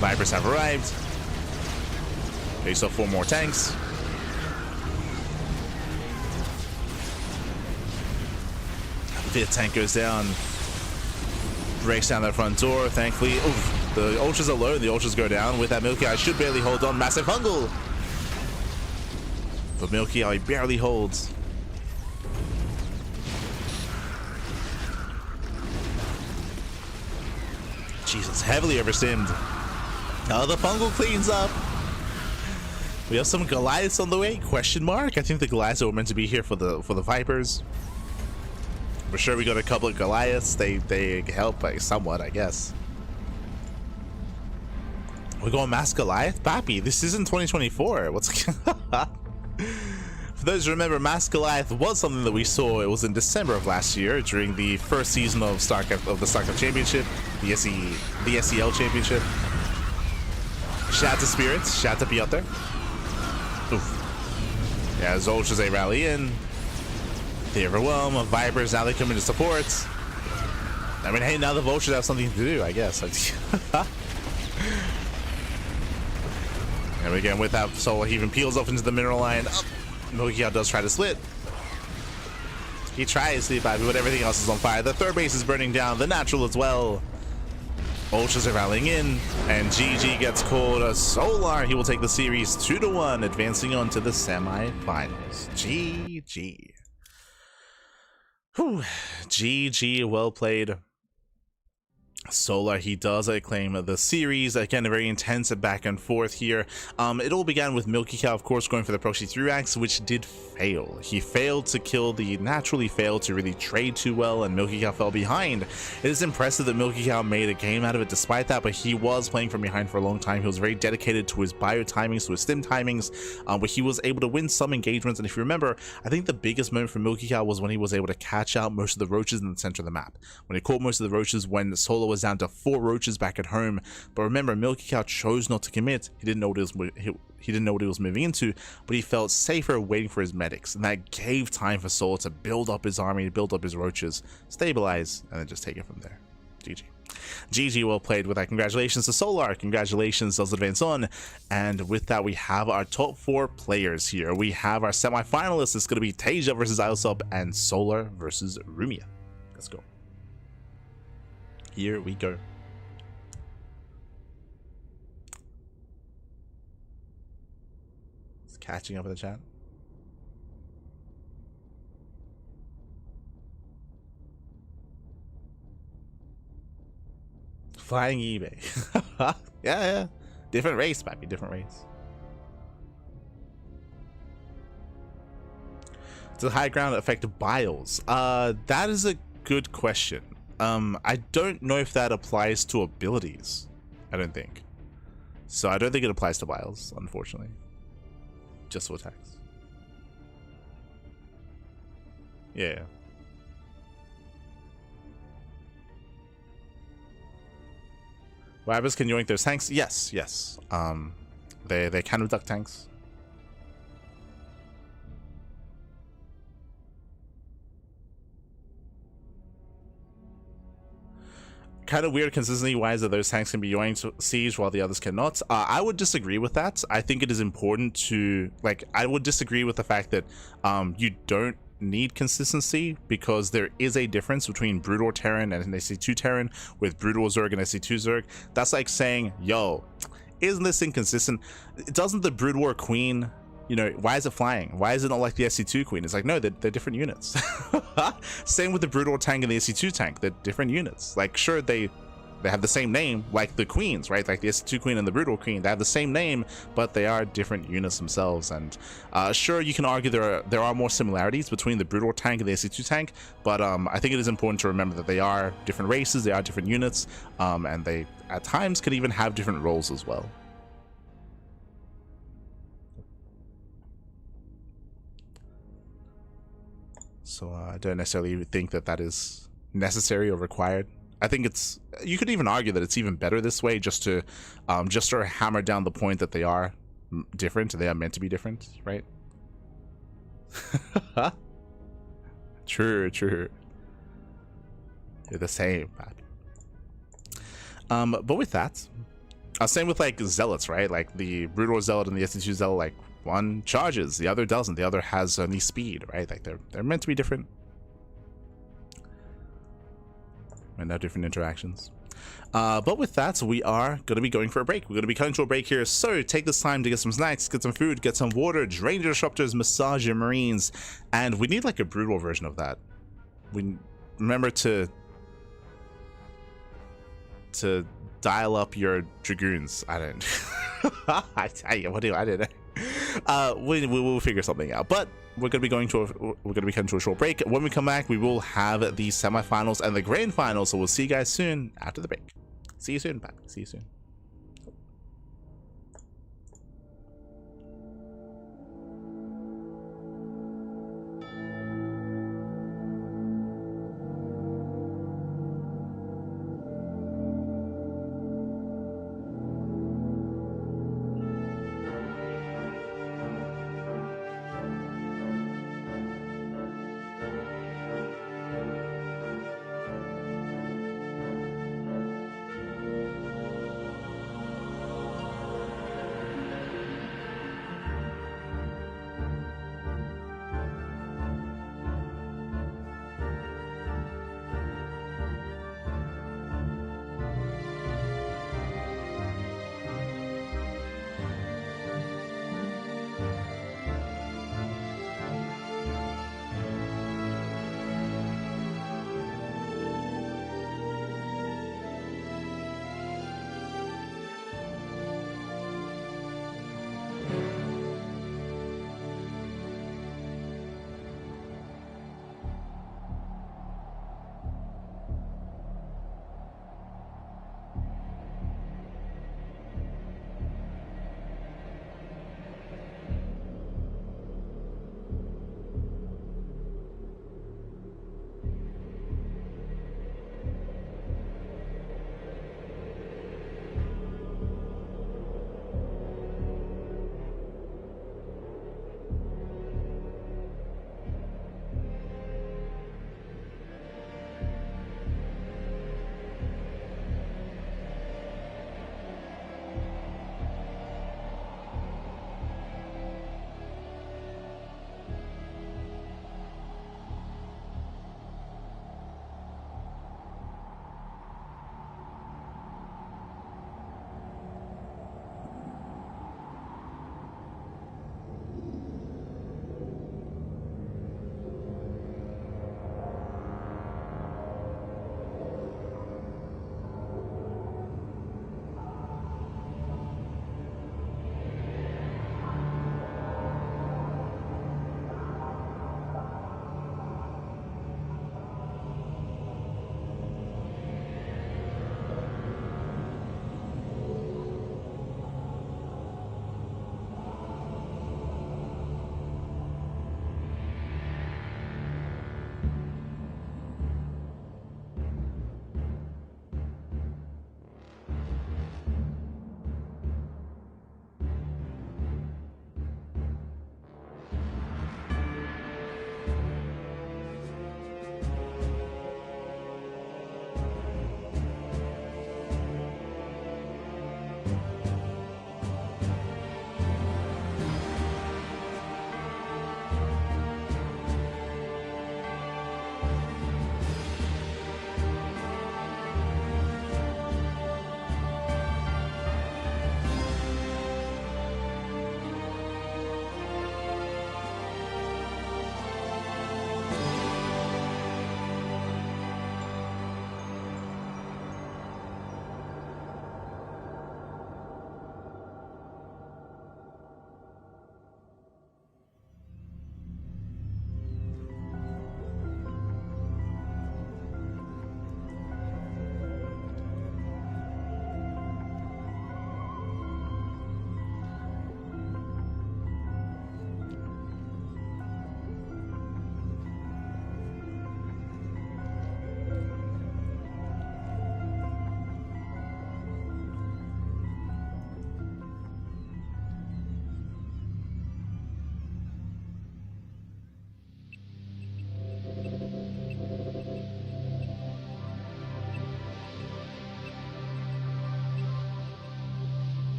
Vipers have arrived. They still 4 more tanks. The 5th tank goes down. Breaks down that front door, thankfully. Oof, the ultras are low, the ultras go down. With that Milky Cow, should barely hold on. Massive fungal! But Milky Cow, he barely holds. Jesus, heavily overstimmed. The fungal cleans up. We have some Goliaths on the way? Question mark? I think the Goliaths were meant to be here for the Vipers. For sure, we got a couple of Goliaths. They help somewhat, I guess. We're going Mass Goliath? Pappy, this isn't 2024. What's... For those who remember, Mass Goliath was something that we saw. It was in December of last year during the first season of StarCraft, of the StarCraft Championship, the SEL Championship. Shout out to Spirits. Shout out to Piotr. Oof. Yeah, as Ultras, they rally in. They overwhelm. Vipers, now they come into support. I mean, hey, now the Vultures have something to do, I guess. And again, with that Solar, he even peels off into the mineral line. Oh, Milky Cow does try to split. He tries to, but everything else is on fire. The 3rd base is burning down. The natural as well. Ultras are rallying in, and GG gets called a Solar. He will take the series 2-1, advancing on to the semifinals. GG. Whew. GG, well played. Solar, he does claim the series. Again, a very intense back and forth here. It all began with Milky Cow, of course, going for the proxy through axe, which did fail. He failed to kill the naturally failed to really trade too well, and Milky Cow fell behind. It is impressive that Milky Cow made a game out of it despite that, but he was playing from behind for a long time. He was very dedicated to his bio timings, to his stim timings, but he was able to win some engagements. And if you remember, I think the biggest moment for Milky Cow was when he was able to catch out most of the roaches in the center of the map. When he caught most of the roaches when Solar was down to 4 roaches back at home. But remember, Milky Cow chose not to commit. He didn't know what he didn't know what he was moving into, but he felt safer waiting for his medics, and that gave time for Solar to build up his army, to build up his roaches, stabilize, and then just take it from there. GG. GG, well played with that. Congratulations to Solar. Congratulations, let's advance on. And with that, we have our top 4 players here. We have our semi-finalists. It's going to be Taeja versus Isop and Solar versus Rumia. Let's go. Here we go. It's catching up in the chat. Flying eBay. Yeah. Different race, might be different race. Does the high ground affect biles? That is a good question. I don't know if that applies to abilities. I don't think. So I don't think it applies to biles, unfortunately. Just for attacks. Yeah. Wabbers can yoink those tanks? Yes. They can abduct tanks. Kind of weird consistency wise that those tanks can be yoinked siege while the others cannot. I would disagree with that. I think it is important to, like, I would disagree with the fact that you don't need consistency, because there is a difference between Brutal Terran and an SC2 Terran with Brutal Zerg and SC2 Zerg. That's like saying, yo, isn't this inconsistent? Doesn't the Brood War Queen, you know, why is it flying? Why is it not like the SC2 Queen? It's like, no, they're different units. Same with the Brutal Tank and the SC2 Tank. They're different units. Like, sure, they have the same name, like the Queens, right? Like the SC2 Queen and the Brutal Queen, they have the same name, but they are different units themselves. And sure, you can argue there are more similarities between the Brutal Tank and the SC2 Tank, but I think it is important to remember that they are different races, they are different units, and they at times could even have different roles as well. So I don't necessarily think that is necessary or required. I think it's, you could even argue that it's even better this way, just to hammer down the point that they are different. They are meant to be different, right? True. They're the same. But with that, same with like zealots, right? Like the Brutal Zealot and the SC2 Zealot, like one charges, the other doesn't. The other has only speed, right? Like they're meant to be different. And have different interactions. But with that, we are going to be going for a break. We're going to be coming to a break here, so take this time to get some snacks, get some food, get some water, drain your disruptors, massage your marines, and we need like a brutal version of that. We remember to dial up your dragoons. I don't I tell you, what do I did? We will figure something out, but we're going to be coming to a short break. When we come back, we will have the semifinals and the grand finals, so we'll see you guys soon after the break. See you soon, Pat. See you soon.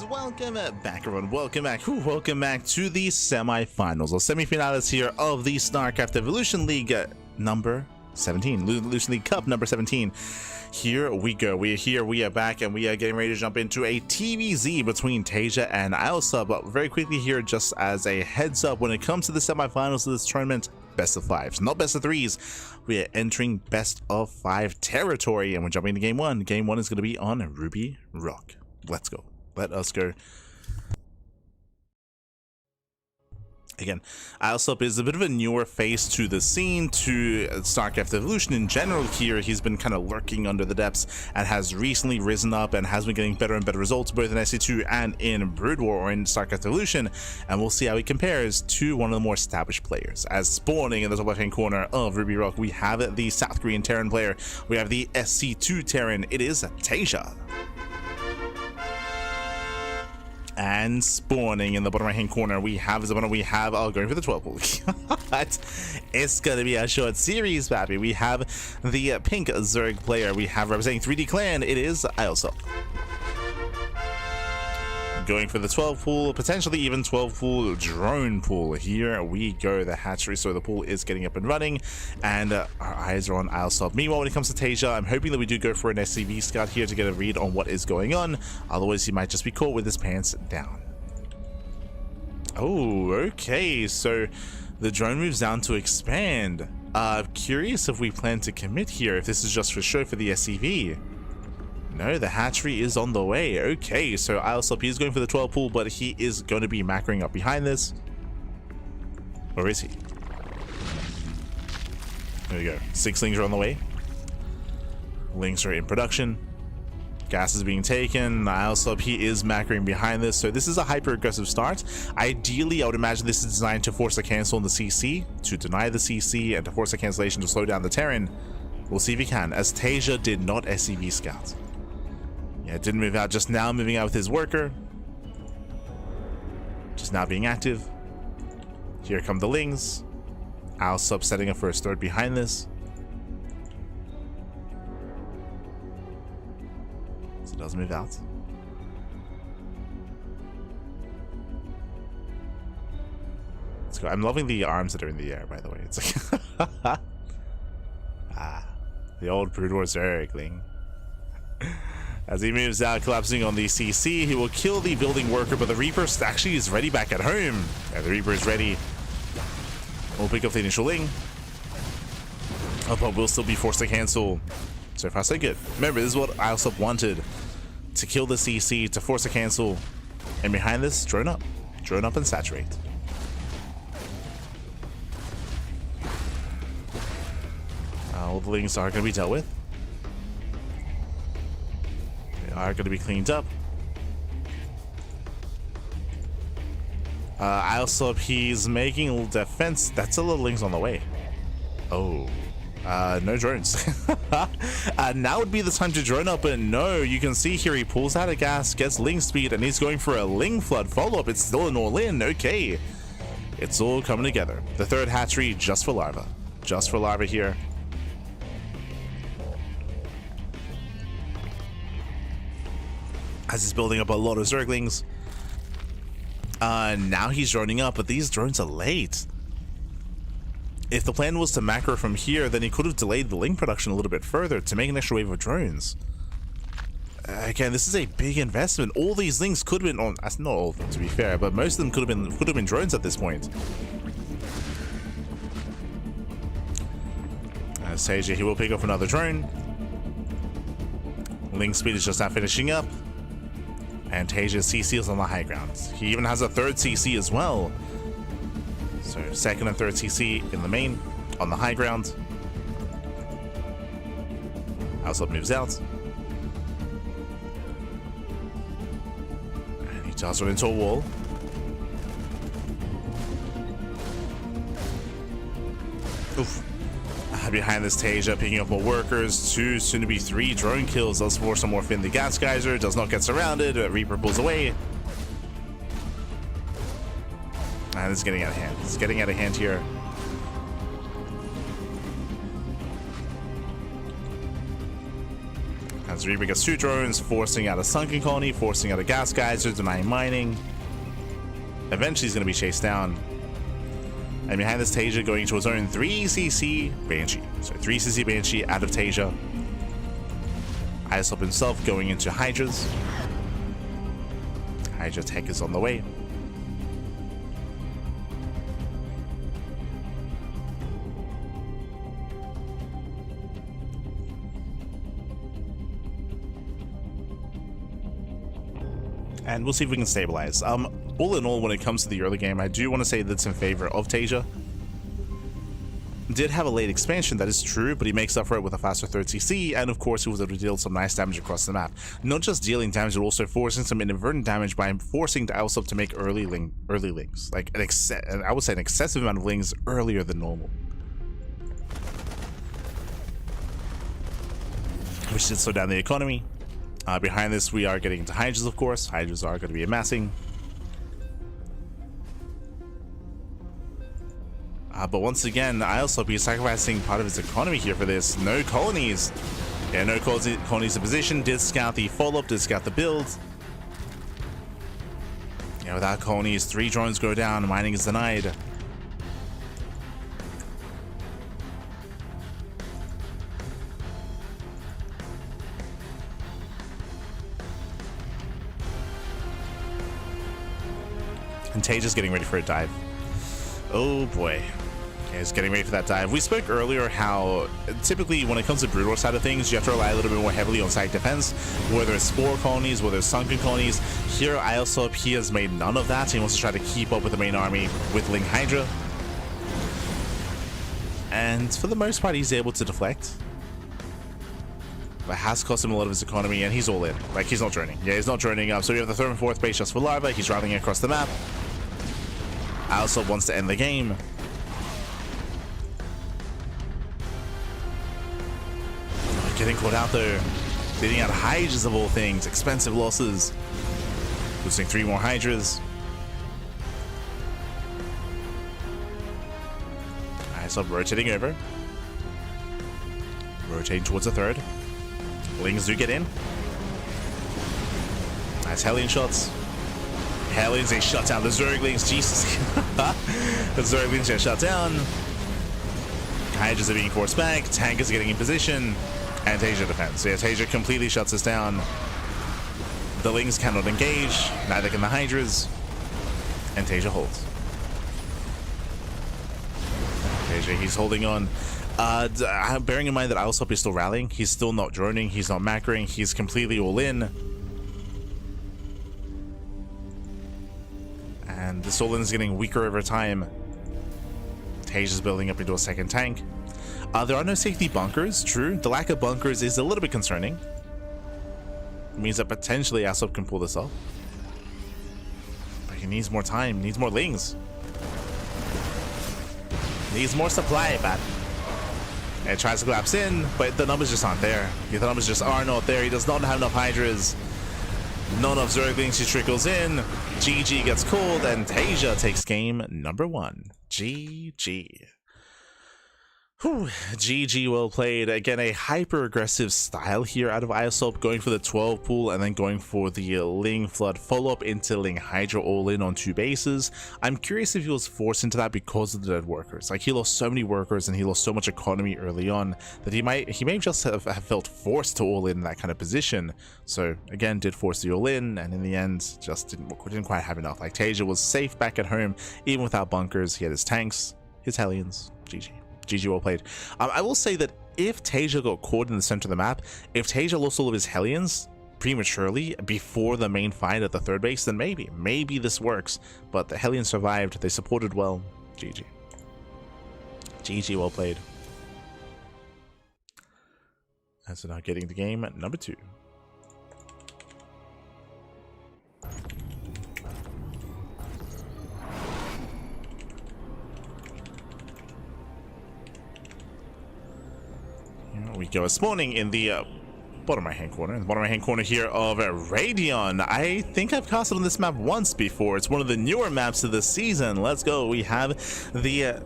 welcome back, everyone. Welcome back. Welcome back to the semi-finals or semi-finals here of the StarCraft Evolution League number 17, Evolution League Cup number 17. Here we go. We are here. We are back, and we are getting ready to jump into a TVZ between Taeja and Ilsa. But very quickly here, just as a heads up, when it comes to the semi-finals of this tournament, best of fives, not best of threes. We are entering best of 5 territory, and we're jumping into game 1. Game 1 is going to be on Ruby Rock. Let's go. Let us go. Again, Ilsa is a bit of a newer face to the scene, to StarCraft Evolution in general here. He's been kind of lurking under the depths and has recently risen up and has been getting better and better results both in SC2 and in Brood War or in StarCraft Evolution. And we'll see how he compares to one of the more established players. As spawning in the top left-hand corner of Ruby Rock, we have the South Korean Terran player. We have the SC2 Terran. It is Taeja. And spawning in the bottom right hand corner, we have going for the 12 pool. It's gonna be a short series, baby. We have the pink Zerg player. We have representing 3D Clan. It is Ilsa. Going for the 12 pool, potentially even 12 pool drone pool. Here we go, the hatchery. So the pool is getting up and running, and our eyes are on Ilsa. Meanwhile, when it comes to Taeja, I'm hoping that we do go for an SCV scout here to get a read on what is going on. Otherwise, he might just be caught with his pants down. Oh, okay. So the drone moves down to expand. Curious if we plan to commit here, if this is just for show for the SCV. No, the hatchery is on the way. Okay, so Ilsa is going for the 12 pool, but he is going to be macroing up behind this. Where is he? There we go. 6 lings are on the way. Lings are in production. Gas is being taken. Ilsa is macroing behind this. So this is a hyper-aggressive start. Ideally, I would imagine this is designed to force a cancel in the CC, to deny the CC, and to force a cancellation to slow down the Terran. We'll see if he can, as Taeja did not SCV scout. Yeah, didn't move out, just now moving out with his worker. Just now being active. Here come the lings. Ilsa setting up for his third behind this. So it does move out. Let's go. I'm loving the arms that are in the air, by the way. It's like the old Brood War Zergling. As he moves out, collapsing on the CC, he will kill the building worker, but the Reaper actually is ready back at home. Yeah, the Reaper is ready. We'll pick up the initial ling. Oh, but we'll still be forced to cancel. So far, so good. Remember, this is what Ilsa wanted. To kill the CC, to force a cancel. And behind this, drone up. Drone up and saturate. All the lings are going to be dealt with. They are going to be cleaned up. Ilsa, he's making a little defense. That's a little lings on the way. Oh. No drones. Now would be the time to drone up, but no, you can see here he pulls out a gas, gets ling speed, and he's going for a ling flood follow-up. It's still an all-in. Okay. It's all coming together. The third hatchery just for larva. Just for larva here. As he's building up a lot of Zerglings. Now he's droning up, but these drones are late. If the plan was to macro from here, then he could have delayed the ling production a little bit further to make an extra wave of drones. Again, this is a big investment. All these lings could have been on, not all of them to be fair, but most of them could have been drones at this point. As Taeja, he will pick up another drone. Ling speed is just now finishing up. And Taeja's CC is on the high ground. He even has a third CC as well. So second and third CC in the main, on the high ground. Ilsa moves out. And he does run into a wall. Oof. Behind this, Taeja picking up more workers. 2, soon to be 3 drone kills. Does force some more in the gas geyser. Does not get surrounded. Reaper pulls away. And it's getting out of hand. It's getting out of hand here. As Reaper gets 2 drones, forcing out a sunken colony, forcing out a gas geyser, denying mining. Eventually he's going to be chased down. And behind this, Taeja going into his own 3cc Banshee. So 3cc Banshee out of Taeja. Isop himself going into Hydras. Hydra tech is on the way. And we'll see if we can stabilize. All in all, when it comes to the early game, I do want to say that's in favor of Taeja. Did have a late expansion, that is true, but he makes up for it with a faster 3rd-CC, and of course he was able to deal some nice damage across the map. Not just dealing damage, but also forcing some inadvertent damage by forcing Isop to make early lings. Like, I would say an excessive amount of lings earlier than normal. Which did slow down the economy. Behind this, we are getting into Hydras, of course. Hydras are going to be amassing. But once again, Isop be sacrificing part of his economy here for this. No colonies. Yeah, no colonies in position. Did scout the follow-up, did scout the build. Yeah, without colonies, 3 drones go down. Mining is denied. And Taeja's getting ready for a dive. Oh boy. Okay, he's getting ready for that dive. We spoke earlier how typically when it comes to Broodlord side of things, you have to rely a little bit more heavily on site defense, whether it's spore colonies, whether it's sunken colonies. Here, Isop, he has made none of that. He wants to try to keep up with the main army with Ling Hydra. And for the most part, he's able to deflect. But has cost him a lot of his economy, and he's all in. Like, he's not droning. Yeah, he's not droning up. So we have the 3rd and 4th base just for larva. He's routing across the map. Isop wants to end the game. Getting caught out though. Leading out Hydras of all things. Expensive losses. Losing 3 more Hydras. Isop rotating over. Rotating towards the 3rd. Lings do get in. Nice Hellion shots. Hellions, they shut down the Zerglings. Jesus. The Zerglings get shut down. Hydras are being forced back. Tank is getting in position. And Taeja defends. So yeah, Taeja completely shuts us down. The Lings cannot engage. Neither can the Hydras. And Taeja holds. Taeja, he's holding on. Bearing in mind that Isop is still rallying. He's still not droning. He's not macroing. He's completely all in. And this all-in is getting weaker over time. Taeja's building up into a 2nd tank. There are no safety bunkers, true. The lack of bunkers is a little bit concerning. It means that potentially Isop can pull this off. But he needs more time, needs more lings. Needs more supply, but it tries to collapse in, but the numbers just aren't there. The numbers just are not there. He does not have enough Hydras. Not enough Zerglings. He trickles in. GG gets called, and Taeja takes game number 1. GG. Whew, GG, well played. Again, a hyper-aggressive style here out of Isop, going for the 12 pool and then going for the Ling Flood follow-up into Ling Hydra all-in on 2 bases. I'm curious if he was forced into that because of the dead workers. Like, he lost so many workers and he lost so much economy early on that he may just have felt forced to all-in that kind of position. So, again, did force the all-in, and in the end, just didn't quite have enough. Like, Taeja was safe back at home, even without bunkers. He had his tanks, his Hellions. GG. GG, well played. I will say that if Taeja got caught in the center of the map, if Taeja lost all of his Hellions prematurely before the main fight at the 3rd base, then maybe this works. But the Hellions survived, they supported well. GG. GG, well played. And so now getting the game at number 2. We go a spawning in the bottom right hand corner. In the bottom right hand corner here of Radion. I think I've casted on this map once before. It's one of the newer maps of the season. Let's go. We have the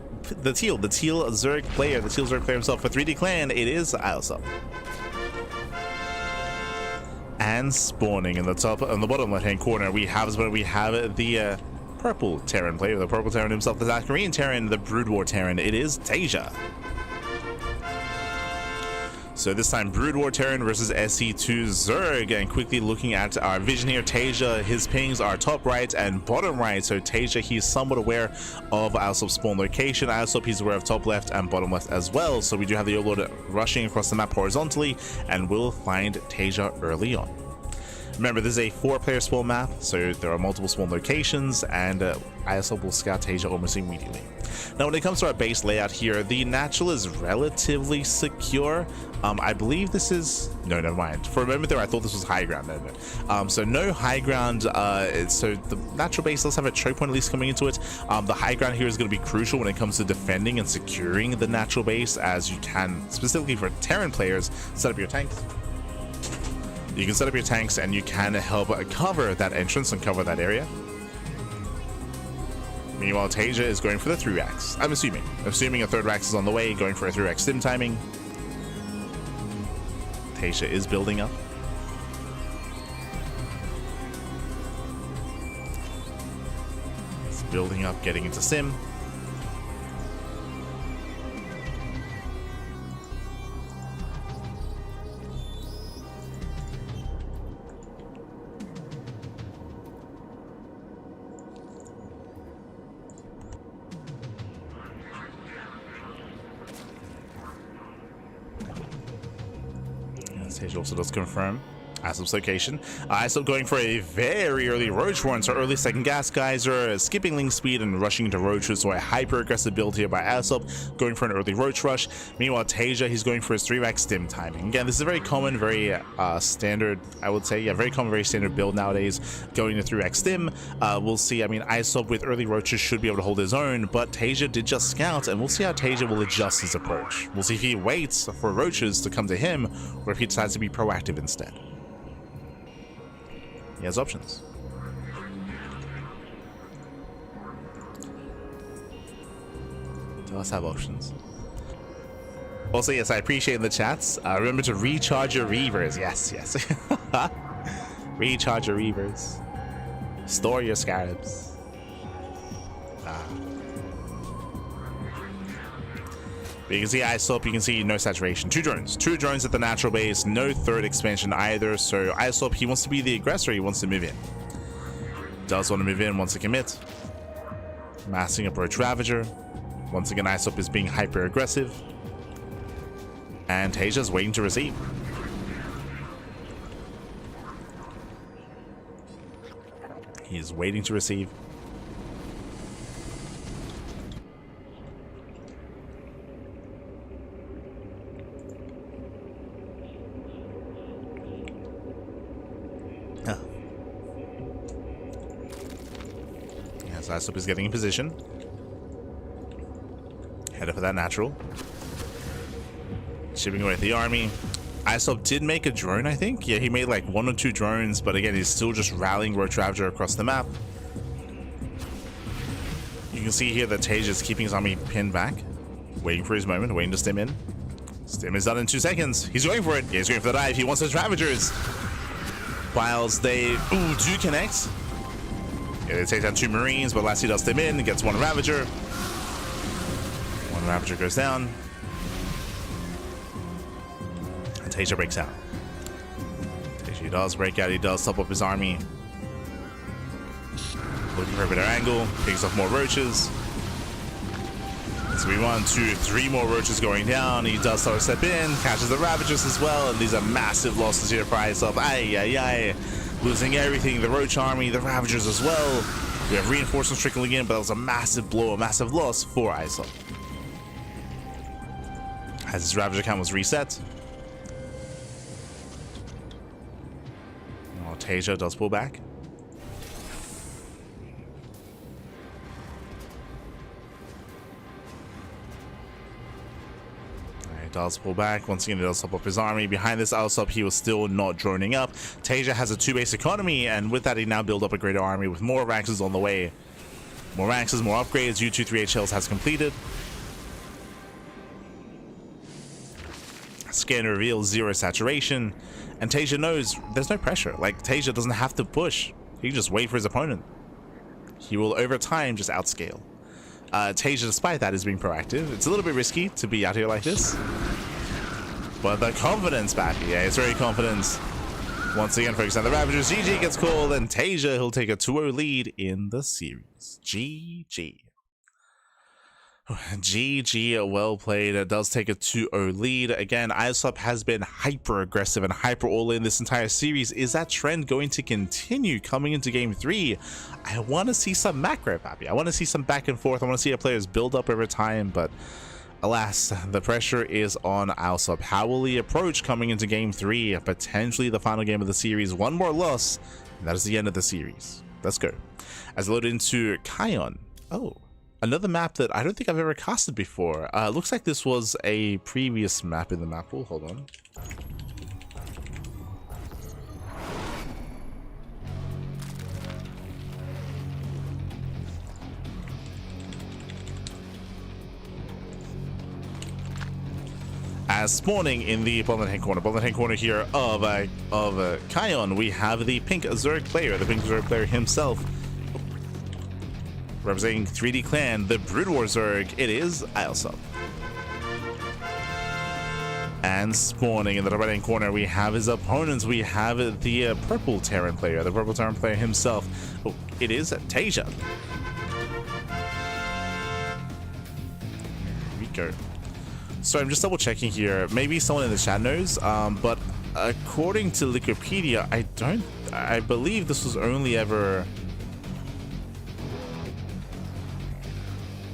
teal Zerg player, the teal Zerg player himself for 3D Clan. It is Isop. and spawning in the top and the bottom left hand corner, we have the purple Terran player, the purple Terran himself, the South Korean Terran, the Brood War Terran. It is Taeja. So this time Brood War Terran versus SC2 Zerg, and quickly looking at our vision here, Taeja, his pings are top right and bottom right. So Taeja, he's somewhat aware of Isop spawn location. Isop, he's aware of top left and bottom left as well. So we do have the Overlord rushing across the map horizontally, and we'll find Taeja early on. Remember, this is a 4-player spawn map, so there are multiple spawn locations, and ISL will scout Taeja almost immediately. Now, when it comes to our base layout here, the natural is relatively secure. I believe this is... No, never mind. For a moment there, I thought this was high ground. No. So no high ground. So the natural base does have a choke point at least coming into it. The high ground here is going to be crucial when it comes to defending and securing the natural base, as you can, specifically for Terran players, set up your tanks. You can set up your tanks and you can help cover that entrance and cover that area. Meanwhile, Taeja is going for the 3-racks. I'm assuming a 3rd rack is on the way, going for a 3-rack stim timing. Taeja is building up. It's building up, getting into sim. Taeja also does confirm Isop's location. Isop going for a very early Roach run, so early second gas geyser, skipping link speed and rushing into Roaches, so a hyper aggressive build here by Isop, going for an early Roach rush. Meanwhile, Taeja, he's going for his 3-rack stim timing. Again, this is a very common, very standard, I would say, very common, very standard build nowadays, going to 3-rack stim. We'll see. I mean, Isop with early Roaches should be able to hold his own, but Taeja did just scout, and we'll see how Taeja will adjust his approach. We'll see if he waits for Roaches to come to him, or if he decides to be proactive instead. He has options. Does have options. Also, yes, I appreciate in the chats. Remember to recharge your reavers. Yes. Recharge your reavers. Store your scarabs. But you can see Isop, you can see no saturation. 2 drones at the natural base, no 3rd expansion either. So Isop, he wants to be the aggressor, he wants to move in. Does want to move in, wants to commit. Massing approach Ravager. Once again, Isop is being hyper aggressive. And Taeja's waiting to receive. He's waiting to receive. Isop is getting in position. Headed for that natural. Chipping away at the army. Isop did make a drone, I think. Yeah, he made like 1 or 2 drones, but again, he's still just rallying Roach Ravager across the map. You can see here that Taeja is keeping his army pinned back, waiting for his moment, waiting to stim in. Stim is done in 2 seconds. He's going for it. Yeah, he's going for the dive. He wants those Ravagers. Whilst they do connect. Yeah, they take down 2 Marines, but Lassie does them in, gets 1 Ravager. 1 Ravager goes down. And Taeja breaks out. Taeja does break out, he does top up his army. Looking for a better angle, picks up more Roaches. So we 1, 2, 3 more Roaches going down. He does start to step in, catches the Ravagers as well, and these are massive losses here for Isop. Ay. Losing everything, the Roach army, the Ravagers as well. We have reinforcements trickling in, but that was a massive blow, a massive loss for Isop. As his Ravager count was reset. Well, Taeja does pull back. Does pull back. Once again, he does top up his army. Behind this Isop, he was still not droning up. Taeja has a 2-base economy, and with that, he now built up a greater army with more Raxes on the way. More Raxes, more upgrades. U-23HLs has completed. Scan reveals 0 saturation, And Taeja knows there's no pressure. Like, Taeja doesn't have to push. He can just wait for his opponent. He will, over time, just outscale. Taeja, despite that, is being proactive. It's a little bit risky to be out here like this. But the confidence back. Yeah, it's very confident. Once again, focus on the Ravagers. GG gets called, and Taeja, he'll take a 2-0 lead in the series. GG. GG, well played. It does take a 2-0 lead. Again, ISOP has been hyper aggressive and hyper all in this entire series. Is that trend going to continue coming into game 3? I want to see some macro, Pappy. I want to see some back and forth. I want to see our players build up over time, but alas, the pressure is on ISOP. How will he approach coming into game 3? Potentially the final game of the series. One more loss, and that is the end of the series. Let's go. As I load into Kion. Oh. Another map that I don't think I've ever casted before. Looks like this was a previous map in the map pool. Hold on. As spawning in the bottom hand corner here of Kion, we have the pink Zerg player, himself. Representing 3D Clan, the Brood War Zerg, it is ISOP. And spawning in the right hand corner, we have his opponents. We have the purple Terran player, himself. Oh, it is Taeja. Here we go. So I'm just double checking here. Maybe someone in the chat knows, but according to Wikipedia, I believe this was only ever.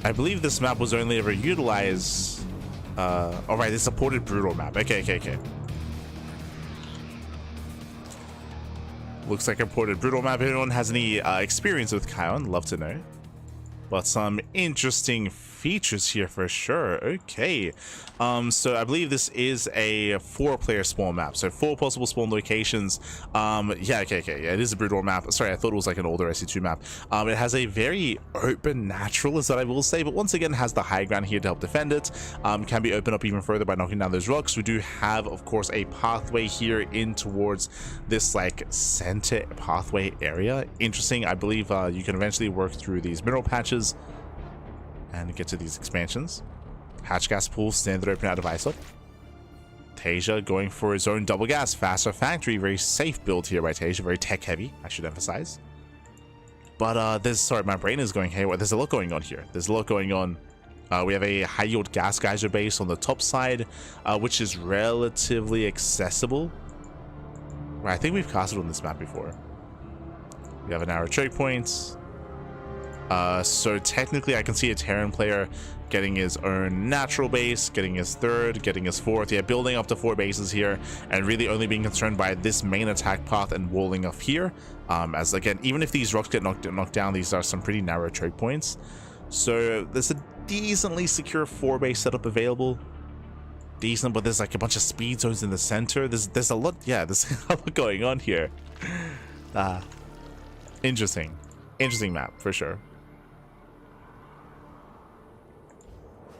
I believe this map was only ever utilized. All right, it's supported brutal map. Okay. Looks like a ported brutal map. If anyone has any experience with Kion, love to know. But some interesting features here for sure. Okay, so I believe this is a 4-player spawn map, so 4 possible spawn locations. Yeah, it is a brutal map. Sorry, I thought it was like an older SC2 map. It has a very open natural, is that I will say, but once again has the high ground here to help defend it. Can be opened up even further by knocking down those rocks. We do have, of course, a pathway here in towards this like center pathway area. Interesting. I believe you can eventually work through these mineral patches and get to these expansions. Hatch gas pool standard open out of ISOP. Taeja going for his own double gas, faster factory, very safe build here by Taeja, very tech heavy, I should emphasize. But sorry, my brain is going haywire. There's a lot going on here. We have a high yield gas geyser base on the top side, which is relatively accessible. Right, I think we've casted on this map before. We have an arrow choke points. So technically I can see a Terran player getting his own natural base, getting his 3rd, getting his 4th, yeah, building up to 4 bases here, and really only being concerned by this main attack path and walling up here. As again, even if these rocks get knocked down, these are some pretty narrow choke points. So there's a decently secure 4-base setup available. Decent, but there's like a bunch of speed zones in the center. There's a lot, yeah, there's a lot going on here. Interesting map for sure.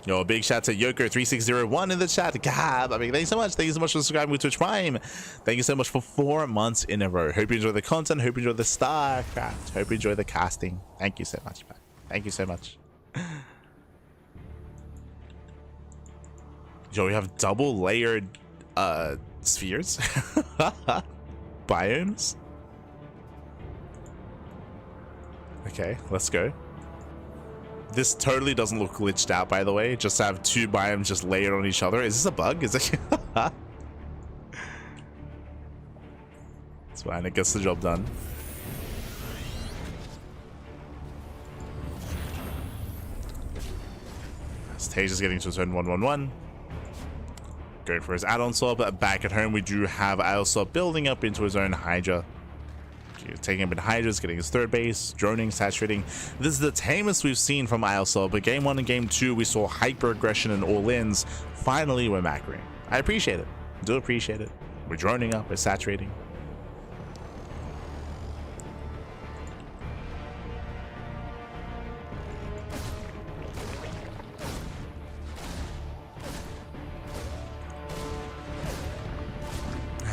Yo, big shout to Yoko3601 in the chat. Gab, I mean, thank you so much. Thank you so much for subscribing to Twitch Prime. Thank you so much for 4 months in a row. Hope you enjoy the content. Hope you enjoy the StarCraft. Hope you enjoy the casting. Thank you so much, man. Thank you so much. Yo, we have double layered spheres. Biomes. Okay, let's go. This totally doesn't look glitched out, by the way. Just to have 2 biomes just layered on each other. Is this a bug? Is it? It's fine. It gets the job done. Taeja's getting to his own 1-1-1. Going for his add-on swap. Back at home, we do have ISOP building up into his own Hydra. Taking up in Hydras, getting his 3rd base, droning, saturating. This is the tamest we've seen from ISOP, but game 1 and game 2 we saw hyper aggression and all-ins. Finally we're macroing. I appreciate it. I do appreciate it. We're droning up, we're saturating.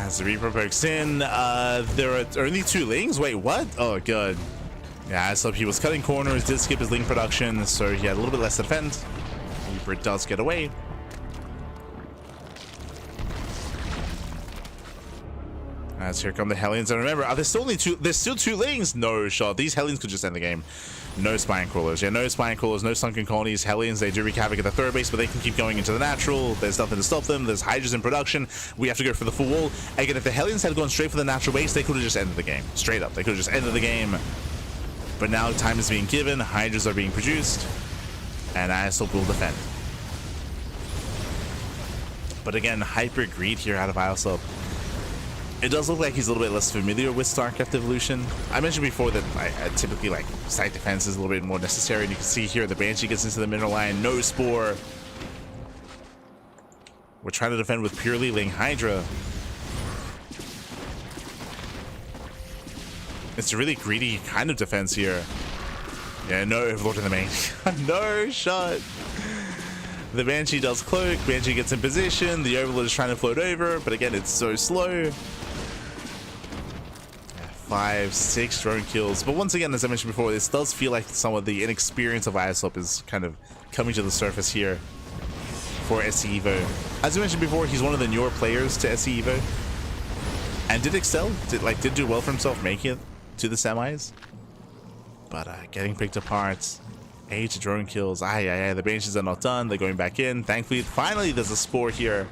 As the Reaper pokes in, there are only 2 Lings. Wait, what? Oh, god. Yeah, so he was cutting corners, did skip his Ling production, so he had a little bit less to defend. Reaper does get away. As here come the Hellions, and remember, there's still there's still 2 Lings. No shot. These Hellions could just end the game. No Spine Crawlers. Yeah, no Spine Crawlers, no Sunken Colonies. Hellions, they do wreak havoc at the third base, but they can keep going into the natural. There's nothing to stop them. There's Hydras in production. We have to go for the full wall. Again, if the Hellions had gone straight for the natural base, they could have just ended the game. Straight up. They could have just ended the game. But now time is being given. Hydras are being produced. And ISOP will defend. But again, hyper greed here out of ISOP. It does look like he's a little bit less familiar with StarCraft Evolution. I mentioned before that I typically like site defense is a little bit more necessary, and you can see here the Banshee gets into the mineral line, no Spore. We're trying to defend with purely Ling Hydra. It's a really greedy kind of defense here. Yeah, no Overlord in the main. No shot. The Banshee does cloak, Banshee gets in position, the Overlord is trying to float over, but again, it's so slow. 5, 6 drone kills. But once again, as I mentioned before, this does feel like some of the inexperience of ISOP is kind of coming to the surface here for SC Evo. As I mentioned before, he's one of the newer players to SC Evo. And did excel, did do well for himself making it to the semis. But getting picked apart. 8 drone kills. The Banshees are not done. They're going back in. Thankfully, finally there's a Spore here.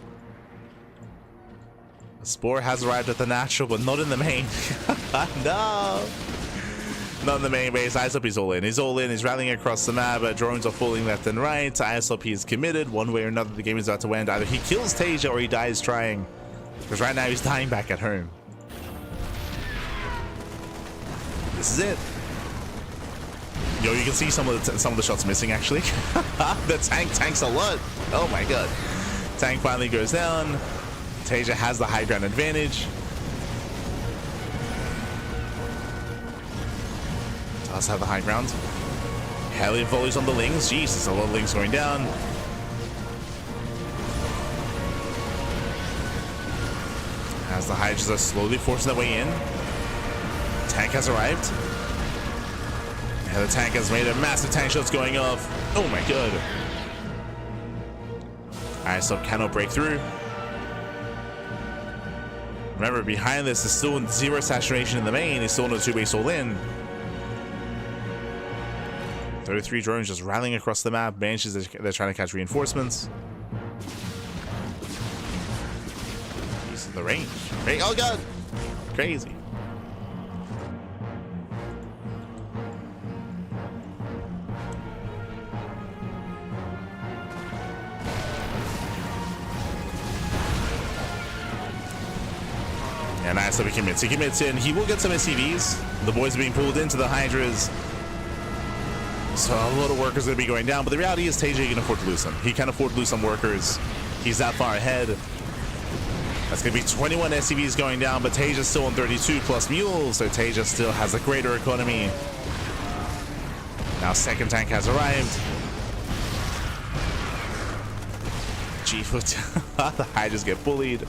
Spore has arrived at the natural, but not in the main. No! Not in the main base. ISOP is all in. He's all in. He's rallying across the map. Drones are falling left and right. ISOP is committed. One way or another, the game is about to end. Either he kills Taeja or he dies trying. Because right now he's dying back at home. This is it. Yo, you can see some of the shots missing actually. The tanks a lot. Oh my god. Tank finally goes down. Taeja has the high ground advantage. Does have the high ground. Hellion volleys on the Lings. Jesus, a lot of Lings going down. As the Hydras are slowly forcing their way in. Tank has arrived. Yeah, the tank has made a massive tank shots going off. Oh my god. ISOP cannot break through. Remember, behind this is still 0 saturation in the main. He's still in a 2-base all in. 33 drones just rallying across the map. Banshees, they're trying to catch reinforcements. He's in the range. Oh god! Crazy. And ISOP commits. He commits in. He will get some SCVs. The boys are being pulled into the Hydras. So a lot of workers are going to be going down. But the reality is Taeja can afford to lose them. He can afford to lose some workers. He's that far ahead. That's going to be 21 SCVs going down. But Taeja's still on 32 plus mules. So Taeja still has a greater economy. Now second tank has arrived. G-Foot. The Hydras get bullied.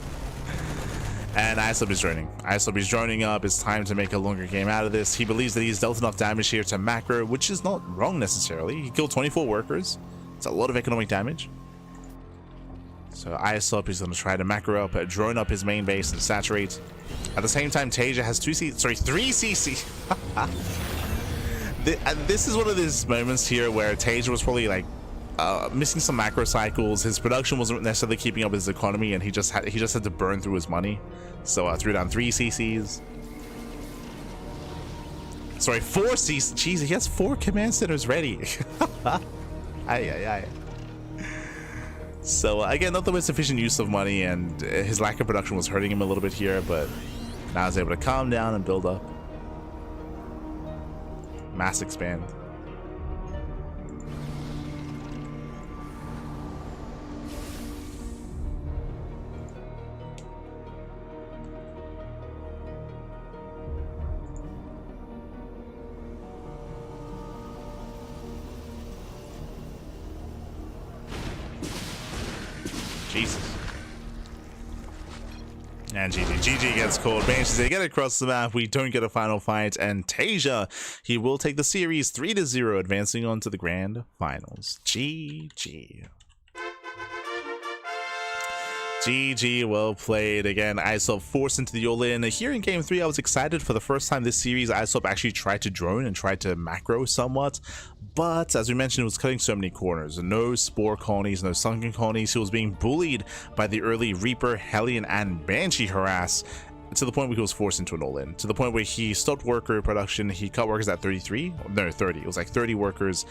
And ISOP is droning. ISOP is droning up. It's time to make a longer game out of this. He believes that he's dealt enough damage here to macro, which is not wrong necessarily. He killed 24 workers. It's a lot of economic damage. So ISOP is going to try to macro up, drone up his main base and saturate. At the same time, Taeja has 3 CC. This is one of these moments here where Taeja was probably like missing some macro cycles. His production wasn't necessarily keeping up with his economy, and he just had to burn through his money. So threw down 3 CCs. Sorry, 4 CCs. Jeez, he has 4 command centers ready. So again, not the most efficient use of money, and his lack of production was hurting him a little bit here, but now he's able to calm down and build up. Mass expand. Jesus. And GG gets called. Banshees, they get across the map. We don't get a final fight. And Taeja, he will take the series 3-0, advancing on to the grand finals. GG. GG, well played. Again, ISOP forced into the all-in. Here in game 3, I was excited. For the first time this series, ISOP actually tried to drone and tried to macro somewhat. But, as we mentioned, it was cutting so many corners. No Spore colonies, no Sunken colonies. He was being bullied by the early Reaper, Hellion, and Banshee harass, to the point where he was forced into an all-in, to the point where he stopped worker production. He cut workers at 33, no, 30. It was like 30 workers,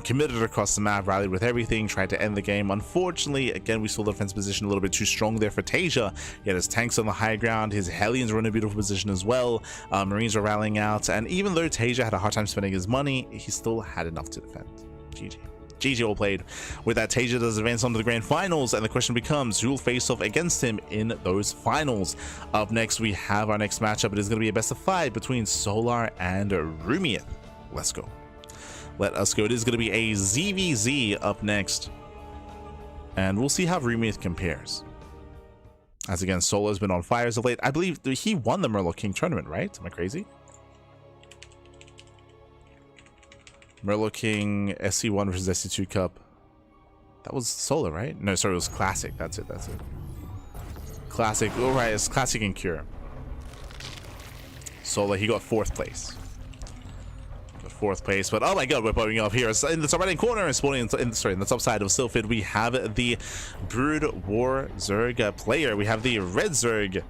committed across the map, rallied with everything, tried to end the game. Unfortunately, again, we saw the defense position a little bit too strong there for Taeja. He had his tanks on the high ground, his Hellions were in a beautiful position as well, Marines were rallying out, and even though Taeja had a hard time spending his money, he still had enough to defend. GG. GG, all played. With that, Taeja does advance on to the grand finals, and the question becomes, who will face off against him in those finals? Up next, we have our next matchup. It is going to be a best of 5 between Solar and Rumieth. Let's go. Let us go. It is going to be a ZVZ up next, and we'll see how Rumieth compares. As again, Solar's been on fire as of late. I believe he won the Merlot King tournament, right? Am I crazy? Merlot King SC1 versus SC2 Cup. That was Solar, right? No, sorry, it was Classic. That's it. Classic. All right, it's Classic and Cure. Solar, he got 4th place. But oh my god, we're popping up here in the top right hand corner and spawning in the top side of Sylphid. We have the Brood War Zerg player. We have the Red Zerg,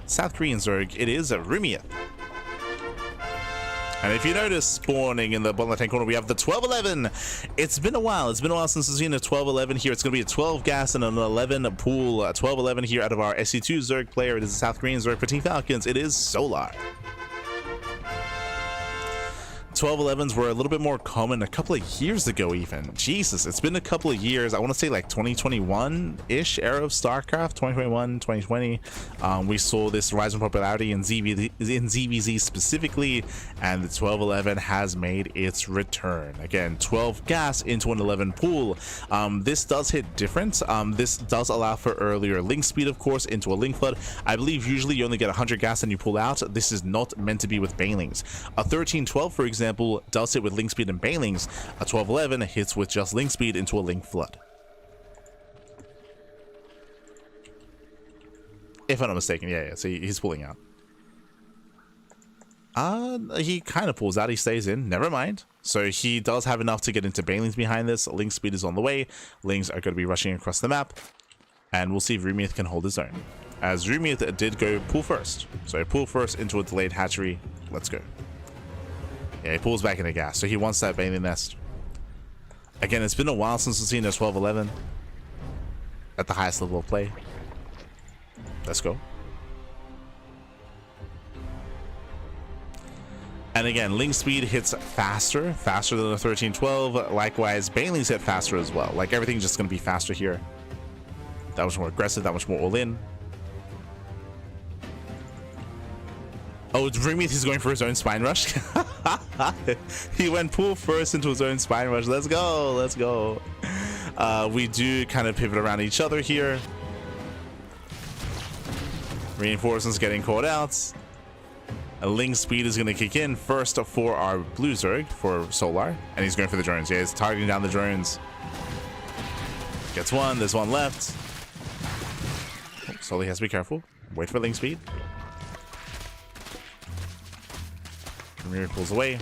South Korean Zerg. It is Rumieth. And if you notice, spawning in the bottom left-hand corner, we have the 12-11. It's been a while. It's been a while since we've seen a 12-11 here. It's going to be a 12 gas and an 11 pool. 12-11 here out of our SC2 Zerg player. It is a South Korean Zerg for Team Falcons. It is Solar. 12-11s were a little bit more common a couple of years ago even. Jesus, it's been a couple of years. I want to say like 2021-ish era of StarCraft, 2021, 2020. We saw this rise in popularity in ZVZ specifically, and the 12-11 has made its return. Again, 12 gas into an 11 pool. This does hit different. This does allow for earlier link speed, of course, into a link flood. I believe usually you only get 100 gas and you pull out. This is not meant to be with Banelings. A 13-12, for example, does hit with link speed and Banelings. A 12-11 hits with just link speed into a link flood. If I'm not mistaken, yeah, so he's pulling out. He kind of pulls out, he stays in, never mind. So he does have enough to get into Banelings behind this. Link speed is on the way. Links are going to be rushing across the map, and we'll see if Rumieth can hold his own. As Rumieth did go pool first. So pool first into a delayed hatchery. Let's go. Yeah, he pulls back into gas, so he wants that Baneling nest. Again, it's been a while since we've seen a 12-11 at the highest level of play. Let's go. And again, link speed hits faster than the 13-12. Likewise, Banelings hit faster as well. Like, everything's just going to be faster here. That much more aggressive, that much more all-in. Oh, Rumieth is going for his own spine rush. He went pool first into his own spine rush. Let's go. Let's go. We do kind of pivot around each other here. Reinforcements getting caught out. A link speed is going to kick in first for our blue Zerg, for Solar. And he's going for the drones. Yeah, he's targeting down the drones. Gets one. There's one left. Oh, Solar has to be careful. Wait for link speed. Premier pulls away.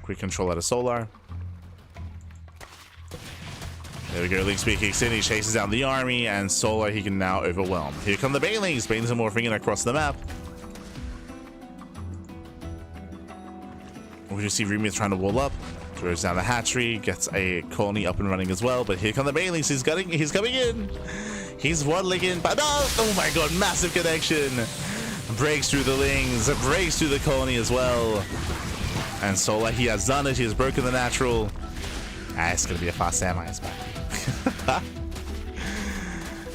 Quick control out of Solar. There we go. Link speed kicks in. He chases down the army, and Solar he can now overwhelm. Here come the Banelings. Banelings are morphing in across the map. We just see Rumieth trying to wall up. Throws down the hatchery. Gets a colony up and running as well. But here come the Banelings. He's coming in. He's waddling in. But oh my god! Massive connection. Breaks through the lings, breaks through the colony as well. And Solar, he has done it. He has broken the natural. It's going to be a fast Samurai spot.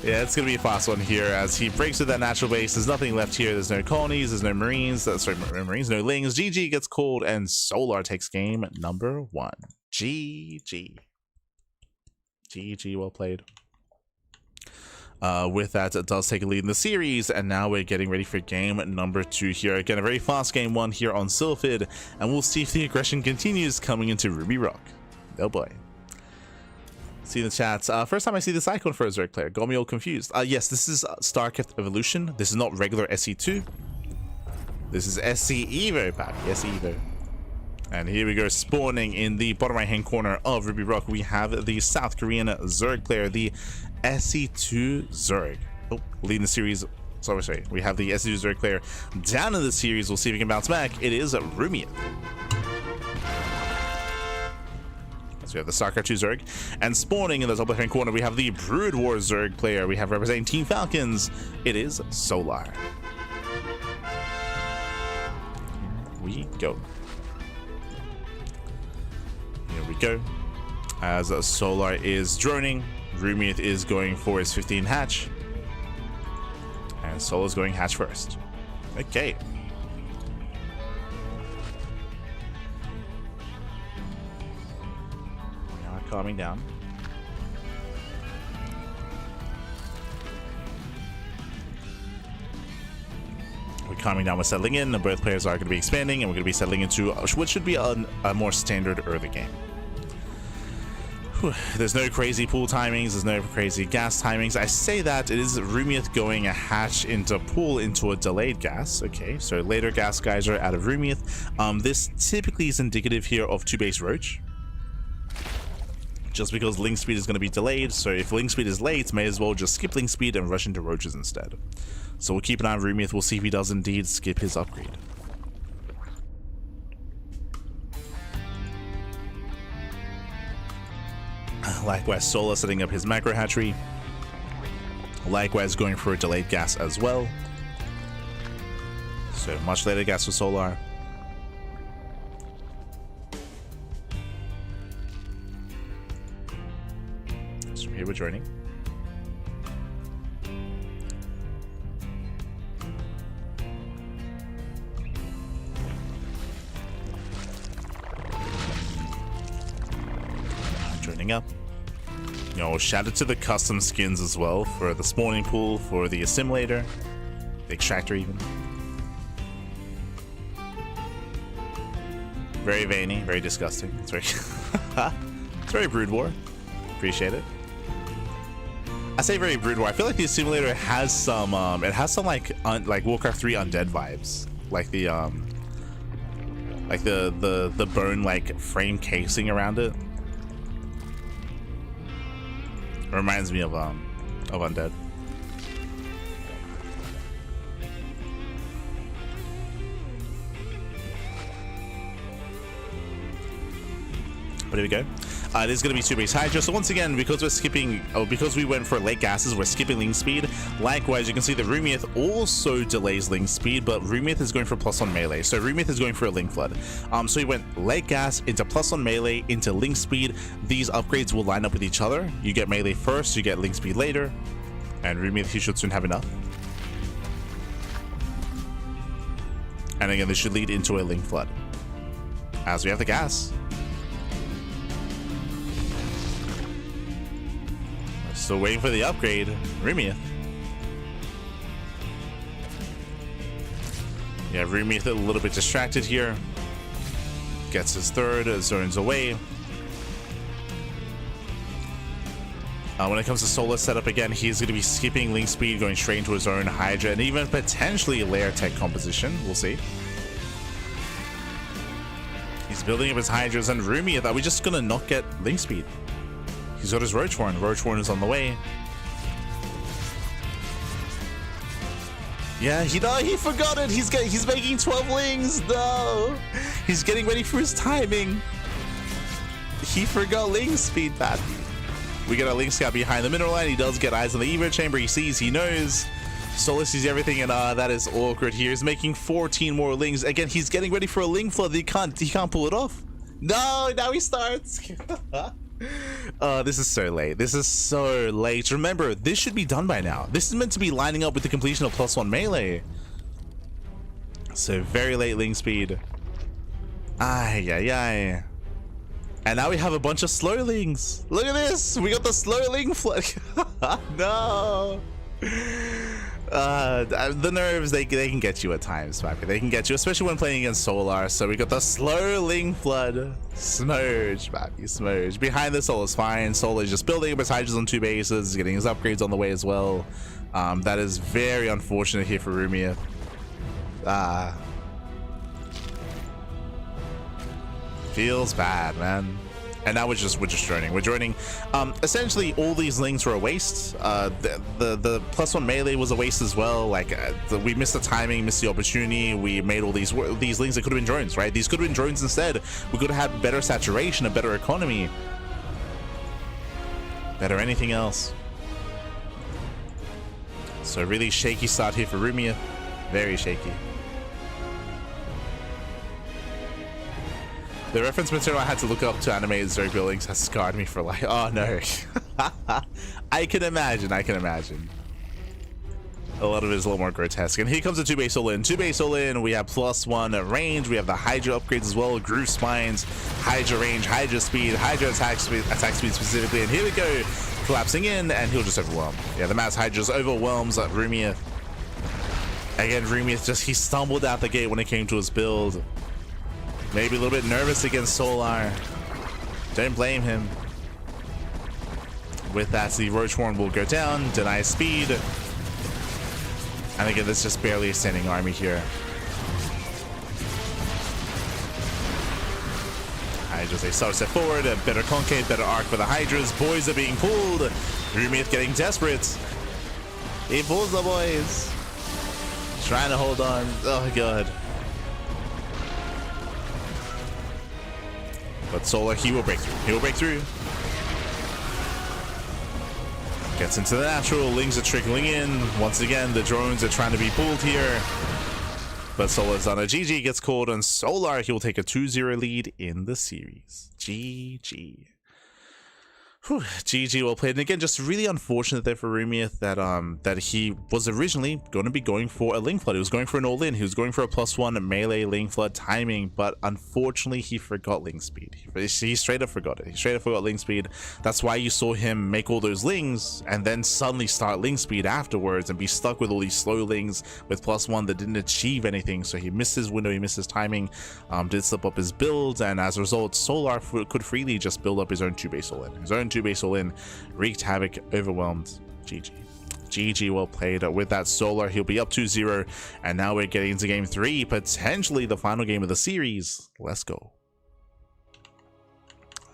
Yeah, it's going to be a fast one here as he breaks through that natural base. There's nothing left here. There's no colonies. There's no Marines. Sorry, Marines, no lings. GG gets called, and Solar takes game number 1. GG. GG, well played. With that, it does take a lead in the series, and now we're getting ready for game number 2 here. Again, a very fast game 1 here on Sylphid, and we'll see if the aggression continues coming into Ruby Rock. Oh boy. See in the chats, first time I see this icon for a Zerg player, got me all confused. Yes, this is StarCraft Evolution. This is not regular SE2. This is SC Evo, papi. SC Evo. And here we go, spawning in the bottom right hand corner of Ruby Rock. We have the South Korean Zerg player, the SE2 Zerg. Oh, leading the series. Sorry. We have the SE2 Zerg player down in the series. We'll see if we can bounce back. It is Rumiath. So we have the StarCraft 2 Zerg. And spawning in the top left hand corner, we have the Brood War Zerg player. We have representing Team Falcons. It is Solar. Here we go. Here we go. As Solar is droning, Rumiath is going for his 15 hatch. And Solar's going hatch first. Okay. We are calming down. We're calming down, we're settling in, and both players are going to be expanding, and we're going to be settling into what should be a more standard early game. There's no crazy pool timings, there's no crazy gas timings. I say that it is Rumiath going a hatch into pool into a delayed gas. Okay, so later gas geyser out of Rumiath. This typically is indicative here of 2-base Roach. Just because link speed is going to be delayed, so if link speed is late, may as well just skip link speed and rush into Roaches instead. So we'll keep an eye on Rumiath, we'll see if he does indeed skip his upgrade. Likewise, Solar setting up his macro hatchery. Likewise, going for a delayed gas as well. So much later gas for Solar. So here we're joining. Joining up. You know, shout out to the custom skins as well for the spawning pool, for the assimilator, the extractor even. Very veiny, very disgusting. It's very it's very Brood War. Appreciate it. I say very Brood War. I feel like the assimilator has some like Warcraft 3 undead vibes. Like the bone like frame casing around it. Reminds me of undead. But here we go. It is going to be 2-base Hydra. So once again, because we're skipping, because we went for late gases, we're skipping link speed. Likewise, you can see that Rumiath also delays link speed, but Rumiath is going for +1 melee. So Rumiath is going for a link flood. So he went late gas into +1 melee into link speed. These upgrades will line up with each other. You get melee first, you get link speed later, and Rumiath, he should soon have enough. And again, this should lead into a link flood. As we have the gas. Still waiting for the upgrade, Rumiath. Yeah, Rumiath a little bit distracted here. Gets his third, zones away. When it comes to Solar setup, again, he's going to be skipping link speed, going straight into his own Hydra, and even potentially layer tech composition. We'll see. He's building up his Hydras, and Rumiath, are we just going to not get link speed? He's got his Roach Warren. Roach Warren is on the way. Yeah, he forgot it. He's making 12 lings. No, he's getting ready for his timing. He forgot link speed, Pat. We get our link scout behind the mineral line. He does get eyes on the Evo chamber. He sees, he knows. Solar sees everything, and that is awkward here. He's making 14 more lings. Again, he's getting ready for a link flood. He can't pull it off. No, now he starts. This is so late. This is so late. Remember, this should be done by now. This is meant to be lining up with the completion of +1 melee. So very late link speed. Ay. And now we have a bunch of slowlings. Look at this. We got the slowling flood. No. The nerves, they can get you at times, Pappy. They can get you, especially when playing against Solar. So we got the slowling flood. Smurge, Pappy, smurge. Behind this, Solar's fine. Solar is just building up his hydras on 2 bases, getting his upgrades on the way as well. That is very unfortunate here for Rumia. Feels bad, man. And now we're just joining. We're joining. Essentially, all these links were a waste. The +1 melee was a waste as well. Like we missed the timing, missed the opportunity. We made all these links that could have been drones, right? These could have been drones instead. We could have had better saturation, a better economy, better anything else. So really shaky start here for Rumia. Very shaky. The reference material I had to look up to animated Zerg buildings has scarred me for life. Oh no. I can imagine. A lot of it is a little more grotesque. And here comes a 2-base all-in. 2-base all-in, we have +1 range. We have the Hydra upgrades as well. Groove spines, Hydra range, Hydra speed, Hydra attack speed specifically. And here we go. Collapsing in, and he'll just overwhelm. Yeah, the Mass Hydra just overwhelms Rumia. Again, Rumia he stumbled out the gate when it came to his build. Maybe a little bit nervous against Solar. Don't blame him. With that, the Roach Horn will go down, deny speed. And again, this is just barely a standing army here. Hydras, they start a step forward, a better concave, better arc for the Hydras. Boys are being pulled. Rumia getting desperate. He pulls the boys. Trying to hold on. Oh, God. But Solar, he will break through. He will break through. Gets into the natural. Lings are trickling in. Once again, the drones are trying to be pulled here. But Solar's on a GG, gets called on Solar. He will take a 2-0 lead in the series. GG. Whew, GG, well played. And again, just really unfortunate there for Rumia that he was originally going to be going for a Link Flood. He was going for an all-in. He was going for a +1 melee Link Flood timing, but unfortunately he forgot Link Speed. He straight up forgot it. He straight up forgot Link Speed. That's why you saw him make all those Lings and then suddenly start Link Speed afterwards and be stuck with all these slow Lings with +1 that didn't achieve anything. So he missed his window, he missed his timing, did slip up his build, and as a result, Solar could freely just build up his own 2-base all-in. His own 2-base all-in, wreaked havoc, overwhelmed. GG. GG, well played. With that Solar, he'll be up 2-0, and now we're getting into game 3, potentially the final game of the series. Let's go.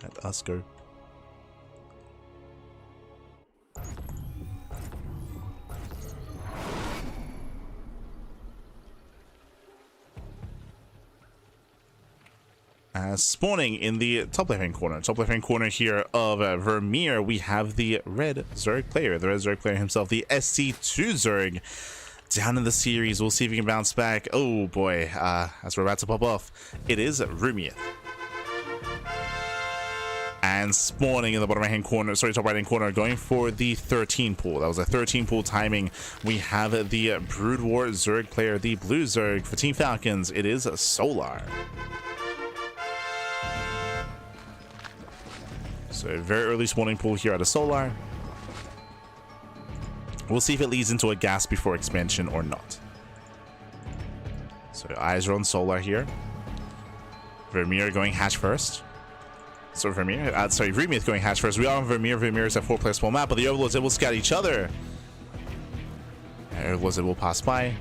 Let us go. Spawning in the top left hand corner here of Vermeer, we have the red Zerg player, himself, the SC2 Zerg, down in the series. We'll see if he can bounce back. Oh boy, as we're about to pop off, it is Rumia. And spawning in the bottom right hand corner, top right hand corner, going for the 13 pool. That was a 13 pool timing. We have the Brood War Zerg player, the blue Zerg for Team Falcons. It is Solar. So very early spawning pool here out of Solar. We'll see if it leads into a gas before expansion or not. So eyes are on Solar here. Vermeer going hatch first. So Vermeer, Rumia going hatch first. We are on Vermeer. Vermeer is a 4-player small map, but the Overlords, they will scout each other. And Overlords, they will pass by.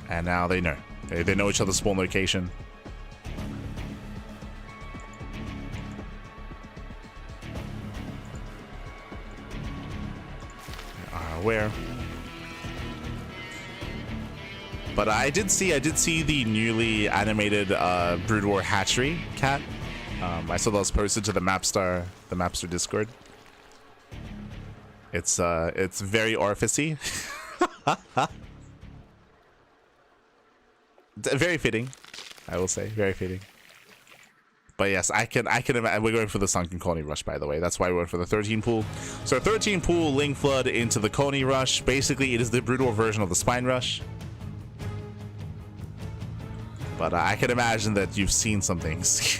And now they know. They know each other's spawn location. They are aware. But I did see the newly animated Brood War hatchery cat. I saw that was posted to the Mapstar Discord. It's very orificey. Very fitting, I will say. Very fitting. But yes, I can imagine. We're going for the Sunken Colony Rush, by the way. That's why we went for the 13 pool. So 13 pool Link Flood into the Colony Rush. Basically, it is the Brood War version of the Spine Rush. But I can imagine that you've seen some things.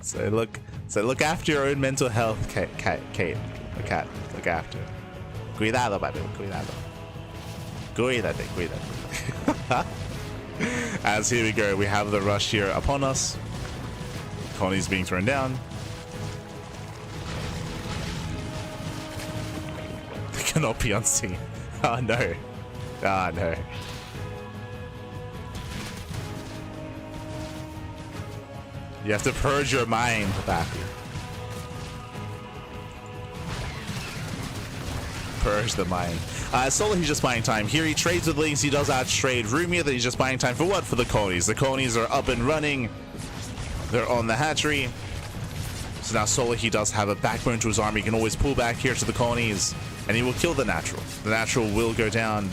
So look after your own mental health, Kate. Look after. Cuidado, papi, cuidado. Cuídate. As here we go, we have the rush here upon us. Colony's being thrown down. They cannot be unseen. Oh no. Oh no. You have to purge your mind, Papi. Purge the mind. Solo, he's just buying time. Here he trades with Lings. He does outtrade Rumia. That he's just buying time for what? For the colonies. The colonies are up and running. They're on the hatchery. So now Solo, he does have a backbone to his army. He can always pull back here to the colonies. And he will kill the natural. The natural will go down.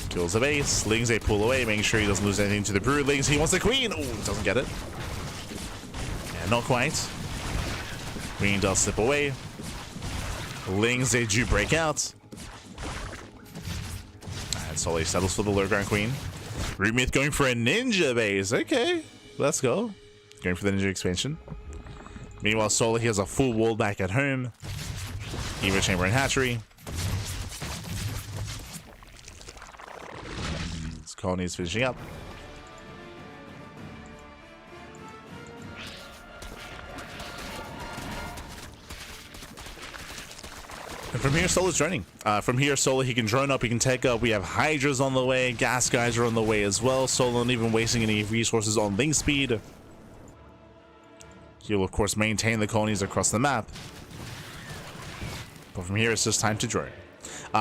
Kills the base. Lings, they pull away, making sure he doesn't lose anything to the brood. Lings, he wants the queen. Oh, doesn't get it. Yeah, not quite. Queen does slip away. Lings, they do break out. And Sully settles for the low ground queen. Rumith going for a ninja base. Okay, let's go. Going for the ninja expansion. Meanwhile, Sola, he has a full wall back at home. Evo chamber and hatchery. This colony is finishing up. And from here, Sola's droning. From here, Sola, he can drone up, he can take up. We have Hydras on the way, gas guys are on the way as well. Sola not even wasting any resources on link speed. He'll, of course, maintain the colonies across the map. But from here, it's just time to drone.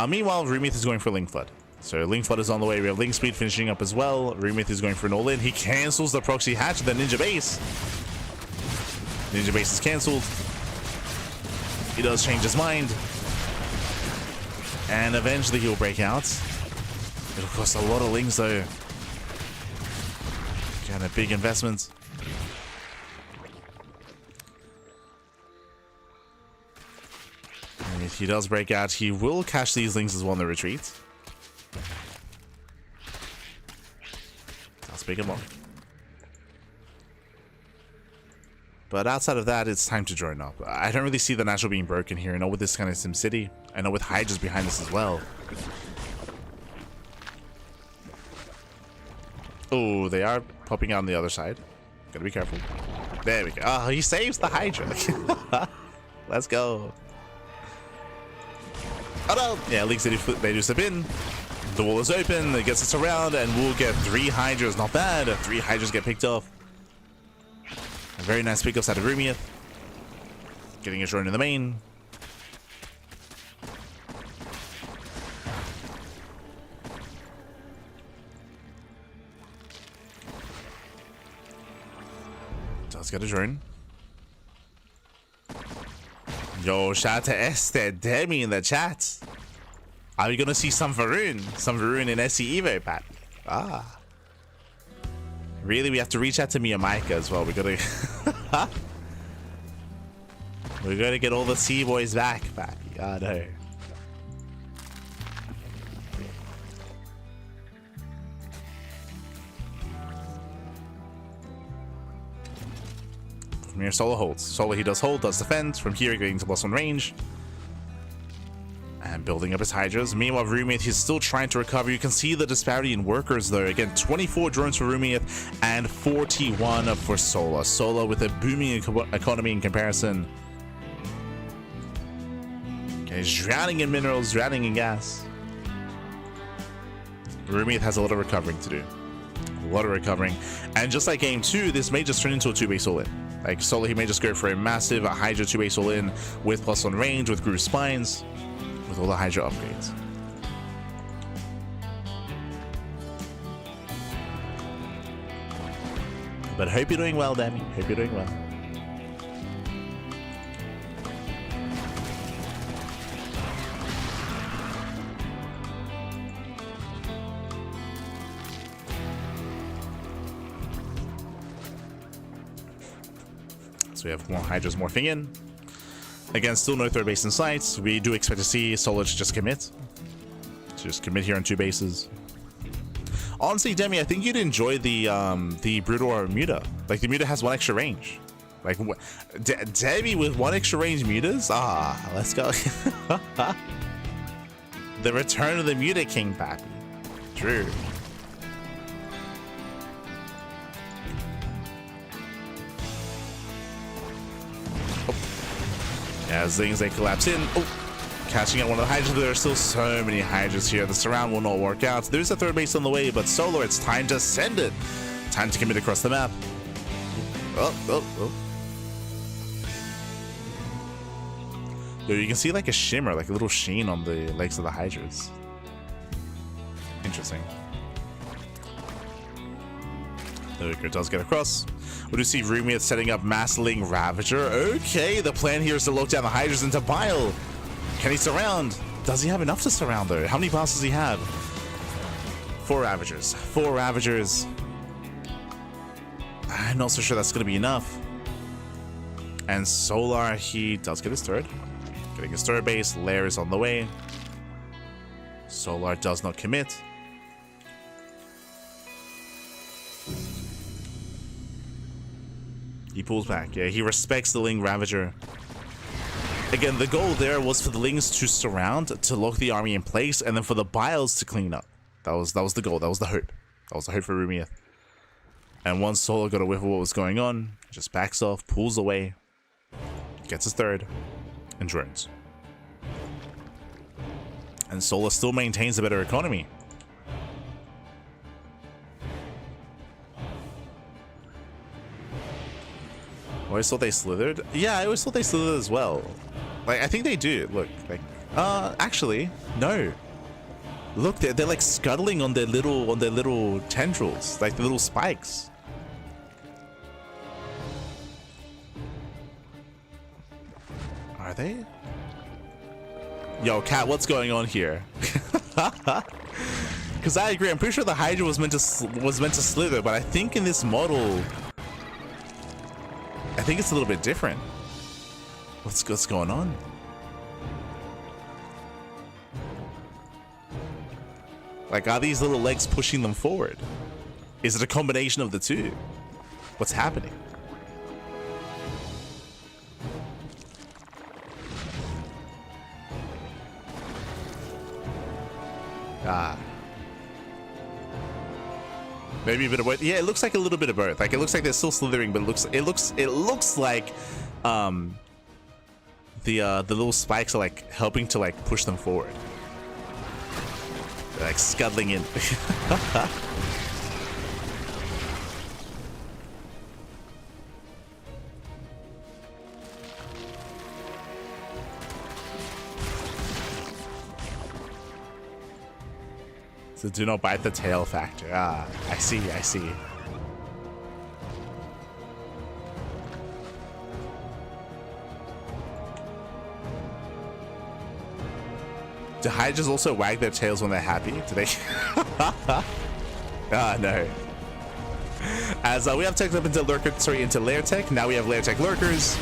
Meanwhile, Rumith is going for Link Flood. So Link Flood is on the way. We have Link Speed finishing up as well. Rumith is going for an all-in. He cancels the proxy hatch of the Ninja Base. Ninja Base is cancelled. He does change his mind. And eventually he'll break out. It'll cost a lot of links though. Kind of big investment. And if he does break out, he will cash these links as well in the retreat. I'll speak him up. But outside of that, it's time to drone up. I don't really see the natural being broken here. I know with this kind of SimCity. I know with Hydras behind this as well. Oh, they are popping out on the other side. Gotta be careful. There we go. Oh, he saves the Hydra. Let's go. Oh no! Yeah, Leaks, they do slip in. The wall is open. It gets us around, and we'll get 3 Hydras. Not bad. 3 Hydras get picked off. A very nice pickups out of Rumia. Getting a drone in the main. Does get a drone. Yo, shout out to Esther Demi in the chat. Are we gonna see some Varun? Some Varun in SE Evo, Pat? Ah. Really, we have to reach out to Miyamika as well. We gotta we gotta get all the Sea Boys back, Pappy. Ah, no. From here, Solo holds. Solo, he does hold, does defend. From here, getting to +1 range. And building up his Hydras. Meanwhile, Rumith, he's still trying to recover. You can see the disparity in workers, though. Again, 24 drones for Rumith and 41 for Sola. Sola with a booming economy in comparison. Okay, he's drowning in minerals, drowning in gas. Rumith has a lot of recovering to do. A lot of recovering. And just like game 2, this may just turn into a 2-base all-in. Like, Sola, he may just go for a massive Hydra 2-base all-in with +1 range, with Groove Spines. With all the Hydra upgrades. But hope you're doing well, Demi. Hope you're doing well. So we have more Hydras morphing in. Again, still no third base in sight. We do expect to see Solid just commit. just commit here on 2 bases. Honestly, Demi, I think you'd enjoy the Brutal Muta. Like, the Muta has 1 extra range. Like, Demi with 1 extra range mutas? Ah, let's go. The return of the Muta King, pappy. True. Oh. Yeah, Zings, they collapse in. Oh, catching out one of the Hydras, but there are still so many Hydras here. The surround will not work out. There's a 3rd base on the way, but Solar, it's time to send it. Time to commit across the map. Oh. Yo, you can see like a shimmer, like a little sheen on the legs of the Hydras. Interesting. The Lurker does get across. We do see Rumiath setting up Massling Ravager. Okay, the plan here is to lock down the Hydras into Bile. Can he surround? Does he have enough to surround though? How many bars does he have? 4 Ravagers. 4 Ravagers. I'm not so sure that's going to be enough. And Solar, he does get his 3rd. Getting his 3rd base. Lair is on the way. Solar does not commit. He pulls back. Yeah, he respects the Ling Ravager. Again, the goal there was for the Lings to surround, to lock the army in place, and then for the Biles to clean up. That was the goal. That was the hope. That was the hope for Rumiath. And once Solar got a whiff of what was going on, just backs off, pulls away, gets his 3rd, and drones. And Solar still maintains a better economy. I always thought they slithered. Yeah, I always thought they slithered as well. Like, I think they do. Look, like, actually, no. Look, they're like scuttling on their little tendrils, like the little spikes. Are they? Yo, Cat, what's going on here? Because I agree, I'm pretty sure the Hydra was meant to slither, but I think in this model, I think it's a little bit different. What's going on? Like, are these little legs pushing them forward? Is it a combination of the two? What's happening? Ah. Maybe a bit of both. Yeah, it looks like a little bit of both. Like, it looks like they're still slithering, but it looks like the little spikes are like helping to like push them forward. They're like scuttling in. So do not bite the tail factor. Ah, I see, I see. Do Hydras also wag their tails when they're happy? Do they? Ah, no. As we have tech up into into Lair Tech. Now we have Lair Tech Lurkers.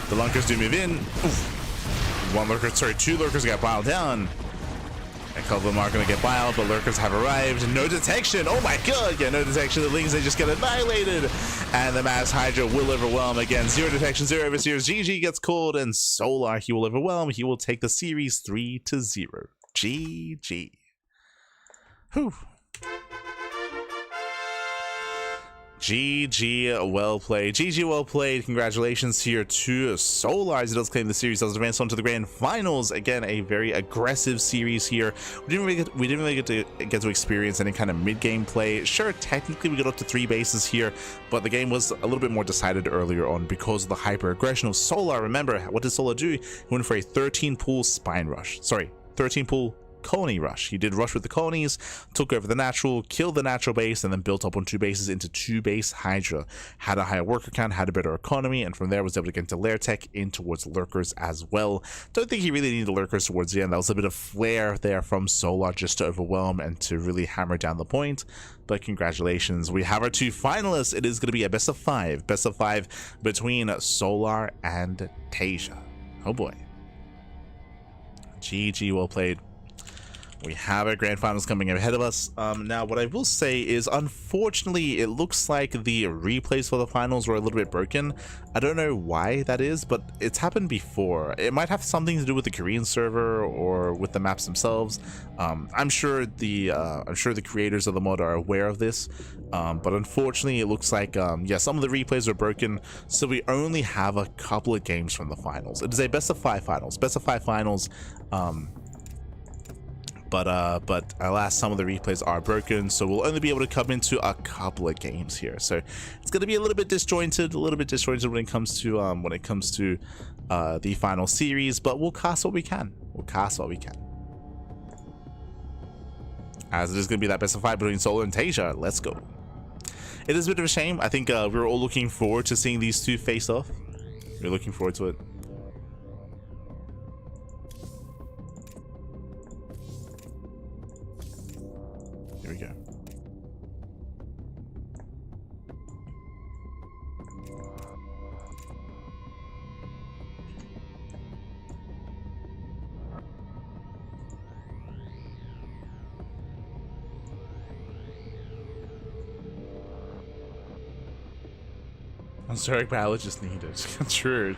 The Lunkers do move in. Oof. 1 Lurker, 2 Lurkers got piled down. A couple of them are going to get biled, but Lurkers have arrived. No detection. Oh my god. Yeah, no detection. The Lings, they just get annihilated. And the Mass Hydra will overwhelm again. 0 detection, 0 overseers. GG gets called, and Solar, he will overwhelm. He will take the series 3-0. GG. Whew. GG, well played. GG, well played. Congratulations here to Solar as it does claim the series, does advance on to the grand finals. Again, a very aggressive series here. We didn't really get to experience any kind of mid-game play. Sure, technically we got up to 3 bases here, but the game was a little bit more decided earlier on because of the hyper aggression of Solar. Remember, what did Solar do? He went for a 13-pool spine rush. Sorry, 13-pool colony rush. He did rush with the colonies, took over the natural, killed the natural base, and then built up on 2 bases into 2-base Hydra. Had a higher worker count, had a better economy, and from there was able to get into Lair Tech, in towards Lurkers as well. Don't think he really needed Lurkers towards the end. That was a bit of flair there from Solar just to overwhelm and to really hammer down the point. But congratulations, we have our 2 finalists. It is going to be a best of 5 between Solar and Taeja. Oh boy. GG, well played. We have our grand finals coming ahead of us. Now, what I will say is, unfortunately, it looks like the replays for the finals were a little bit broken. I don't know why that is, but it's happened before. It might have something to do with the Korean server or with the maps themselves. I'm sure the creators of the mod are aware of this, but unfortunately, it looks like yeah, some of the replays are broken, so we only have a couple of games from the finals. It is a best of 5 finals. But alas, some of the replays are broken, so we'll only be able to come into a couple of games here. So it's going to be a little bit disjointed, when it comes to the final series. But we'll cast what we can. As it is going to be that best of 5 between Solo and Taeja. Let's go. It is a bit of a shame. I think we were all looking forward to seeing these two face off. We're looking forward to it. Here we go. Zerg biologist needed. True.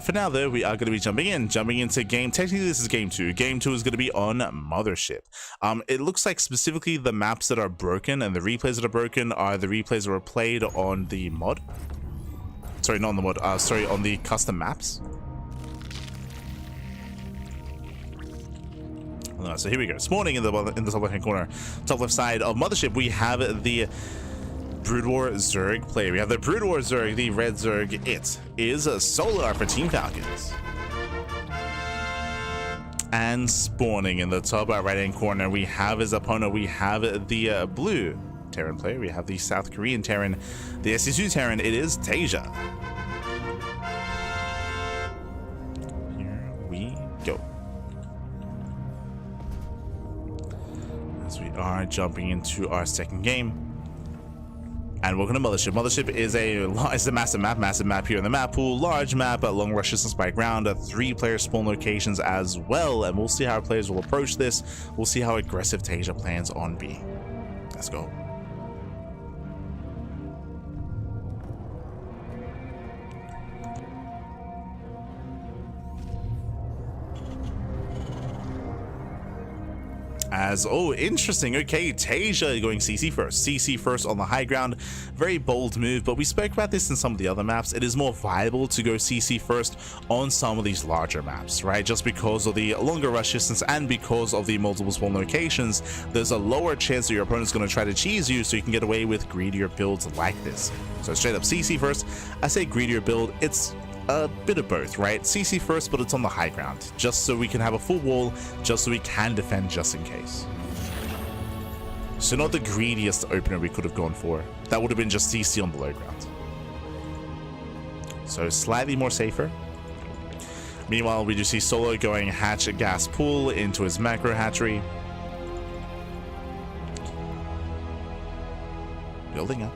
For now, though, we are going to be jumping into game. Technically, this is game 2. Game 2 is going to be on Mothership. It looks like specifically the maps that are broken and the replays that are broken are the replays that were played on the mod. Sorry, not on the mod. Sorry, on the custom maps. So here we go. Spawning in the top left hand corner, top left side of Mothership, we have the Brood War Zerg player. We have the Brood War Zerg, the red Zerg. It is a Solar for Team Falcons. And spawning in the top right hand corner, we have his opponent. We have the blue Terran player. We have the South Korean Terran, the SC2 Terran. It is Taeja. Here we go. As we are jumping into our second game. And welcome to Mothership. Mothership is a massive map here in the map pool. Large map, long rush distance by ground, 3-player spawn locations as well. And we'll see how our players will approach this. We'll see how aggressive Taeja plans on being. Let's go. Oh, interesting. Okay, Taeja going CC first on the high ground. Very bold move, but we spoke about this in some of the other maps. It is more viable to go CC first on some of these larger maps, right? Just because of the longer rush distance and because of the multiple spawn locations, there's a lower chance that your opponent's going to try to cheese you, so you can get away with greedier builds like this. So straight up CC first. I say greedier build, it's a bit of both, right? CC first, but it's on the high ground, just so we can have a full wall, just so we can defend just in case. So not the greediest opener we could have gone for. That would have been just CC on the low ground. So slightly more safer. Meanwhile, we do see Solo going hatch a gas pool into his macro hatchery. Building up.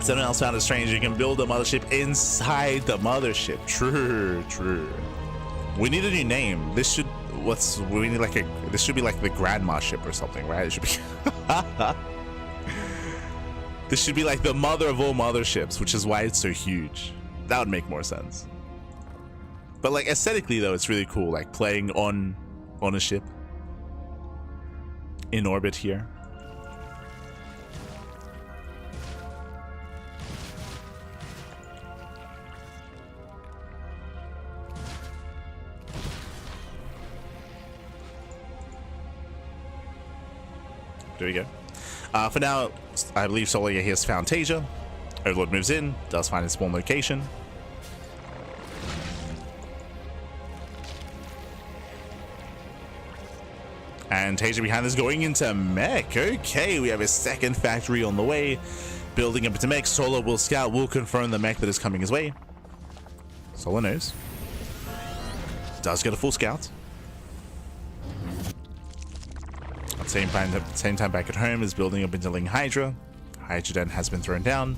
Someone else found it strange. You can build a mothership inside the mothership. True. We need a new name. This should this should be like the grandma ship or something, right? It should be this should be like the mother of all motherships, which is why it's so huge. That would make more sense. But like aesthetically though, it's really cool, like playing on a ship in orbit here. There we go. For now, I believe Solo has found Taeja. Overlord moves in, does find his spawn location. And Taeja behind this going into mech. Okay, we have a second factory on the way. Building up into mech. Solo will scout, will confirm the mech that is coming his way. Solo knows. Does get a full scout. At the same time back at home is building up into Ling Hydra. Hydra Den has been thrown down.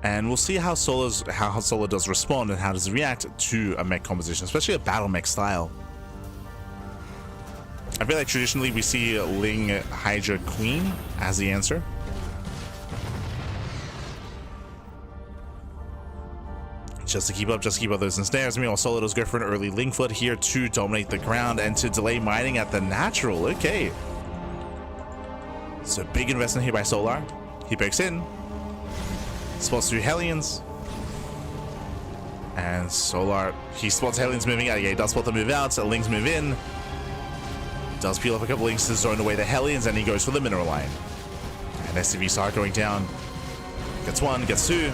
And we'll see how Solar does respond and how does it react to a mech composition, especially a battle mech style. I feel like traditionally we see Ling Hydra Queen as the answer. Just to keep up those ensnares. Meanwhile, Solar does go for an early Ling Foot here to dominate the ground and to delay mining at the natural. Okay. So big investment here by Solar. He breaks in. Spots 2 Hellions. And Solar, he spots Hellions moving out. Yeah, he does spot the move out. So Lings move in. Does peel up a couple Lings to zone away the Hellions, and he goes for the mineral line. And SCV start going down. Gets 1, gets 2.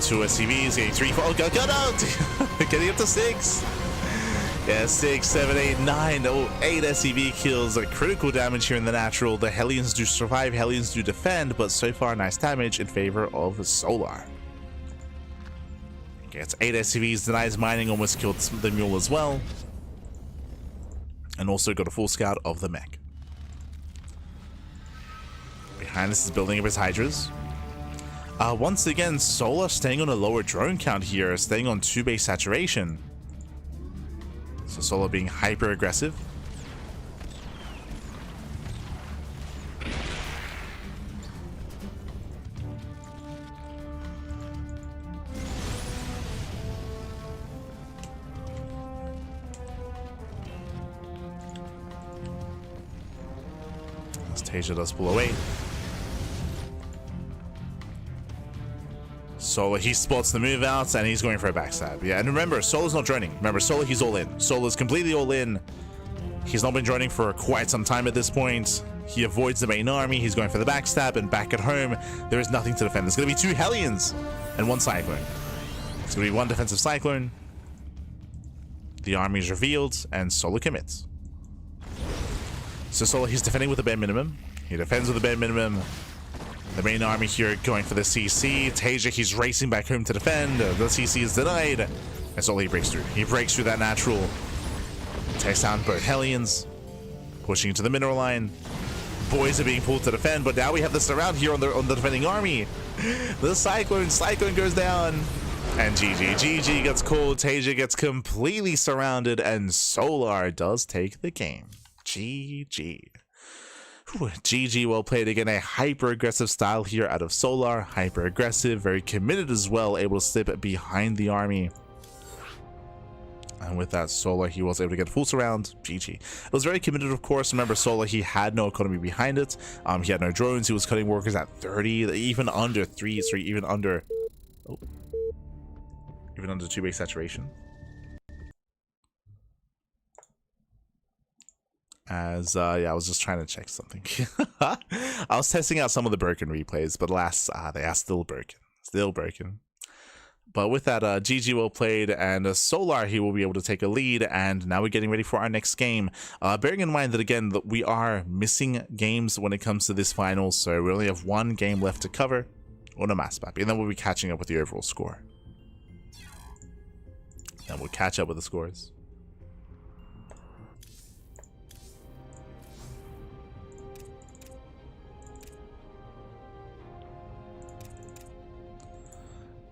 2 SCVs, getting 3, 4. Oh, go out! Getting up to 6. Yeah, 6, 7, 8, 9. Oh, 8 SCV kills. Critical damage here in the natural. The Hellions do survive, Hellions do defend, but so far nice damage in favor of Solar. Gets 8 SCVs, denies mining, almost killed the mule as well. And also got a full scout of the mech. Behind this is building up his Hydras. Once again, Solar staying on a lower drone count here, staying on 2 base saturation. So Solar being hyper aggressive. As Taeja does pull away. Solar, he spots the move outs and he's going for a backstab. Yeah, and remember, Solar's not droning. Remember, Solar, he's all in. Solar's completely all in. He's not been droning for quite some time at this point. He avoids the main army. He's going for the backstab, and back at home, there is nothing to defend. There's going to be 2 Hellions and 1 Cyclone. It's going to be 1 defensive Cyclone. The army is revealed, and Solar commits. So Solar, he's defending with the bare minimum. He defends with the bare minimum. The main army here going for the CC. Taeja, he's racing back home to defend. The CC is denied. And Solar, he breaks through. He breaks through that natural. Takes down both Hellions. Pushing into the mineral line. Boys are being pulled to defend, but now we have the surround here on the defending army. The Cyclone goes down. And GG gets called. Taeja gets completely surrounded, and Solar does take the game. GG. GG, well played. Again, a hyper aggressive style here out of Solar. Hyper aggressive, very committed as well, able to slip behind the army. And with that, Solar, he was able to get full surround. GG. It was very committed, of course. Remember, Solar, he had no economy behind it. He had no drones. He was cutting workers at 30, even under 3, sorry, even under 2 base saturation. As yeah, I was just trying to check something. I was testing out some of the broken replays, but alas, they are still broken. But with that, GG well played, and Solar, he will be able to take a lead, and now we're getting ready for our next game. Bearing in mind that, again, that we are missing games when it comes to this final, so we only have 1 game left to cover on a mass map, and then we'll be catching up with the overall score. And we'll catch up with the scores.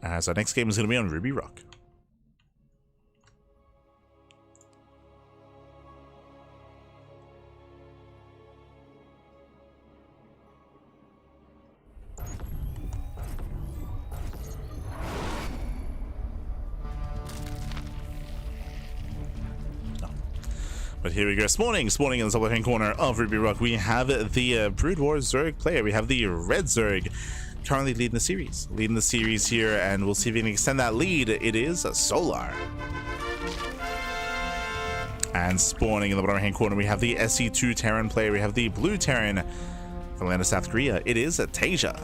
As our next game is going to be on Ruby Rock. But here we go. Spawning in the top left-hand corner of Ruby Rock, we have the Brood War Zerg player. We have the Red Zerg. Currently leading the series here, and we'll see if we can extend that lead. It is Solar. And spawning in the bottom hand corner, we have the SC2 Terran player. We have the Blue Terran from land of South Korea. It is Taeja.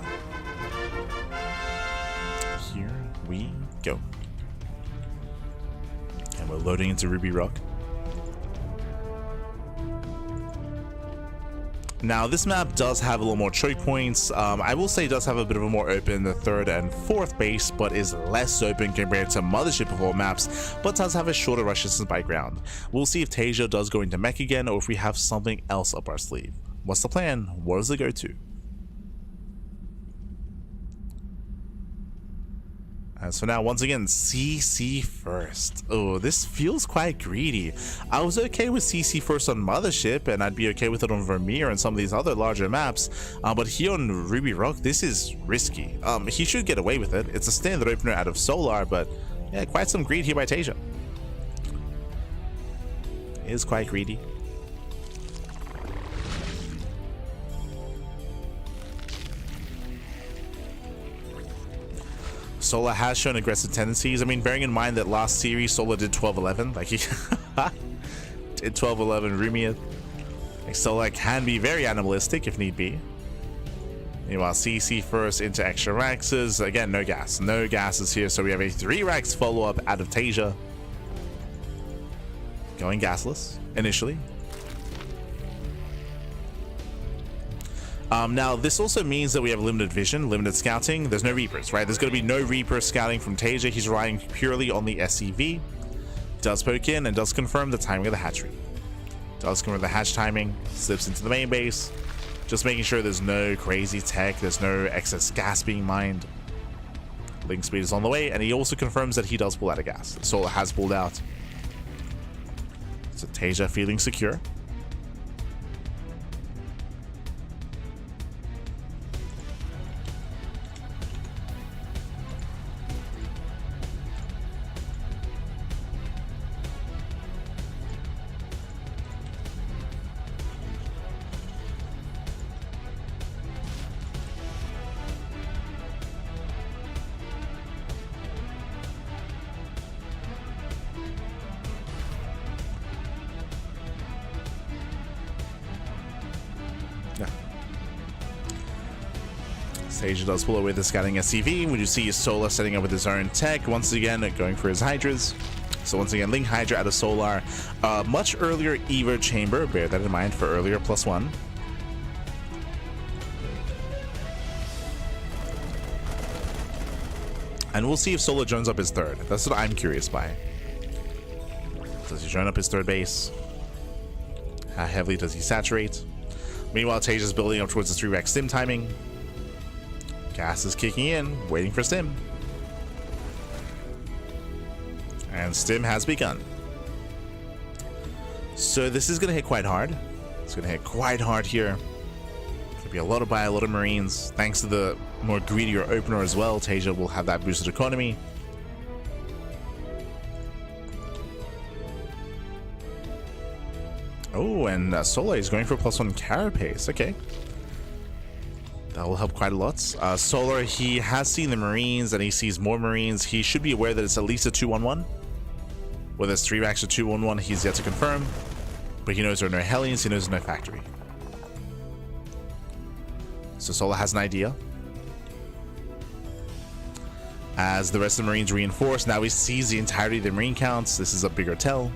Here we go. And we're loading into Ruby Rock. Now, this map does have a little more choke points. I will say it does have a bit of a more open the third and fourth base, but is less open compared to Mothership of all maps, but does have a shorter rush distance by ground. We'll see if Taeja does go into mech again, or if we have something else up our sleeve. What's the plan? What does it go to? So now, once again, CC first. Oh, this feels quite greedy. I was okay with CC first on Mothership, and I'd be okay with it on Vermeer and some of these other larger maps. But here on Ruby Rock, this is risky. He should get away with it. It's a standard opener out of Solar, but yeah, quite some greed here by Taeja. It is quite greedy. Solar has shown aggressive tendencies. I mean, bearing in mind that last series Solar did 12-11, like he did 12-11 Rumiat. Like, Solar can be very animalistic if need be. Meanwhile, CC first into extra Raxes. Again, no gas. No gases here, so we have a 3 Rax follow-up out of Taeja. Going gasless initially. Now, this also means that we have limited vision, limited scouting. There's no Reapers, right? There's going to be no Reaper scouting from Taeja. He's relying purely on the SCV. Does poke in and does confirm the timing of the hatchery. Does confirm the hatch timing, slips into the main base. Just making sure there's no crazy tech, there's no excess gas being mined. Link speed is on the way, and he also confirms that he does pull out of gas. Solar has pulled out. So Taeja feeling secure. Taeja does pull away the scouting SCV. We do see Solar setting up with his own tech. Once again, going for his Hydras. So once again, Link Hydra out of Solar. Much earlier Evo Chamber. Bear that in mind for earlier +1. And we'll see if Solar joins up his third. That's what I'm curious by. Does he join up his third base? How heavily does he saturate? Meanwhile, Taeja's building up towards the 3 Rax stim timing. Gas is kicking in, waiting for stim. And stim has begun. So this is going to hit quite hard. It's going to hit quite hard here. Could be a lot of buy, a lot of Marines. Thanks to the more greedier opener as well, Taeja will have that boosted economy. Oh, and Solar is going for +1 carapace. Okay. That will help quite a lot. Solar, he has seen the Marines and he sees more Marines. He should be aware that it's at least a 2-1-1. Whether it's 3 Rax or 2-1-1, he's yet to confirm. But he knows there are no Hellions, he knows there's no factory. So Solar has an idea. As the rest of the Marines reinforce, now he sees the entirety of the Marine counts. This is a bigger tell.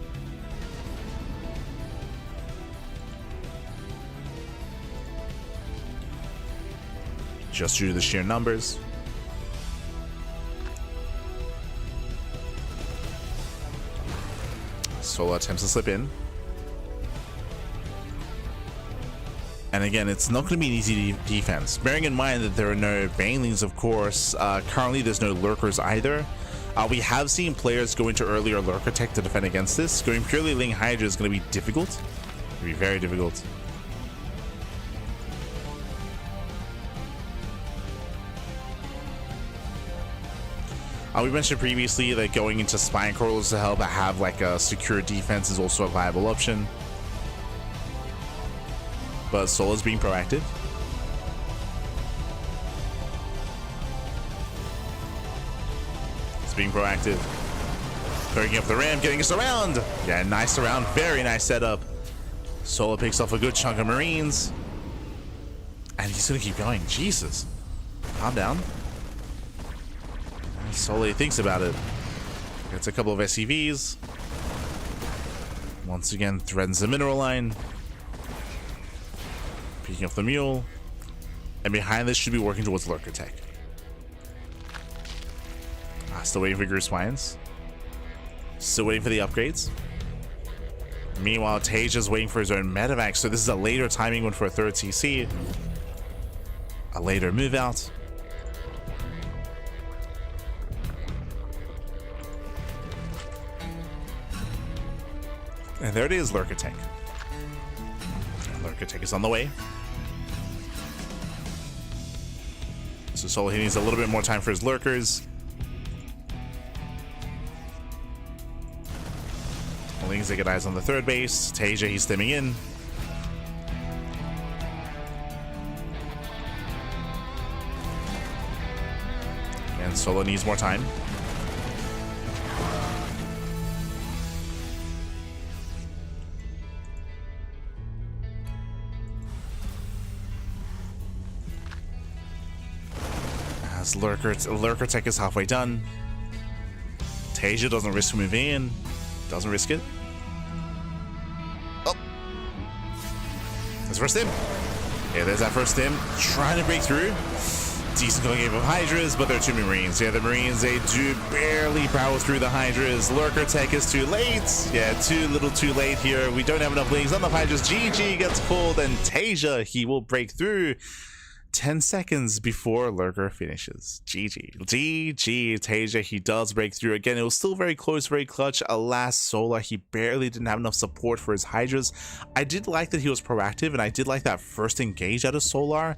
Just due to the sheer numbers. Solar attempts to slip in. And again, it's not going to be an easy defense. Bearing in mind that there are no Banelings, of course. Currently, there's no Lurkers either. We have seen players go into earlier Lurker tech to defend against this. Going purely Ling Hydra is going to be difficult. It's going to be very difficult. We mentioned previously that going into Spine Crawlers to help have like a secure defense is also a viable option. But Solar's being proactive. It's being proactive. Picking up the ramp, getting us around. Yeah, nice around. Very nice setup. Solar picks off a good chunk of Marines. And he's going to keep going. Jesus. Calm down. Solar thinks about it. Gets a couple of SCVs. Once again, threatens the mineral line. Picking up the mule. And behind this should be working towards lurker tech. Still waiting for Grew Swines. Still waiting for the upgrades. Meanwhile, Taeja's waiting for his own medevac, so this is a later timing one for a third CC. A later move out. And there it is, Lurker Tech. Lurker Tech is on the way. So Solo, he needs a little bit more time for his lurkers. Lings, they get eyes on the third base. Taeja, he's stimming in. And Solo needs more time. As Lurker Tech is halfway done. Taeja doesn't risk moving in. Doesn't risk it. Oh. There's first stim. Yeah, there's that first stim. Trying to break through. Decent going game of Hydras, but there are two Marines. Yeah, the Marines, they do barely power through the Hydras. Lurker Tech is too late. Yeah, too little too late here. We don't have enough Lings, not enough Hydras. GG gets pulled, and Taeja, he will break through. 10 seconds before Lurker finishes. GG. GG. Taeja, he does break through. Again, it was still very close, very clutch. Alas, Solar, he barely didn't have enough support for his Hydras. I did like that he was proactive, and I did like that first engage out of Solar,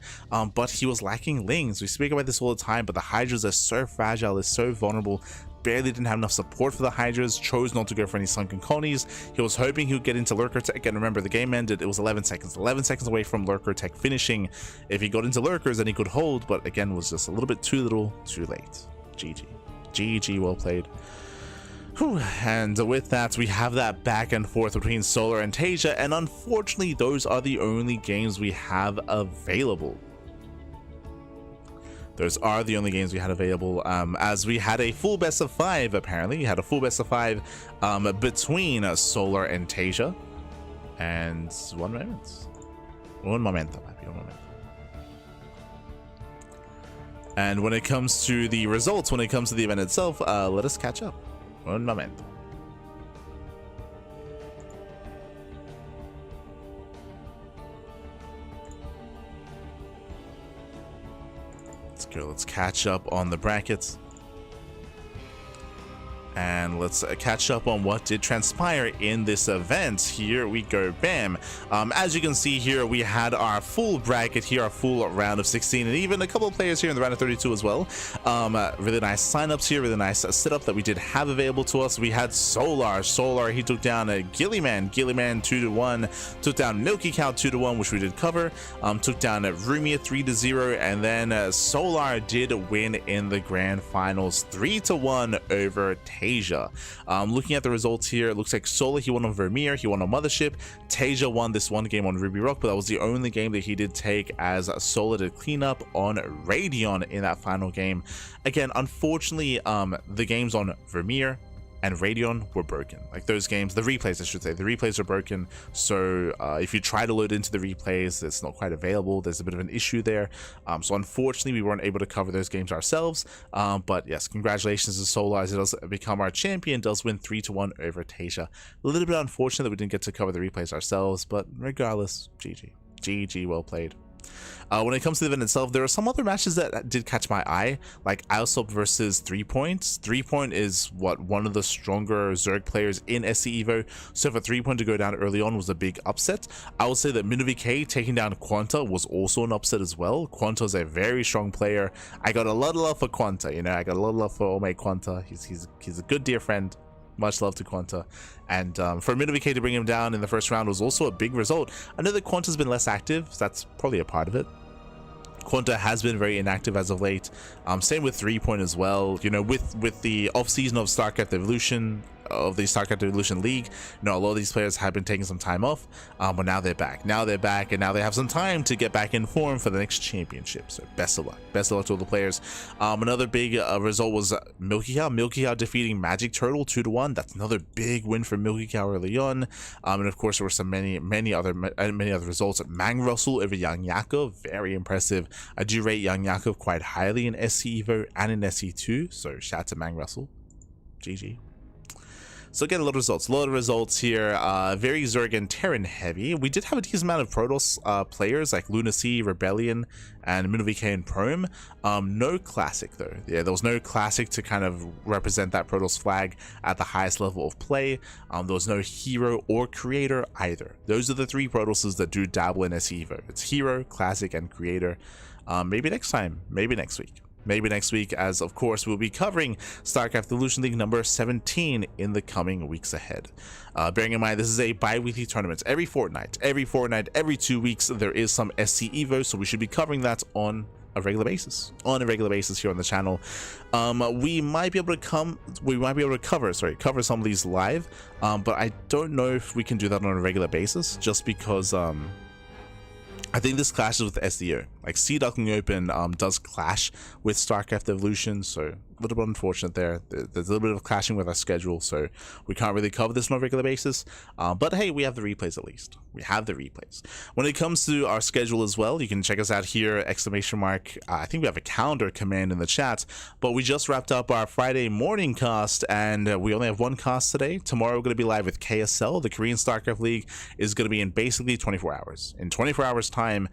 but he was lacking Lings. We speak about this all the time, but the Hydras are so fragile, is so vulnerable. Barely didn't have enough support for the Hydras, chose not to go for any sunken colonies. He was hoping he would get into Lurker Tech, and remember, the game ended, it was 11 seconds. 11 seconds away from Lurker Tech finishing. If he got into Lurkers, then he could hold, but again, was just a little bit too little, too late. GG. GG, well played. Whew. And with that, we have that back and forth between Solar and Taeja, and unfortunately, those are the only games we have available. Those are the only games we had available, as we had a full best of 5, apparently. We had a full best of 5 between Solar and Taeja. And one moment. Un momento, papi, un momento. And when it comes to the results, when it comes to the event itself, let us catch up. Un momento. Let's catch up on the brackets. And let's catch up on what did transpire in this event. Here we go, bam. As you can see here, we had our full bracket here, our full round of 16, and even a couple of players here in the round of 32 as well. Really nice signups here, really nice setup that we did have available to us. We had Solar, he took down a Gilliman 2-1, took down Milky Cow 2-1, which we did cover, took down Rumia 3-0, and then Solar did win in the grand finals 3-1 over Taeja. Looking at the results here, it looks like Solar, he won on Vermeer, he won on Mothership. Taeja won this one game on Ruby Rock, but that was the only game that he did take, as Solar did clean up on Radion in that final game. Again, unfortunately, the games on Vermeer and Radion were broken. Like those games, the replays, I should say, the replays are broken. So if you try to load into the replays, it's not quite available. There's a bit of an issue there. So unfortunately, we weren't able to cover those games ourselves. But yes, congratulations to Solar, as it does become our champion, does win 3-1 over Taeja. A little bit unfortunate that we didn't get to cover the replays ourselves, but regardless, GG. GG, well played. When it comes to the event itself, there are some other matches that did catch my eye, like Alsop versus 3Point. 3Point is one of the stronger Zerg players in SC Evo, so for 3Point to go down early on was a big upset. I would say that MinoVK taking down Quanta was also an upset as well. Quanta is a very strong player. I got a lot of love for Quanta, you know, I got a lot of love for old mate Quanta. He's a good dear friend. Much love to Quanta. And for MinoVK to bring him down in the first round was also a big result. I know that Quanta's been less active, so that's probably a part of it. Quanta has been very inactive as of late. Same with 3Point as well. You know, with the off season of StarCraft Evolution, StarCraft Evolution League. You know, a lot of these players have been taking some time off, but now they're back. Now they're back, and now they have some time to get back in form for the next championship. So best of luck. Best of luck to all the players. Another big result was Milky Cow defeating Magic Turtle 2-1. That's another big win for Milky Cow early on. And of course, there were some many other results. Mang Russell over Young Yakov, very impressive. I do rate Young Yakov quite highly in SC Evo and in SC2. So shout out to Mang Russell. GG. So again, a lot of results here. Very Zerg and Terran heavy. We did have a decent amount of Protoss players like Lunacy, Rebellion, and MinoVK and Prome. No Classic though. Yeah, there was no Classic to kind of represent that Protoss flag at the highest level of play. There was no Hero or Creator either. Those are the three Protosses that do dabble in SC Evo. It's Hero, Classic, and Creator. Maybe next time. Maybe next week. Maybe next week, as of course we'll be covering StarCraft Evolution League number 17 in the coming weeks ahead. Bearing in mind, this is a bi-weekly tournament. Every fortnight, every 2 weeks, there is some SC Evo, so we should be covering that on a regular basis here on the channel. We might be able to cover some of these live, but I don't know if we can do that on a regular basis, just because I think this clashes with SDO. Like Duckling Open does clash with StarCraft Evolution, so a little bit unfortunate there. There's a little bit of clashing with our schedule, so we can't really cover this on a regular basis. But hey, we have the replays at least. We have the replays. When it comes to our schedule as well, you can check us out here, ! I think we have a calendar command in the chat, but we just wrapped up our Friday morning cast, and we only have one cast today. Tomorrow we're going to be live with KSL. The Korean StarCraft League is going to be in basically 24 hours. In 24 hours time,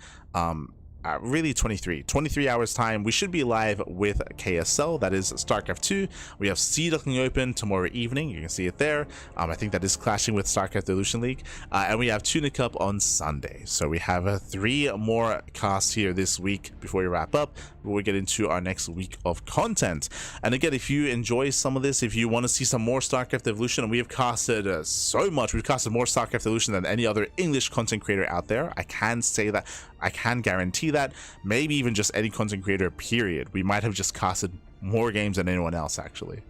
really 23 hours time, we should be live with KSL. That is StarCraft 2. We have Duckling Open tomorrow evening. You can see it there. I think that is clashing with StarCraft Evolution League, and we have Tuna Cup on Sunday. So we have 3 more casts here this week before we wrap up, before we get into our next week of content. And again, if you enjoy some of this, if you want to see some more StarCraft Evolution, and we have casted so much, we've casted more StarCraft Evolution than any other English content creator out there. I can say that. I can guarantee that. Maybe even just any content creator, period. We might have just casted more games than anyone else, actually.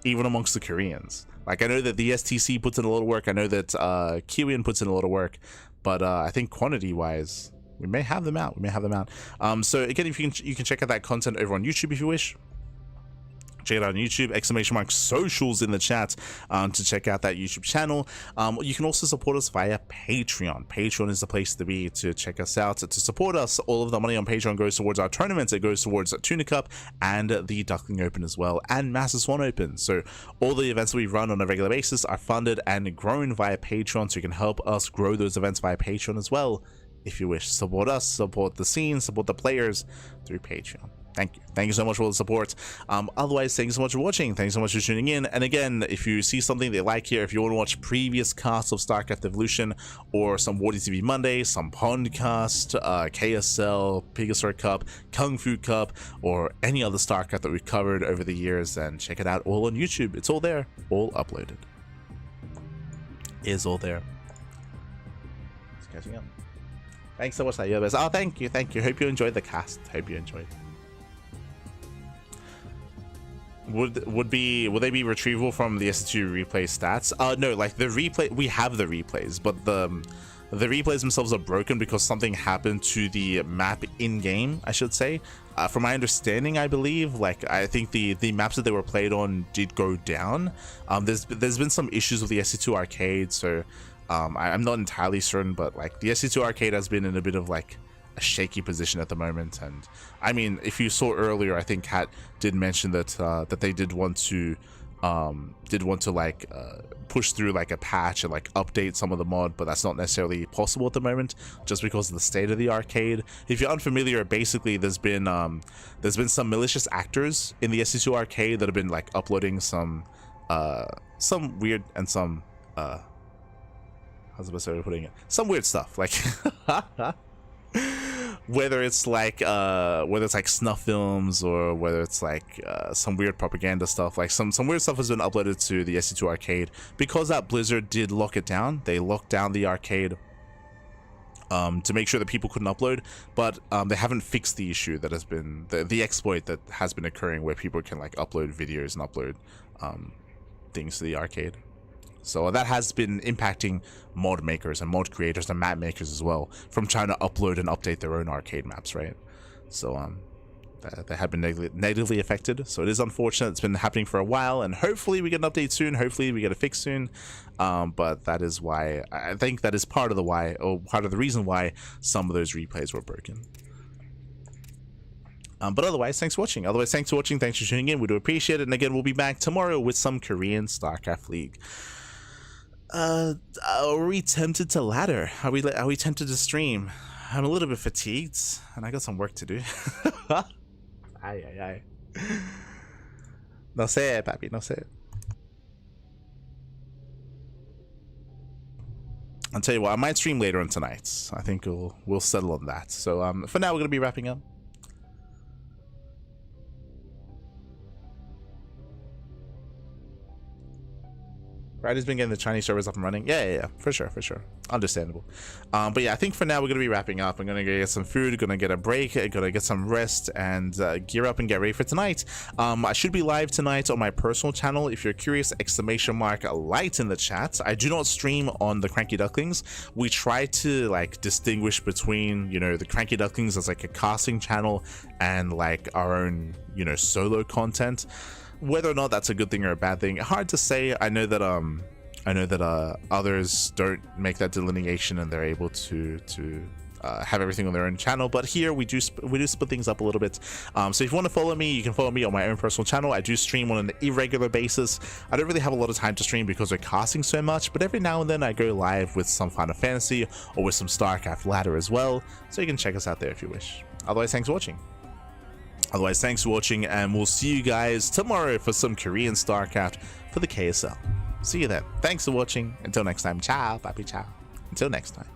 Even amongst the Koreans. Like, I know that the STC puts in a lot of work. I know that Kiwian puts in a lot of work. But I think quantity-wise, we may have them out. So again, if you can check out that content over on YouTube if you wish. Check it out on YouTube, ! Socials in the chat to check out that YouTube channel. You can also support us via Patreon. Patreon is the place to be to check us out. To support us, all of the money on Patreon goes towards our tournaments. It goes towards Tuna Cup and the Duckling Open as well, and Master Swan Open. So all the events that we run on a regular basis are funded and grown via Patreon, so you can help us grow those events via Patreon as well. If you wish, support us, support the scene, support the players through Patreon. Thank you so much for the support. Otherwise, thank you so much for watching, thanks so much for tuning in. And again, if you see something that you like here, if you want to watch previous casts of StarCraft Evolution, or some Wardy TV Monday, some Pondcast, KSL, Pegasus Cup, Kung Fu Cup, or any other StarCraft that we've covered over the years, then check it out all on YouTube. It's all there, all uploaded. Is all there. It's catching up. Thanks so much, Taeja. Oh, thank you. Hope you enjoyed the cast. Hope you enjoyed. Would they be retrievable from the SC2 replay stats? No, like the replay, we have the replays, but the replays themselves are broken because something happened to the map in game, I should say. From my understanding, I believe, like, I think the maps that they were played on did go down. There's been some issues with the SC2 arcade, so I'm not entirely certain, but like the SC2 arcade has been in a bit of like a shaky position at the moment. And I mean, if you saw earlier, I think Kat did mention that that they did want to like push through like a patch and like update some of the mod, but that's not necessarily possible at the moment just because of the state of the arcade. If you're unfamiliar, basically there's been some malicious actors in the SC2 arcade that have been like uploading some weird and some how's the best way of putting it, some weird stuff, like whether it's like snuff films, or whether it's like some weird propaganda stuff, like some weird stuff has been uploaded to the SC2 arcade because that Blizzard did lock it down. They locked down the arcade to make sure that people couldn't upload, but they haven't fixed the issue that has been the exploit that has been occurring where people can like upload videos and upload things to the arcade. So that has been impacting mod makers and mod creators and map makers as well, from trying to upload and update their own arcade maps, right? So they have been negatively affected. So it is unfortunate. It's been happening for a while, and hopefully we get an update soon. Hopefully we get a fix soon. But that is why, I think that is part of the reason why some of those replays were broken. But otherwise, thanks for watching. Thanks for tuning in. We do appreciate it. And again, we'll be back tomorrow with some Korean StarCraft League. Are we tempted to ladder? Are we tempted to stream? I'm a little bit fatigued, and I got some work to do. Ay. No sé, papi, no sé. I'll tell you what, I might stream later on tonight. I think we'll settle on that. So for now, we're gonna be wrapping up. Friday's been getting the Chinese servers up and running. Yeah, for sure. Understandable. But yeah, I think for now we're gonna be wrapping up. I'm gonna go get some food, gonna get a break, gonna get some rest, and gear up and get ready for tonight. I should be live tonight on my personal channel. If you're curious, !light in the chat. I do not stream on the CranKy Ducklings. We try to like distinguish between, you know, the CranKy Ducklings as like a casting channel and like our own, you know, solo content. Whether or not that's a good thing or a bad thing, hard to say. I know that others don't make that delineation, and they're able to have everything on their own channel. But here we do split things up a little bit. So if you want to follow me, you can follow me on my own personal channel. I do stream on an irregular basis. I don't really have a lot of time to stream because we're casting so much, but every now and then I go live with some Final Fantasy or with some StarCraft ladder as well. So you can check us out there if you wish. Otherwise, thanks for watching. And we'll see you guys tomorrow for some Korean StarCraft for the KSL. See you then. Thanks for watching. Until next time, ciao, papi, ciao. Until next time.